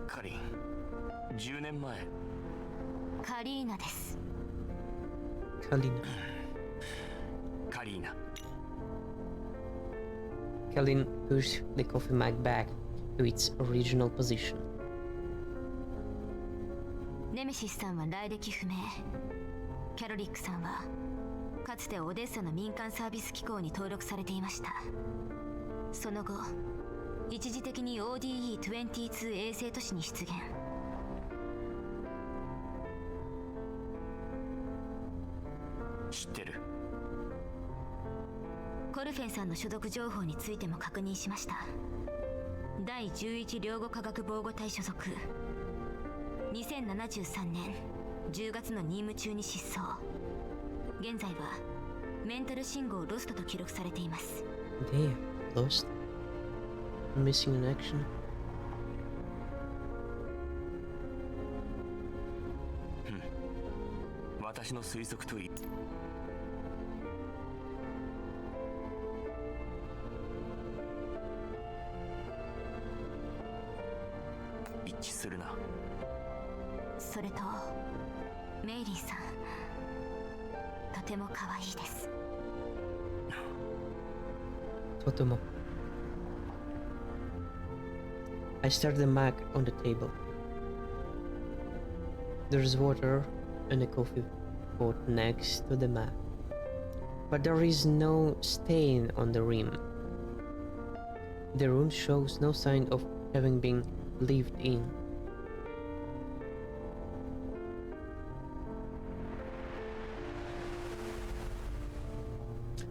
カリン、10年前。カリーナです。Kalina. カリーナ。 Kalin pushed the coffee mug back to its original position. ネメシスさんは来歴不明。キャロリックさんはかつてオデッサの民間サービス機構に登録されていました。その後一時的に ODE-22 衛星都市に出現。知ってる。コルフェンさんの所属情報についても確認しました。第11領護科学防護隊所属。2073年10月の任務中に失踪。現在はメンタル信号ロストと記録されています。 Damn, lost. Missing in action. 私の推測といい。一致するな。それとメイリーさん、とても可愛いです。Totomo. I start the mug on the table. There's water and a coffee pot next to the mug, but there is no stain on the rim. The room shows no sign of having been lived in.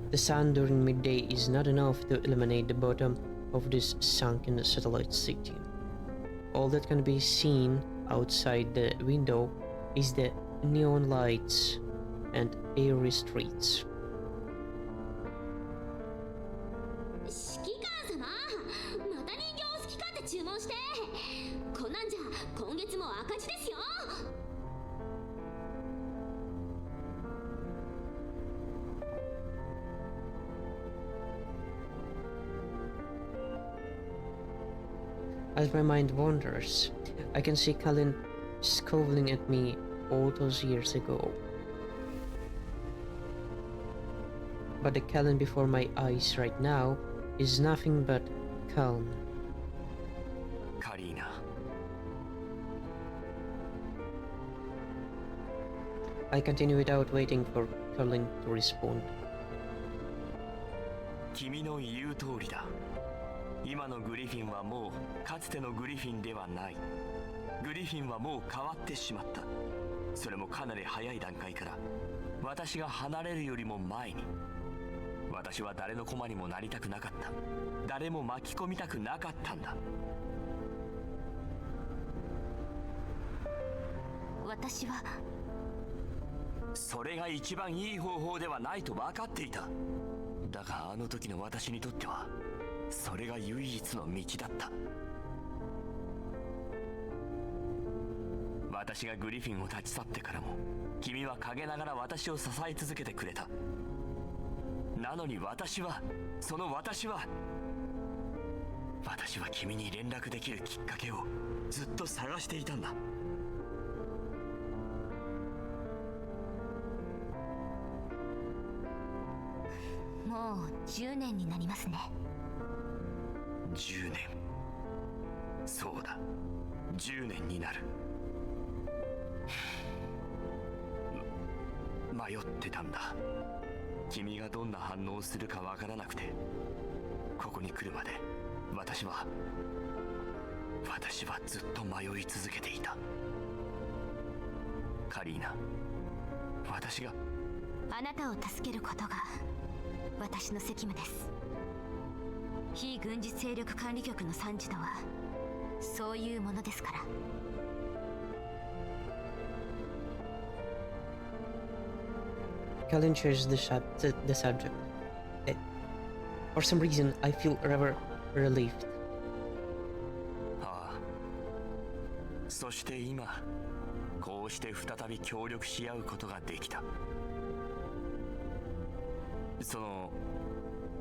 The sun during midday is not enough to illuminate the bottom of this sunken satellite city. All that can be seen outside the window is the neon lights and airy streets. 指揮官様、また人形を好き勝手注文して、こんなんじゃ今月も赤字ですよ。As my mind wanders, I can see Cullen scowling at me all those years ago. But the Cullen before my eyes right now is nothing but calm. カリーナ、 I continue without waiting for Cullen to respond. 君の言う通りだ。今のグリフィンはもうかつてのグリフィンではない。グリフィンはもう変わってしまった。それもかなり早い段階から。私が離れるよりも前に。私は誰の駒にもなりたくなかった。誰も巻き込みたくなかったんだ。私はそれが一番いい方法ではないと分かっていた。だがあの時の私にとってはそれが唯一の道だった。私がグリフィンを立ち去ってからも君は陰ながら私を支え続けてくれた。なのに私は君に連絡できるきっかけをずっと探していたんだ。もう10年になりますね。10年。そうだ、10年になる。迷ってたんだ。君がどんな反応をするかわからなくて、ここに来るまで私はずっと迷い続けていた。カリーナ、私があなたを助けることが私の責務です。非軍事勢力管理局の参事とはそういうものですから。Cullen shares the subject. For some reason, I feel rather relieved. ああ、そして今こうして再び協力し合うことができた。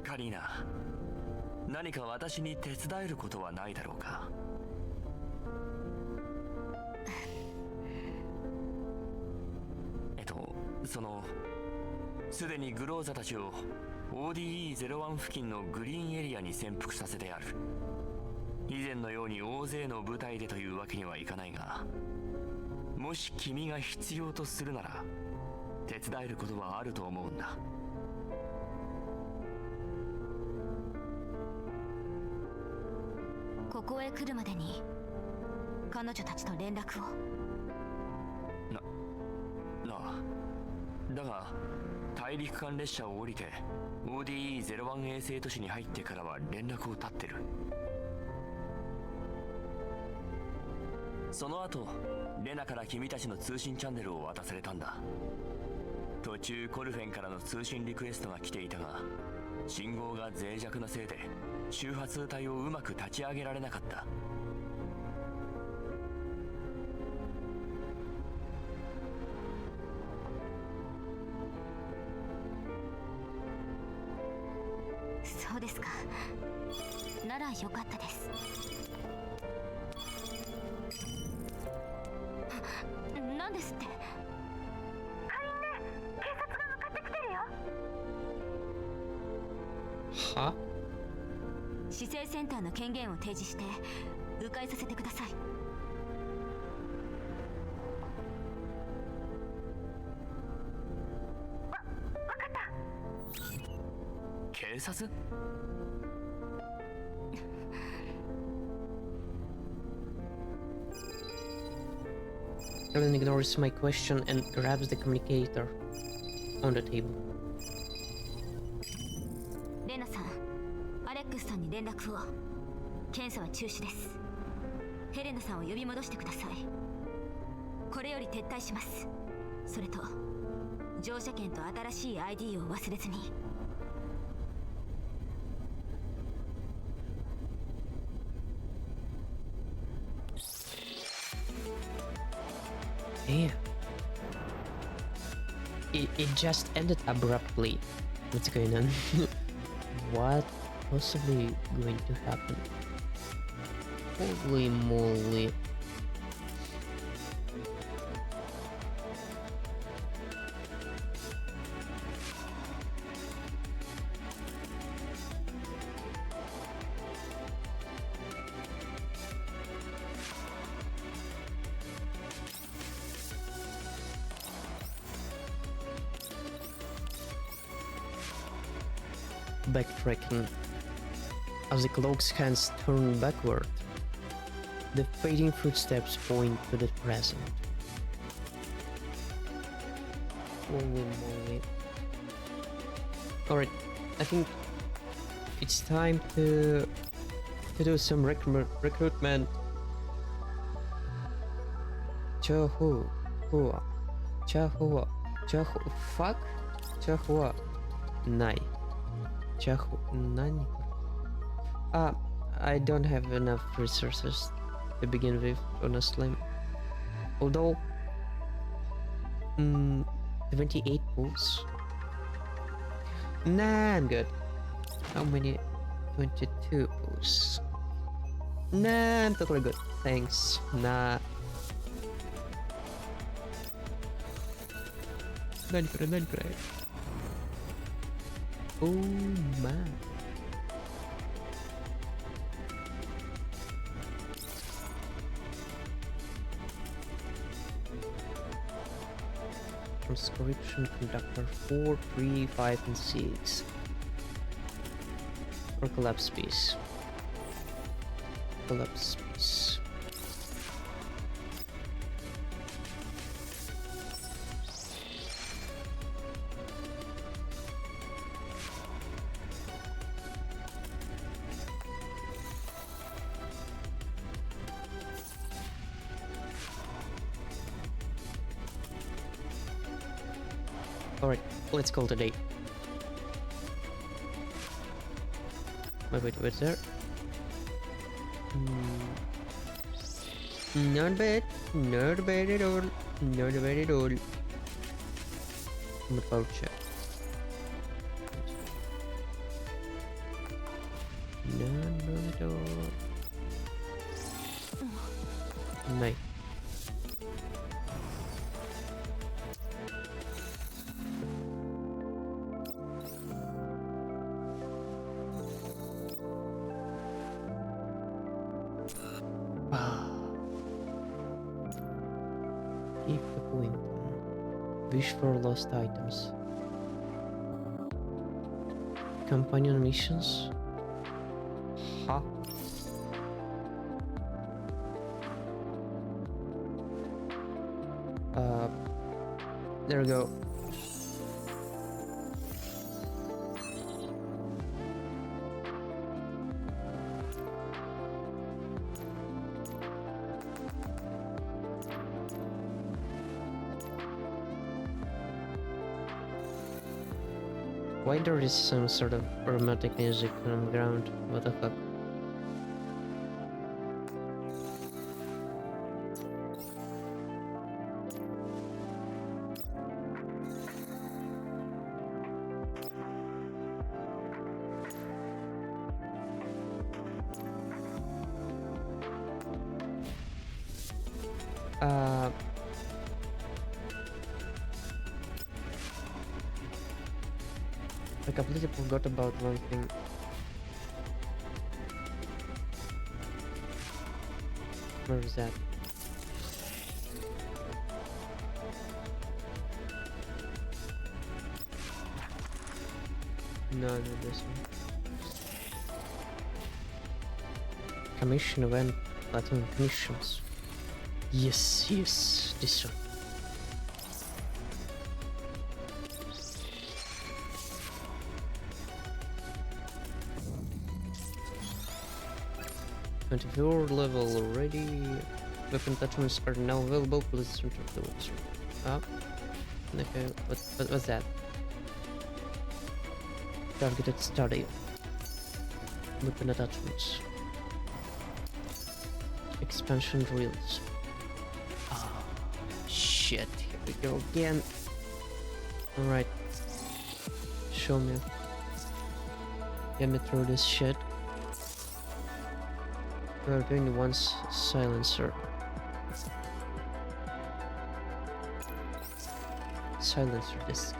カリーナ、何か私に手伝えることはないだろうか。すでにグローザたちを ODE-01 付近のグリーンエリアに潜伏させてある。以前のように大勢の部隊でというわけにはいかないが、もし君が必要とするなら手伝えることはあると思うんだ。ここへ来るまでに彼女たちと連絡を。なあ、だが大陸間列車を降りて ODE-01 衛星都市に入ってからは連絡を絶ってる。その後レナから君たちの通信チャンネルを渡されたんだ。途中コルフェンからの通信リクエストが来ていたが、信号が脆弱なせいで周波数帯をうまく立ち上げられなかった。そうですか。ならよかったです。なんですって。カリンね、警察が向かってきてるよ。は？市政センターの権限を提示して迂回させてください。わかった。警察Cullen ignores my question and grabs the communicator on the table. レナさん、アレックスさんに連絡を。検査は中止です。ヘレナさんを呼び戻してください。これより撤退します。それと乗車券と新しい ID を忘れずに。Damn. It just ended abruptly. What's going on? What possibly going to happen? Holy moly. Backtracking. As the cloak's hands turn backward, the fading footsteps point to the present. Holy moly. Alright, I think it's time to do some recruitment. Fuck? Chahua. Nai. Nani? I don't have enough resources to begin with, honestly. Although, 78 pulls. Nah, I'm good. How many? 22 pulls. Nah, I'm totally good. Thanks. Nah. Nani kore. Oh man. Transcription conductor 4, 3, 5, and 6. Or collapse piece. Collapse piece. Alright, let's call it a day. Wait there. Not bad at all. Not bad at all. Voucher. Not bad at all. Nice. Keep the point. Wish for lost items. Companion missions? Huh? There we go. Why there is some sort of romantic music on the ground? What the fuck? I completely forgot about one thing. Where is that? No, this one. Commission event, platinum commissions. Yes, this one. 24 level already. Weapon attachments are now available. Please enter the website. Ah. Okay, what's that? Targeted study. Weapon attachments. Expansion reels. Ah, shit. Here we go again. Alright. Show me. Get me through this shit. We're doing one silencer. Silencer disc.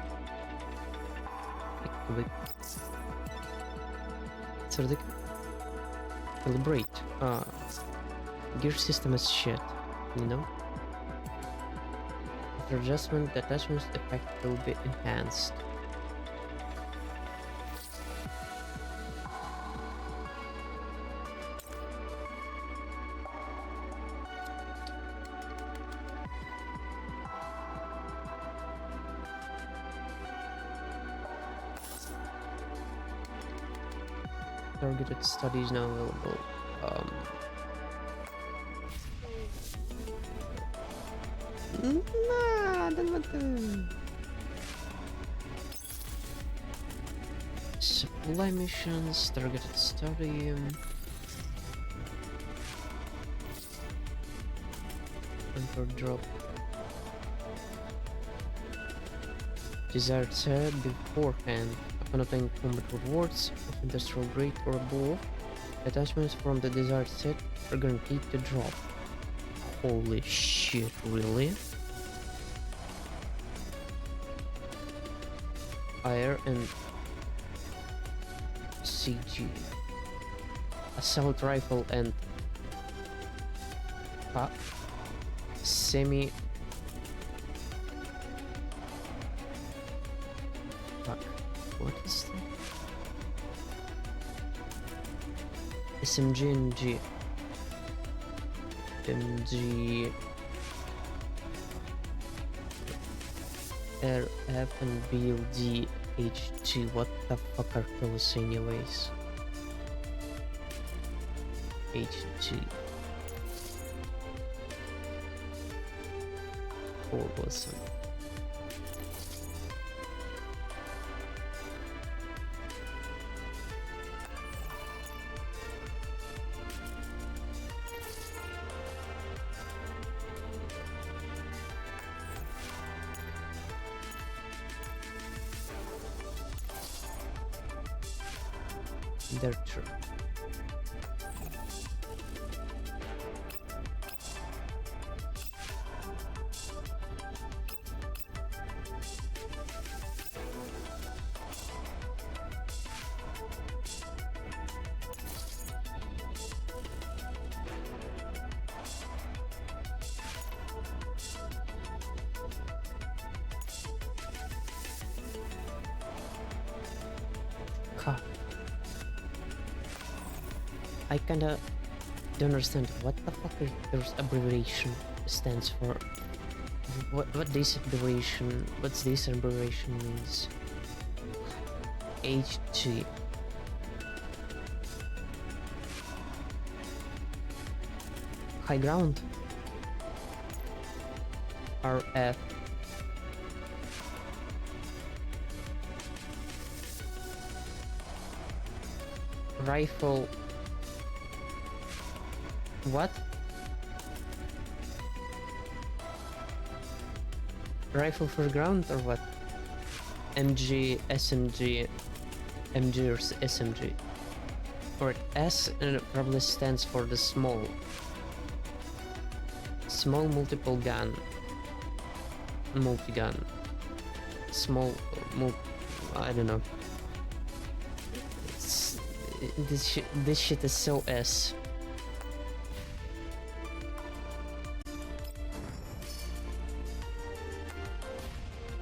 Calibrate. Gear system is shit, you know? After adjustment, the attachment effect will be enhanced. Targeted studies now available. Nah, I don't want to. Supply missions, targeted study. Enter drop. Desired set beforehand. Upon obtaining combat rewards of industrial grade or above, attachments from the desired set are guaranteed to drop. Holy shit, really? Air and CG. Assault rifle and semi. Fuck. What is that? SMG and G. MG. RF and BLD H2. What the fuck are those anyways? H2. Awesome. They're true. I kinda don't understand what the fuck is this abbreviation stands for. What this abbreviation? What's this abbreviation means? HG. High ground. RF. Rifle. What? Rifle for ground or what? MG, SMG, MG or SMG. Or S probably stands for the small multiple gun. Multi-gun. Small, I don't know. This shit is so S.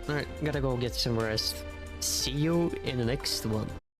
Alright, gotta go get some rest. See you in the next one.